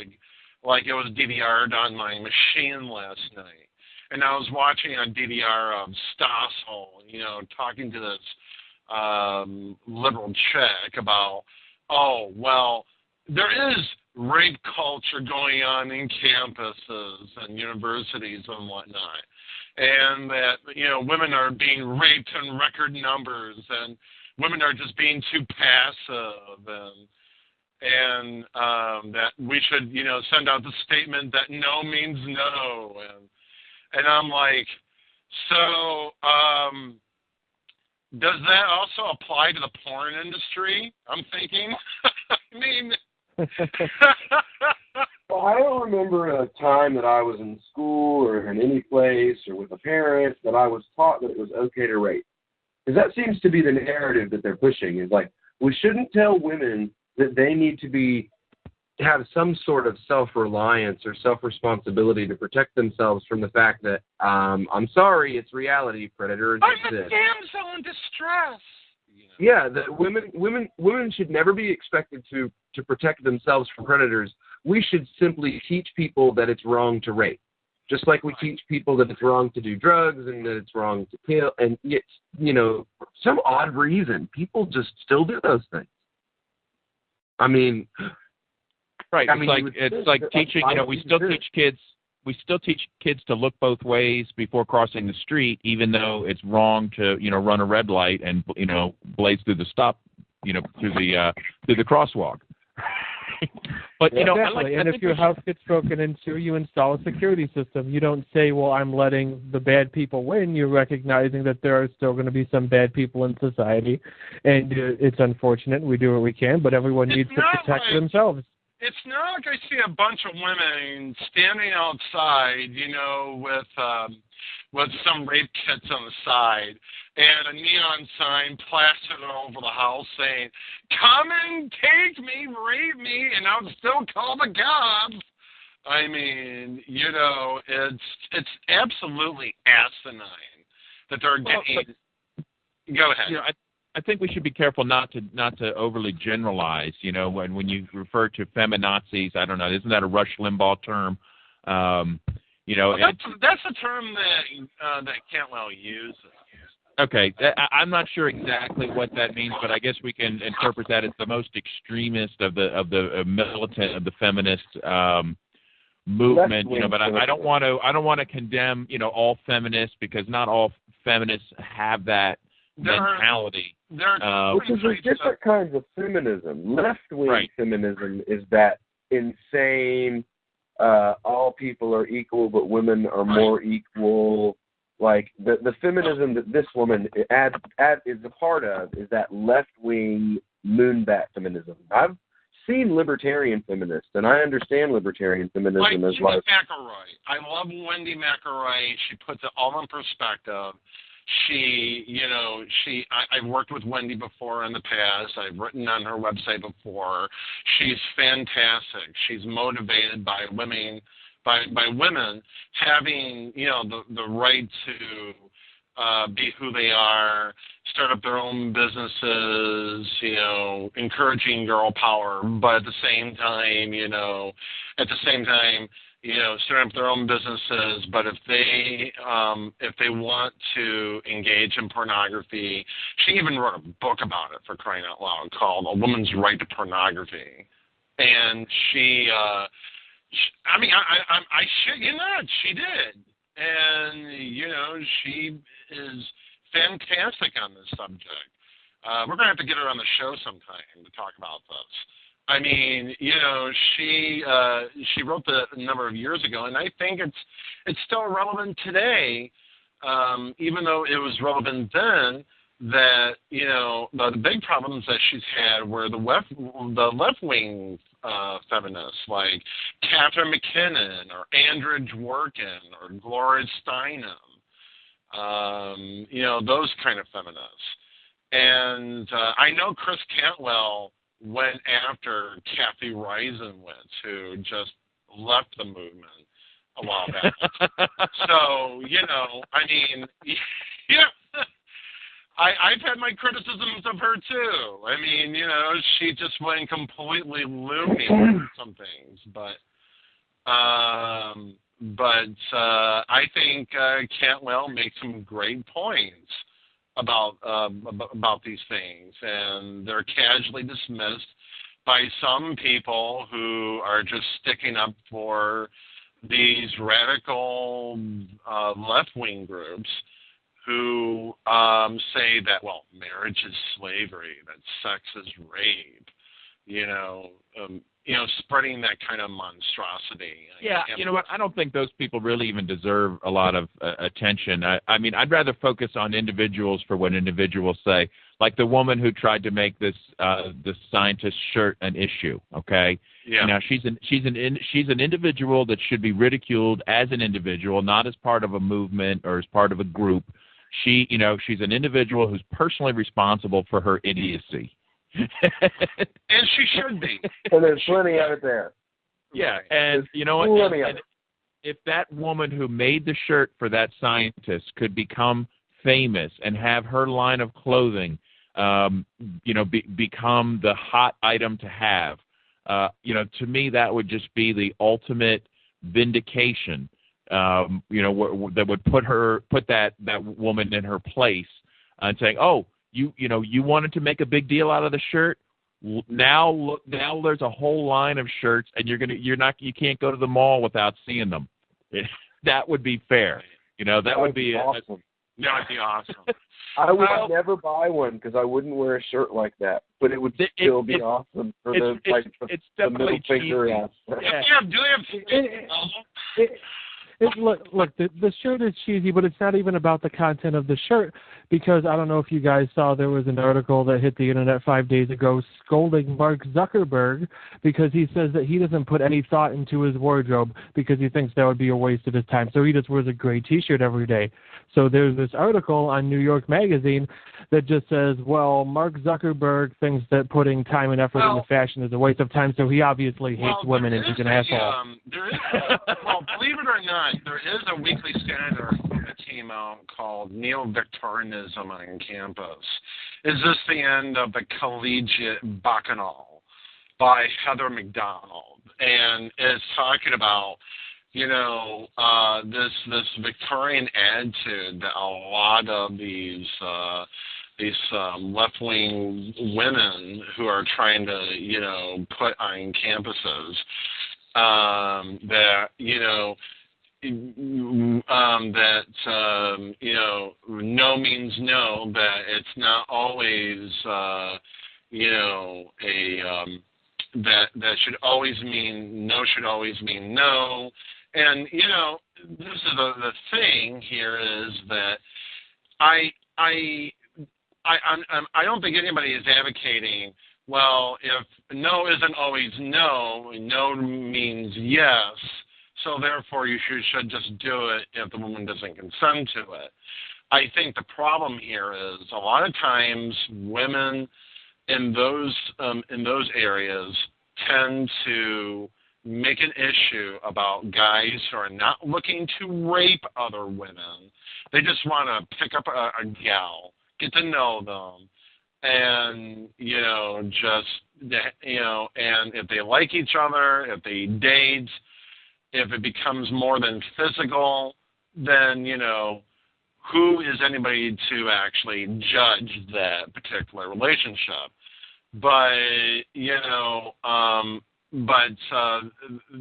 like it was DVR'd on my machine last night. And I was watching a DVR of Stossel, talking to this liberal chick about, oh, well, there is rape culture going on in campuses and universities and whatnot. And that, women are being raped in record numbers, and women are just being too passive, and that we should, send out the statement that no means no. And I'm like, so does that also apply to the porn industry? I'm thinking. I mean...
Well, I don't remember a time that I was in school or in any place or with a parent that I was taught that it was okay to rape. Because that seems to be the narrative that they're pushing, is like, we shouldn't tell women that they need to have some sort of self-reliance or self-responsibility to protect themselves from the fact that, I'm sorry, it's reality, predators exist.
I'm a damsel in distress.
Yeah, that women should never be expected to protect themselves from predators. We should simply teach people that it's wrong to rape, just like we teach people that it's wrong to do drugs and that it's wrong to kill. And yet, for some odd reason, people just still do those things. I mean,
right? It's like teaching. We still teach kids to look both ways before crossing the street, even though it's wrong to, run a red light and, blaze through the stop, through the crosswalk. But,
exactly. And if your house gets broken into, you install a security system. You don't say, well, I'm letting the bad people win. You're recognizing that there are still going to be some bad people in society. And it's unfortunate. We do what we can, but everyone needs to protect themselves.
It's not like I see a bunch of women standing outside, with some rape kits on the side and a neon sign plastered over the house saying, come and take me, rape me, and I'll still call the cops. I mean, it's absolutely asinine that they're getting... Go ahead.
I think we should be careful not to overly generalize. When you refer to feminazis, I don't know, isn't that a Rush Limbaugh term?
That's a term that Cantwell uses.
Okay, I'm not sure exactly what that means, but I guess we can interpret that as the most extremist of the militant of the feminist movement. But I don't want to condemn all feminists, because not all feminists have that mentality.
Because there's different kinds of feminism. Left-wing feminism is that insane, all people are equal, but women are more equal. Like, the feminism that this woman is a part of is that left-wing moonbat feminism. I've seen libertarian feminists, and I understand libertarian feminism as like...
McElroy. I love Wendy McElroy. She puts it all in perspective. I've worked with Wendy before in the past. I've written on her website before. She's fantastic. She's motivated by women, by women having, the right to be who they are, start up their own businesses, encouraging girl power, but at the same time, start up their own businesses. But if they want to engage in pornography, she even wrote a book about it, for crying out loud, called A Woman's Right to Pornography. And I shit you not, she did. And, she is fantastic on this subject. We're going to have to get her on the show sometime to talk about this. I mean, she wrote the a number of years ago, and I think it's still relevant today, even though it was relevant then. That the big problems that she's had were the left wing feminists like Catherine McKinnon or Andrea Dworkin or Gloria Steinem, those kind of feminists. And I know Chris Cantwell went after Kathy Reisenwitz, who just left the movement a while back. So, I've had my criticisms of her too. I mean, she just went completely loony with some things, but I think Cantwell makes some great points about these things, and they're casually dismissed by some people who are just sticking up for these radical left-wing groups who say that, marriage is slavery, that sex is rape, spreading that kind of monstrosity.
Yeah, you know what? I don't think those people really even deserve a lot of attention. I mean, I'd rather focus on individuals for what individuals say, like the woman who tried to make this scientist shirt an issue. Okay. Yeah. Now she's an individual that should be ridiculed as an individual, not as part of a movement or as part of a group. She's an individual who's personally responsible for her idiocy.
And she should be.
And there's plenty of it there.
Yeah, and you know what? And if that woman who made the shirt for that scientist could become famous and have her line of clothing, become the hot item to have, to me that would just be the ultimate vindication. That would put that woman in her place and saying, "Oh, you wanted to make a big deal out of the shirt. Now there's a whole line of shirts, and you can't go to the mall without seeing them." That would be fair. That would be
awesome.
That would be awesome.
I would never buy one because I wouldn't wear a shirt like that, but it would still be awesome for the middle finger ass.
Yeah, do they have?
Look, the shirt is cheesy, but it's not even about the content of the shirt, because I don't know if you guys saw, there was an article that hit the internet 5 days ago scolding Mark Zuckerberg because he says that he doesn't put any thought into his wardrobe because he thinks that would be a waste of his time. So he just wears a gray T-shirt every day. So there's this article on New York Magazine that just says, well, Mark Zuckerberg thinks that putting time and effort into fashion is a waste of time, so he obviously hates women and he's an asshole.
Believe it or not, there is a weekly standard that came out called Neo-Victorianism on Campus. Is this the end of the collegiate bacchanal by Heather McDonald? And it's talking about, this Victorian attitude that a lot of these left-wing women who are trying to, put on campuses, no means no, that it's not always, that should always mean no. And, this is the thing here is that I don't think anybody is advocating, well, if no isn't always no, no means yes, so therefore you should just do it if the woman doesn't consent to it. I think the problem here is a lot of times women in those areas tend to make an issue about guys who are not looking to rape other women. They just want to pick up a gal, get to know them, and, and if they like each other, if they date, if it becomes more than physical, then, who is anybody to actually judge that particular relationship? But,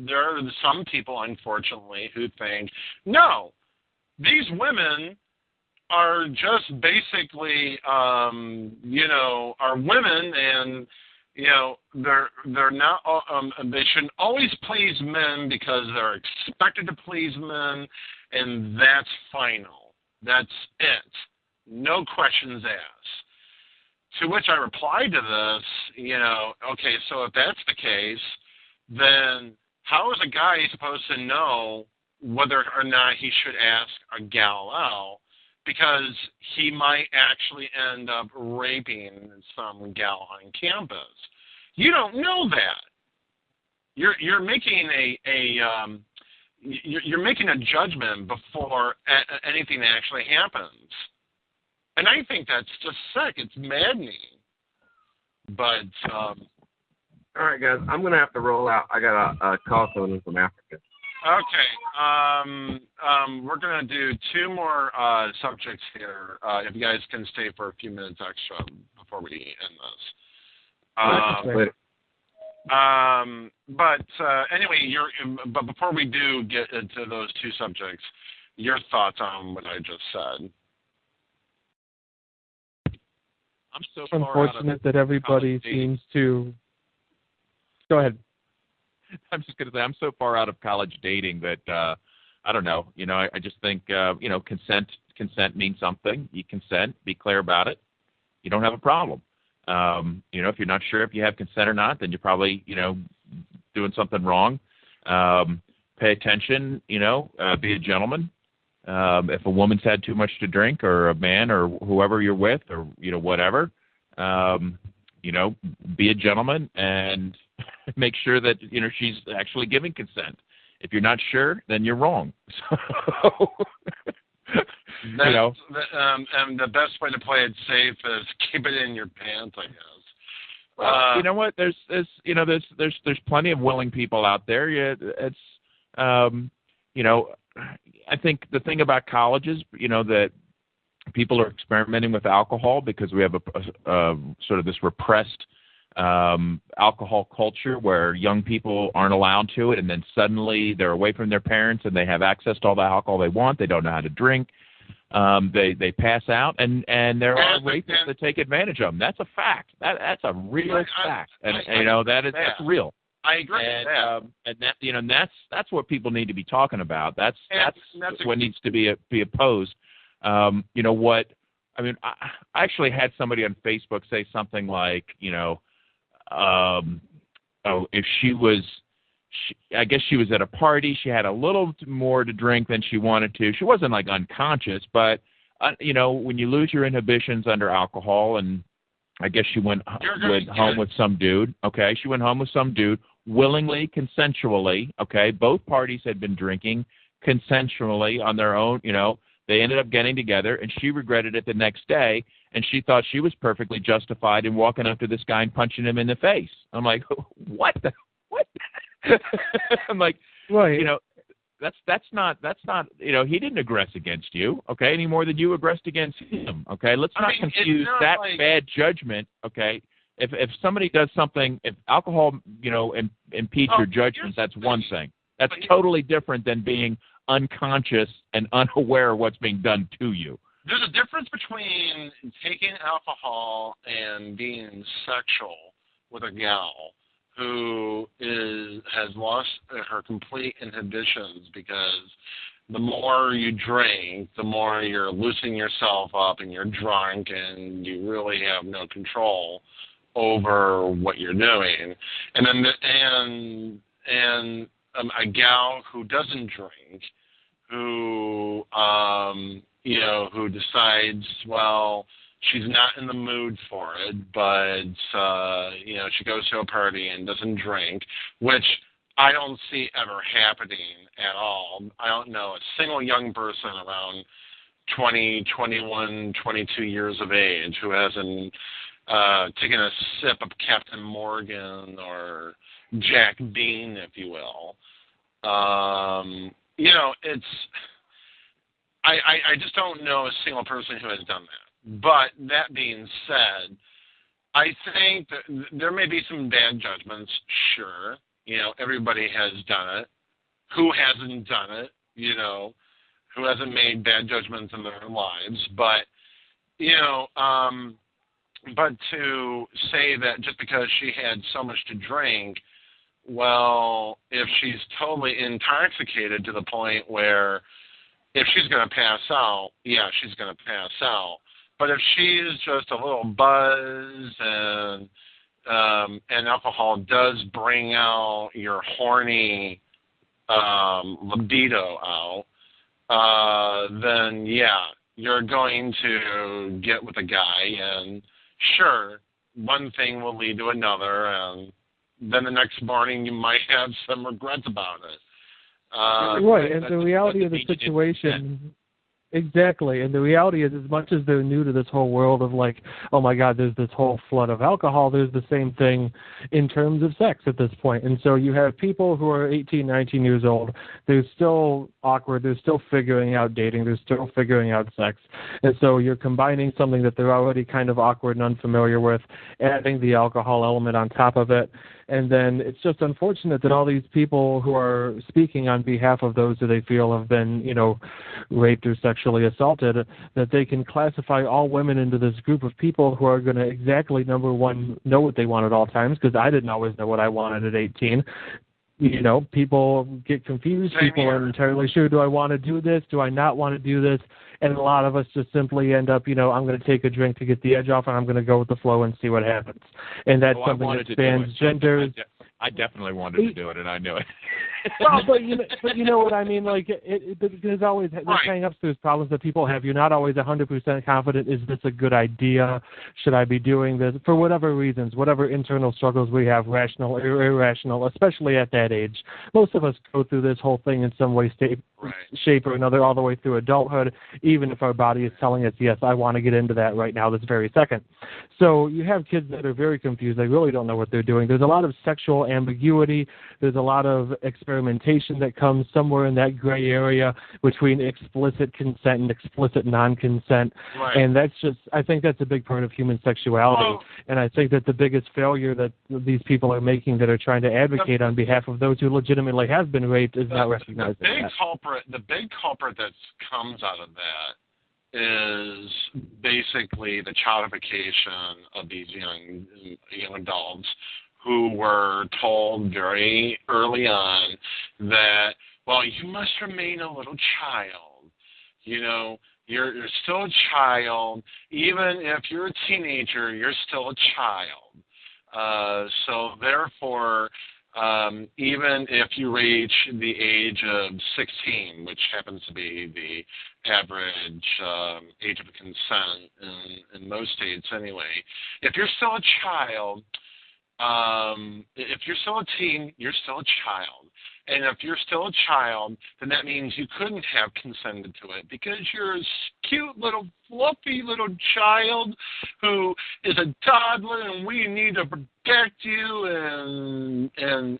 there are some people, unfortunately, who think, no, these women are just basically, are women, and they're not. They shouldn't always please men because they're expected to please men, and that's final. That's it. No questions asked. To which I replied to this, okay, so if that's the case, then how is a guy supposed to know whether or not he should ask a gal out? Because he might actually end up raping some gal on campus. You don't know that. You're making you're making a judgment before anything actually happens, and I think that's just sick. It's maddening. But
all right, guys, I'm gonna have to roll out. I got a call coming in from Africa.
Okay, we're going to do two more subjects here, if you guys can stay for a few minutes extra before we end this. Anyway, but before we do get into those two subjects, your thoughts on what I just said.
I'm so
unfortunate that everybody seems to... Go ahead.
I'm just going to say I'm so far out of college dating that I don't know. I just think consent means something. You consent, be clear about it. You don't have a problem. If you're not sure if you have consent or not, then you're probably doing something wrong. Pay attention. Be a gentleman. If a woman's had too much to drink, or a man, or whoever you're with, or whatever, be a gentleman and make sure that she's actually giving consent. If you're not sure, then you're wrong.
And the best way to play it safe is keep it in your pants, I guess.
Well, you know what? There's plenty of willing people out there. It's I think the thing about college is that people are experimenting with alcohol because we have a sort of this repressed alcohol culture where young people aren't allowed to it, and then suddenly they're away from their parents and they have access to all the alcohol they want. They don't know how to drink. They pass out, and there are rapists that take advantage of them. That's a fact. That's a real fact, and that's real.
I agree with that.
And that's what people need to be talking about. That's what needs to be opposed. What I mean, I actually had somebody on Facebook say something like, if she was, I guess she was at a party, she had a little more to drink than she wanted to. She wasn't like unconscious, but when you lose your inhibitions under alcohol, and I guess she went home with some dude. Okay, she went home with some dude willingly, consensually. Okay, both parties had been drinking consensually on their own. They ended up getting together, and she regretted it the next day, and she thought she was perfectly justified in walking up to this guy and punching him in the face. I'm like, what? I'm like,
right.
That's not he didn't aggress against you, okay, any more than you aggressed against him, okay? Let's not confuse that bad judgment, okay? If somebody does something, if alcohol, impedes your judgment, that's one thing. That's totally different than being unconscious and unaware of what's being done to you.
There's a difference between taking alcohol and being sexual with a gal who has lost her complete inhibitions, because the more you drink, the more you're loosening yourself up and you're drunk and you really have no control over what you're doing. And then a gal who doesn't drink, who who decides, well, she's not in the mood for it, but she goes to a party and doesn't drink, which I don't see ever happening at all. I don't know a single young person around 20, 21, 22 years of age who hasn't taken a sip of Captain Morgan or Jack Bean, if you will. You know, it's... I just don't know a single person who has done that. But that being said, I think that there may be some bad judgments, sure. You know, everybody has done it. Who hasn't done it, you know? Who hasn't made bad judgments in their lives? But, you know, but to say that just because she had so much to drink, well, if she's totally intoxicated to the point where if she's going to pass out, yeah, she's going to pass out. But if she's just a little buzzed and alcohol does bring out your horny libido out, then yeah, you're going to get with a guy, and sure, one thing will lead to another, and then the next morning you might have some regrets about it.
Right, and the reality of the situation, exactly, and the reality is as much as they're new to this whole world of like, oh my God, there's this whole flood of alcohol, there's the same thing in terms of sex at this point. And so you have people who are 18, 19 years old, they're still awkward, they're still figuring out dating, they're still figuring out sex. And so you're combining something that they're already kind of awkward and unfamiliar with, adding the alcohol element on top of it. And then it's just unfortunate that all these people who are speaking on behalf of those who they feel have been, you know, raped or sexually assaulted, that they can classify all women into this group of people who are going to exactly, number one, know what they want at all times, because I didn't always know what I wanted at 18. You know, people get confused. People aren't entirely sure, do I want to do this? Do I not want to do this? And a lot of us just simply end up, you know, I'm going to take a drink to get the edge off, and I'm going to go with the flow and see what happens. And that's something that spans genders.
I definitely wanted to do it, and I knew it.
Well, but you know what I mean? Like, there's always there's hang-ups, there's problems that people have. You're not always 100% confident. Is this a good idea? Should I be doing this? For whatever reasons, whatever internal struggles we have, rational or irrational, especially at that age. Most of us go through this whole thing in some way, shape or another, all the way through adulthood, even if our body is telling us, yes, I want to get into that right now, this very second. So you have kids that are very confused. They really don't know what they're doing. There's a lot of sexual ambiguity. There's a lot of experimentation that comes somewhere in that gray area between explicit consent and explicit non-consent. Right. And that's just, I think that's a big part of human sexuality. And I think that the biggest failure that these people are making that are trying to advocate on behalf of those who legitimately have been raped is not recognizing that.
The big culprit that comes out of that is basically the childification of these young adults who were told very early on that, well, you must remain a little child. You know, you're still a child. Even if you're a teenager, you're still a child. So therefore, even if you reach the age of 16, which happens to be the average age of consent in most states anyway, if you're still a child, if you're still a teen, you're still a child. And if you're still a child, then that means you couldn't have consented to it because you're a cute little fluffy little child who is a toddler, and we need to protect you. And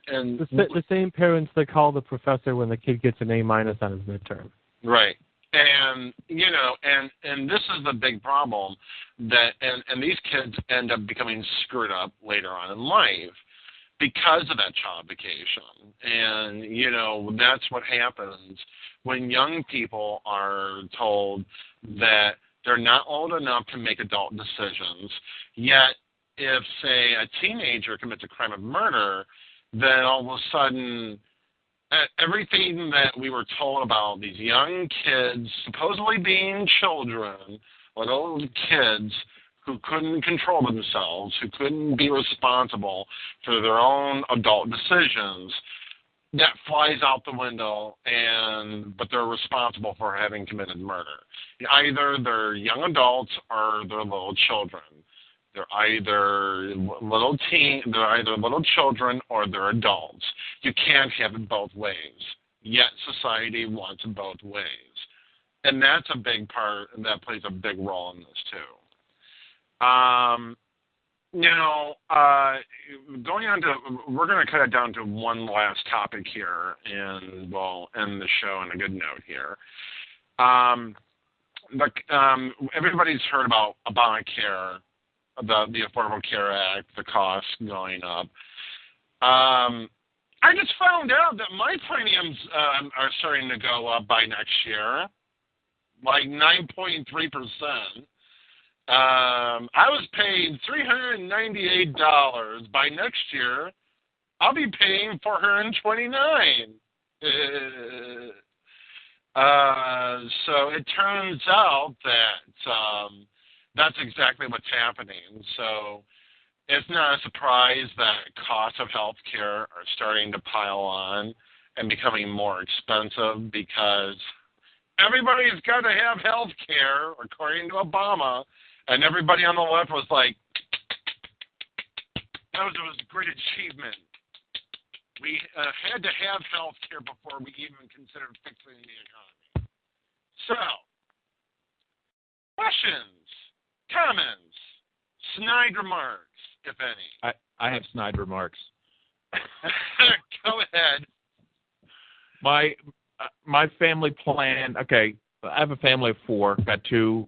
the same parents that call the professor when the kid gets an A- on his midterm.
Right. And, you know, and this is the big problem that, and these kids end up becoming screwed up later on in life because of that childification. And, you know, that's what happens when young people are told that they're not old enough to make adult decisions, yet if, say, a teenager commits a crime of murder, then all of a sudden everything that we were told about these young kids supposedly being children, little kids who couldn't control themselves, who couldn't be responsible for their own adult decisions, that flies out the window, but they're responsible for having committed murder. Either they're young adults or they're little children. They're either little children or they're adults. You can't have it both ways. Yet society wants it both ways. And that's a big part, and that plays a big role in this too. Going on to, we're going to cut it down to one last topic here, and we'll end the show on a good note here. Everybody's heard about Obamacare, the Affordable Care Act, the costs going up. I just found out that my premiums are starting to go up by next year, like 9.3%. I was paying $398. By next year, I'll be paying $429. So it turns out that that's exactly what's happening. So it's not a surprise that costs of health care are starting to pile on and becoming more expensive because everybody's got to have health care, according to Obama. And everybody on the left was like, that was a great achievement. We had to have health care before we even considered fixing the economy. So, questions, comments, snide remarks, if any.
I have snide remarks.
Go ahead.
My family plan, okay, I have a family of 4, got two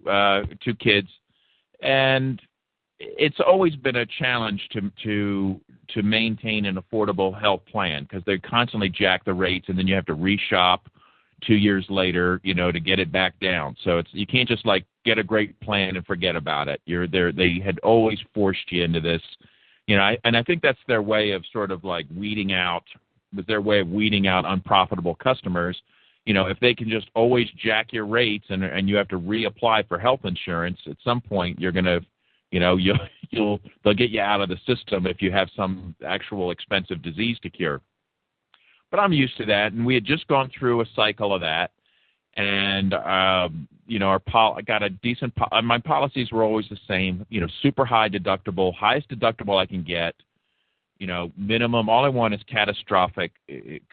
kids. And it's always been a challenge to maintain an affordable health plan because they constantly jack the rates, and then you have to reshop 2 years later, to get it back down. So you can't just like get a great plan and forget about it. They had always forced you into this, and I think that's their way of sort of like weeding out unprofitable customers. If they can just always jack your rates and you have to reapply for health insurance, at some point you're going to, they'll get you out of the system if you have some actual expensive disease to cure. But I'm used to that, and we had just gone through a cycle of that, and I got a decent. My policies were always the same. Super high deductible, highest deductible I can get. Minimum, all I want is catastrophic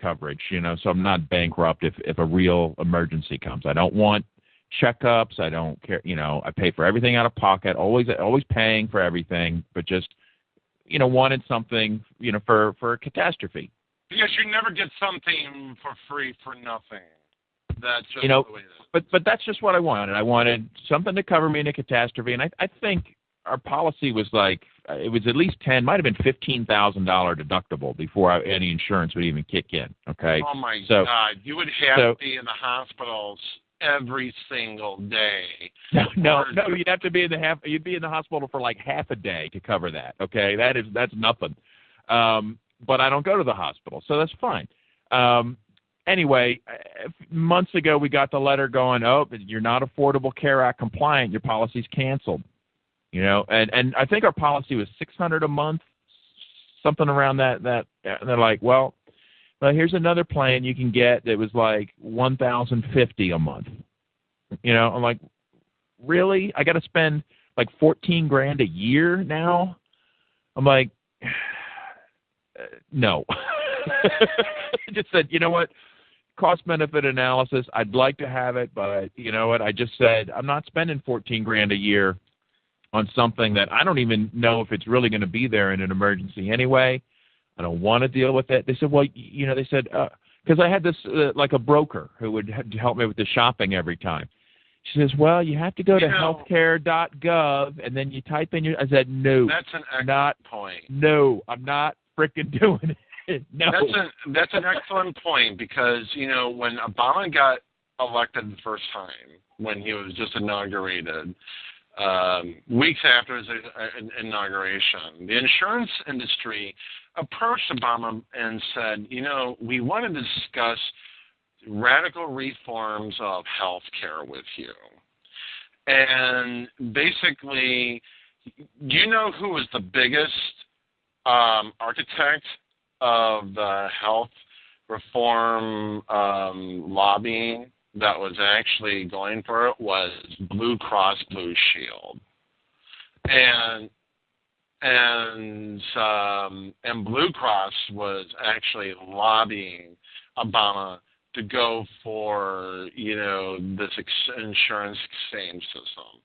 coverage, so I'm not bankrupt if a real emergency comes. I don't want checkups. I don't care, I pay for everything out of pocket, always paying for everything, but just, wanted something, for a catastrophe.
Because you never get something for free for nothing. That's just the way it is.
But that's just what I wanted. I wanted something to cover me in a catastrophe, and I think our policy was like, it was at least might have been $15,000 deductible before any insurance would even kick in. Okay.
Oh my God! You would have to be in the hospitals every single day.
No, you'd have to be you'd be in the hospital for like half a day to cover that. Okay, that's nothing. But I don't go to the hospital, so that's fine. Anyway, months ago we got the letter going, you're not Affordable Care Act compliant. Your policy's canceled. And I think our policy was $600 a month, something around that. And they're like, well, here's another plan you can get that was like $1,050 a month. I'm like, really? I got to spend like $14,000 a year now? I'm like, no. I just said, you know what? Cost-benefit analysis, I'd like to have it, but you know what? I just said, I'm not spending $14,000 a year on something that I don't even know if it's really going to be there in an emergency anyway. I don't want to deal with it. They said, well, they said, because I had this, like a broker who would help me with the shopping every time. She says, well, you have to go to healthcare.gov, and then you type in I said, no.
That's an excellent point.
No, I'm not frickin' doing it. No.
That's an excellent point because, when Obama got elected the first time, when he was just inaugurated, weeks after his inauguration, the insurance industry approached Obama and said, we want to discuss radical reforms of health care with you. And basically, do you know who was the biggest architect of the health reform lobbying that was actually going for it? Was Blue Cross Blue Shield. And and Blue Cross was actually lobbying Obama to go for, this insurance exchange system.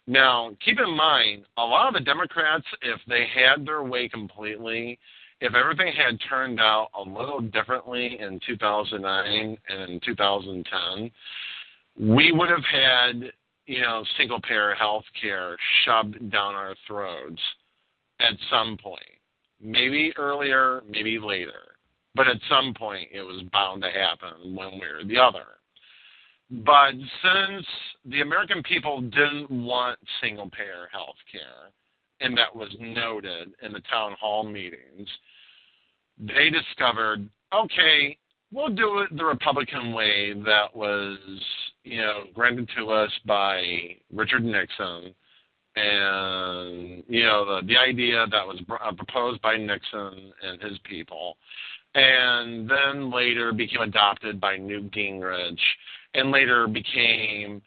Now, keep in mind, a lot of the Democrats, if they had their way completely, if everything had turned out a little differently in 2009 and in 2010, we would have had, single-payer health care shoved down our throats at some point. Maybe earlier, maybe later. But at some point, it was bound to happen one way or the other. But since the American people didn't want single-payer health care, and that was noted in the town hall meetings, they discovered, okay, we'll do it the Republican way that was, granted to us by Richard Nixon, and, the idea that was proposed by Nixon and his people, and then later became adopted by Newt Gingrich, and later became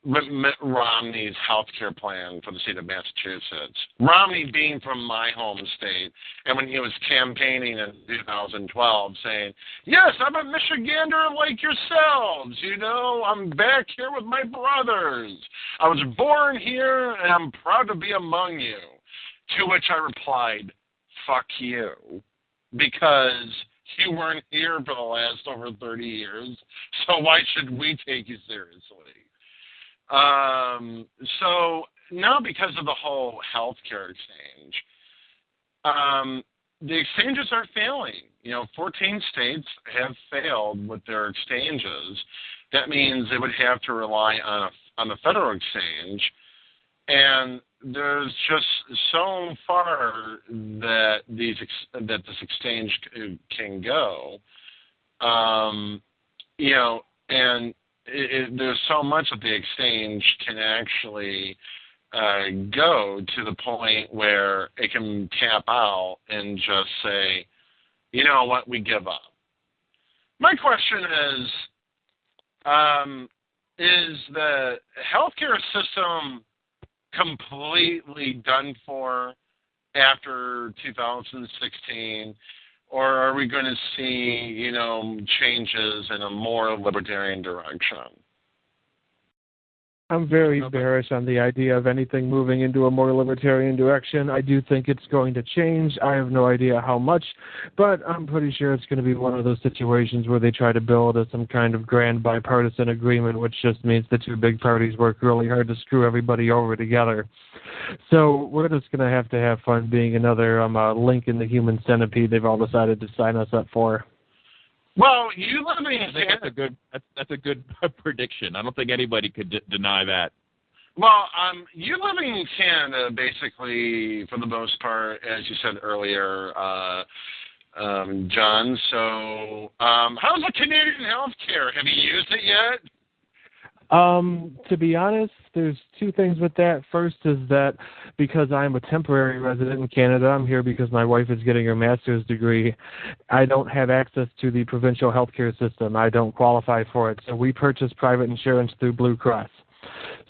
Mitt Romney's health care plan for the state of Massachusetts. Romney being from my home state, and when he was campaigning in 2012 saying, yes, I'm a Michigander like yourselves, I'm back here with my brothers. I was born here, and I'm proud to be among you. To which I replied, fuck you, because you weren't here for the last over 30 years, so why should we take you seriously? So now because of the whole healthcare exchange, the exchanges are failing. 14 states have failed with their exchanges. That means they would have to rely on the federal exchange, and there's just so far that this exchange can go, and there's so much that the exchange can actually go to the point where it can tap out and just say, you know what, we give up. My question is the healthcare system completely done for after 2016? Or are we going to see, changes in a more libertarian direction?
I'm very bearish on the idea of anything moving into a more libertarian direction. I do think it's going to change. I have no idea how much, but I'm pretty sure it's going to be one of those situations where they try to build some kind of grand bipartisan agreement, which just means the two big parties work really hard to screw everybody over together. So we're just going to have fun being another link in the human centipede they've all decided to sign us up for.
Well, you live in
that's a good prediction. I don't think anybody could deny that.
Well, you live in Canada, basically, for the most part, as you said earlier, John. So, how's the Canadian healthcare? Have you used it yet?
To be honest, there's two things with that. First is that because I'm a temporary resident in Canada, I'm here because my wife is getting her master's degree, I don't have access to the provincial healthcare system. I don't qualify for it. So we purchase private insurance through Blue Cross.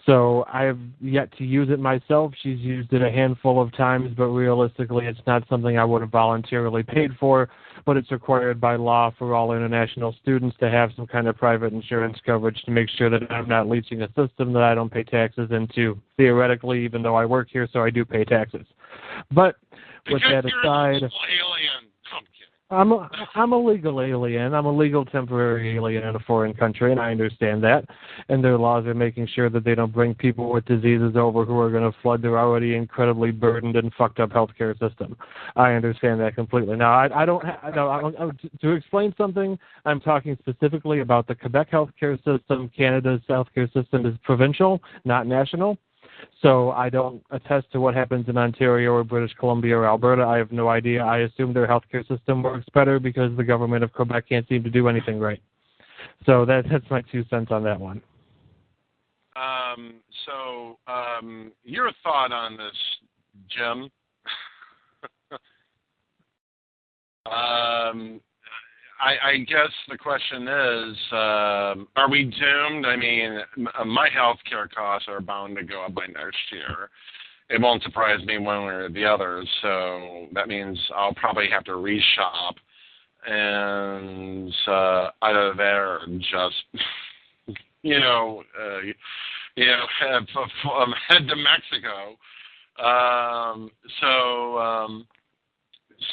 So I have yet to use it myself. She's used it a handful of times, but realistically it's not something I would have voluntarily paid for, but it's required by law for all international students to have some kind of private insurance coverage to make sure that I'm not leeching a system that I don't pay taxes into, theoretically, even though I work here, so I do pay taxes. But with that aside, I'm a legal alien. I'm a legal temporary alien in a foreign country, and I understand that. And their laws are making sure that they don't bring people with diseases over who are going to flood their already incredibly burdened and fucked up healthcare system. I understand that completely. Now, to explain something, I'm talking specifically about the Quebec healthcare system. Canada's healthcare system is provincial, not national. So I don't attest to what happens in Ontario or British Columbia or Alberta. I have no idea. I assume their healthcare system works better because the government of Quebec can't seem to do anything right. So that's my 2 cents on that one.
Your thought on this, Jim? I guess the question is, are we doomed? I mean, my health care costs are bound to go up by next year. it won't surprise me one way or the other. So that means I'll probably have to reshop and either there or just, head to Mexico.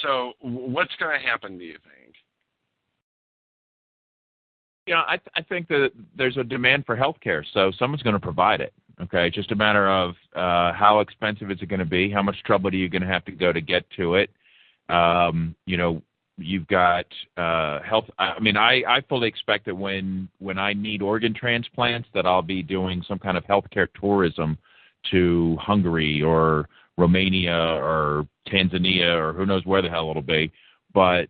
So what's going to happen, do you think?
I think that there's a demand for health care, so someone's going to provide it. Okay, it's just a matter of how expensive is it going to be, how much trouble are you going to have to go to get to it. You've got health. I mean, I fully expect that when I need organ transplants, that I'll be doing some kind of healthcare tourism to Hungary or Romania or Tanzania or who knows where the hell it'll be. But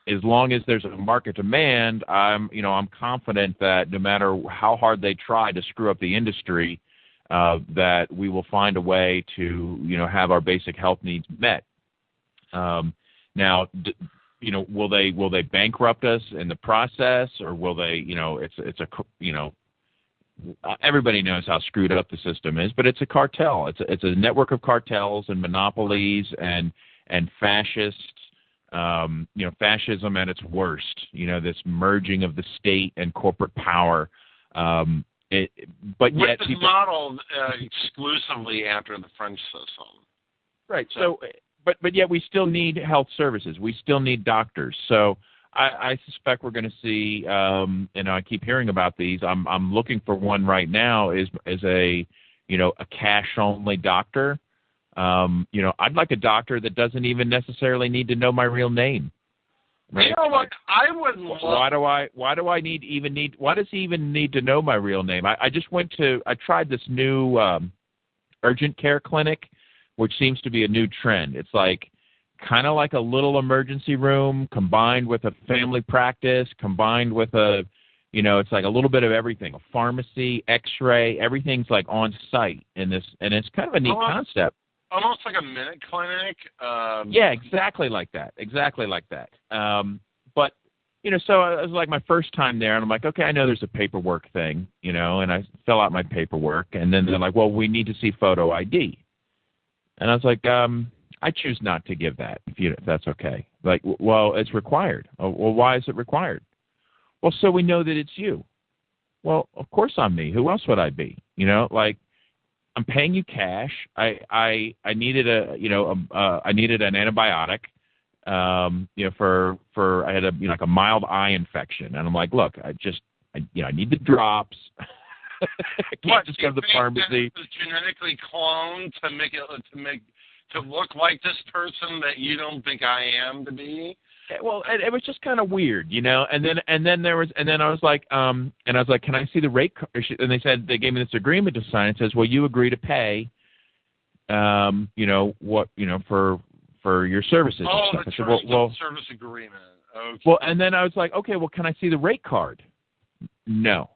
as long as there's a market demand, I'm confident that no matter how hard they try to screw up the industry, that we will find a way to have our basic health needs met. Now, will they bankrupt us in the process, or will they? Everybody knows how screwed up the system is, but it's a cartel. It's a network of cartels and monopolies and fascists. Fascism at its worst. This merging of the state and corporate power. But yet
it's modeled exclusively after the French system.
Right. So but yet we still need health services. We still need doctors. So I suspect we're going to see. I keep hearing about these. I'm looking for one right now. Is a cash only doctor. I'd like a doctor that doesn't even necessarily need to know my real name. Right?
You know what? I would love.
Why does he even need to know my real name? I tried this new urgent care clinic, which seems to be a new trend. It's kind of like a little emergency room combined with a family practice, combined with it's like a little bit of everything, a pharmacy, x-ray, everything's on site in this, and it's kind of a neat concept.
Almost like a minute clinic.
Yeah, exactly like that. But, so it was my first time there, and I'm like, okay, I know there's a paperwork thing, and I fill out my paperwork, and then they're like, well, we need to see photo ID. And I was like, I choose not to give that, if that's okay. Well, it's required. Oh, well, why is it required? Well, so we know that it's you. Well, of course I'm me. Who else would I be? I'm paying you cash. I needed I needed an antibiotic. For I had a mild eye infection, and I'm like, look, I need the drops. I can't just go to the pharmacy.
It's genetically cloned to look like this person that you don't think I am to be.
Well, it was just kind of weird, And then I was like, can I see the rate card? And they gave me this agreement to sign. It says, well, you agree to pay, for your services.
Oh,
and
the
stuff. I said,
service agreement. Okay.
Well, and then I was like, okay, well, can I see the rate card? No.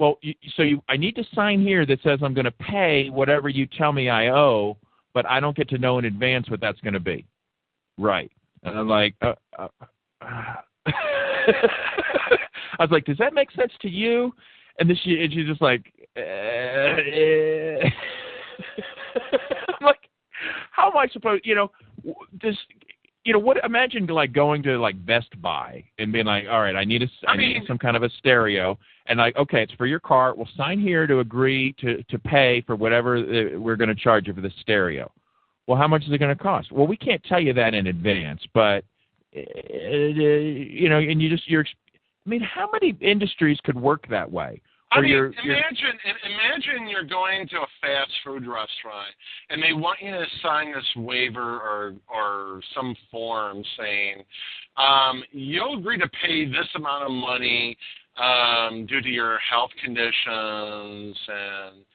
I need to sign here that says I'm going to pay whatever you tell me I owe, but I don't get to know in advance what that's going to be. Right. And I'm like, I was like, does that make sense to you? And then she's just like, I'm like, how am I supposed, imagine going to Best Buy and being like, all right, I need some kind of a stereo, and okay, it's for your car. We'll sign here to agree to pay for whatever we're going to charge you for the stereo. Well, how much is it going to cost? Well, we can't tell you that in advance, but and how many industries could work that way?
Imagine you're going to a fast food restaurant and they want you to sign this waiver or some form saying you'll agree to pay this amount of money due to your health conditions and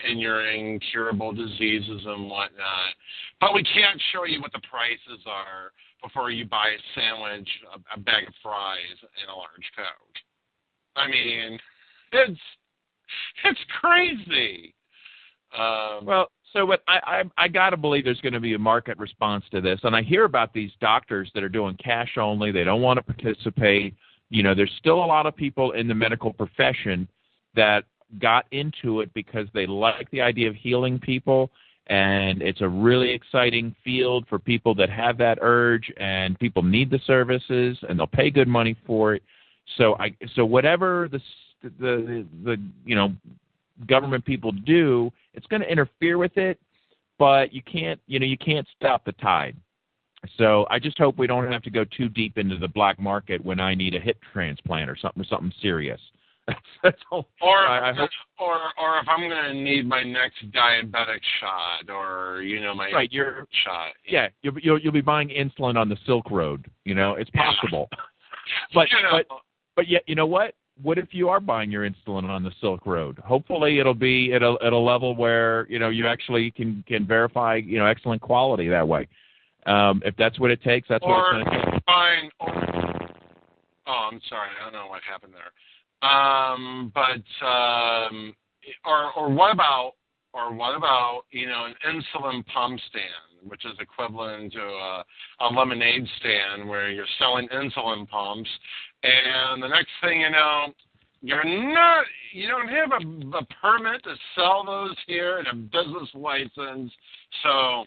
and your incurable diseases and whatnot, but we can't show you what the prices are before you buy a sandwich, a bag of fries, and a large Coke. I mean, it's crazy.
But I got to believe there's going to be a market response to this. And I hear about these doctors that are doing cash only. They don't want to participate. There's still a lot of people in the medical profession that got into it because they like the idea of healing people, and it's a really exciting field for people that have that urge, and people need the services, and they'll pay good money for it. So whatever the government people do, it's going to interfere with it, but you can't stop the tide. So I just hope we don't have to go too deep into the black market when I need a hip transplant or something serious. That's all.
Or if I'm going to need my next diabetic shot, or my shot.
Yeah, you'll be buying insulin on the Silk Road. It's possible. But yet, you know what? What if you are buying your insulin on the Silk Road? Hopefully, it'll be at a level where you actually can verify excellent quality that way. If that's what it takes, that's what it's going to take.
Fine. Oh, I'm sorry. I don't know what happened there. Or what about an insulin pump stand, which is equivalent to a lemonade stand where you're selling insulin pumps, and the next thing you know, you don't have a permit to sell those here and a business license. So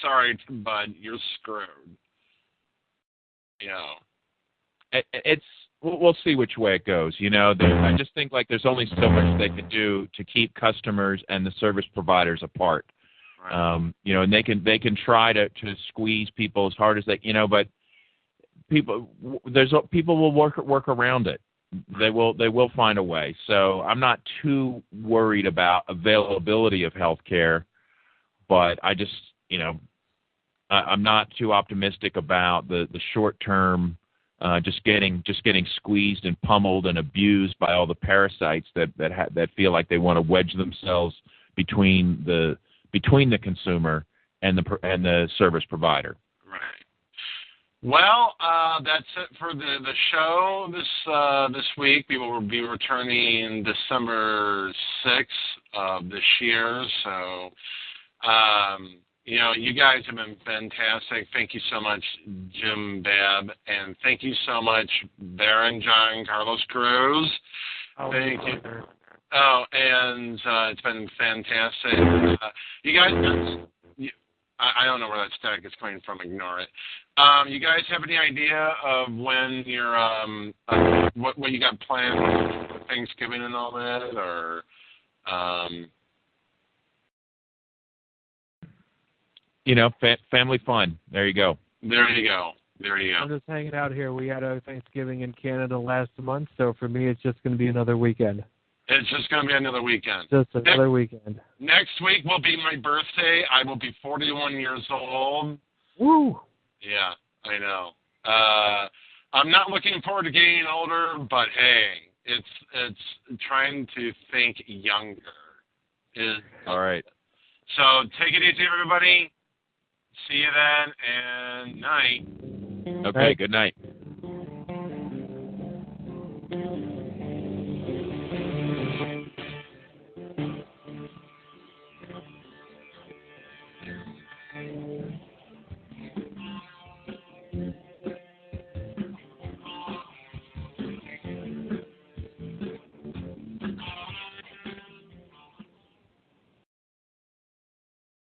sorry, bud, you're screwed.
We'll see which way it goes. I just think there's only so much they can do to keep customers and the service providers apart. Right. And they can try to squeeze people as hard as they, but people will work around it. They will find a way. So I'm not too worried about availability of health care, but I just I'm not too optimistic about the short term. Just getting squeezed and pummeled and abused by all the parasites that feel like they want to wedge themselves between the consumer and the service provider.
Right. Well, that's it for the show this week. We will be returning December 6th of this year. So. You guys have been fantastic. Thank you so much, Jim Babb, and thank you so much, Baron John Carlos Cruz. Thank you. Oh, and it's been fantastic. You guys, I don't know where that static is coming from. Ignore it. You guys have any idea of when you're what you got planned for Thanksgiving and all that, or?
Family fun. There you go.
There you go.
I'm just hanging out here. We had a Thanksgiving in Canada last month, so for me, it's just going to be another weekend.
It's just going to be another weekend.
Just another weekend.
Next week will be my birthday. I will be 41 years old.
Woo!
Yeah, I know. I'm not looking forward to getting older, but hey, it's trying to think younger.
All right.
So take it easy, everybody. See you then, and night.
Okay, good night.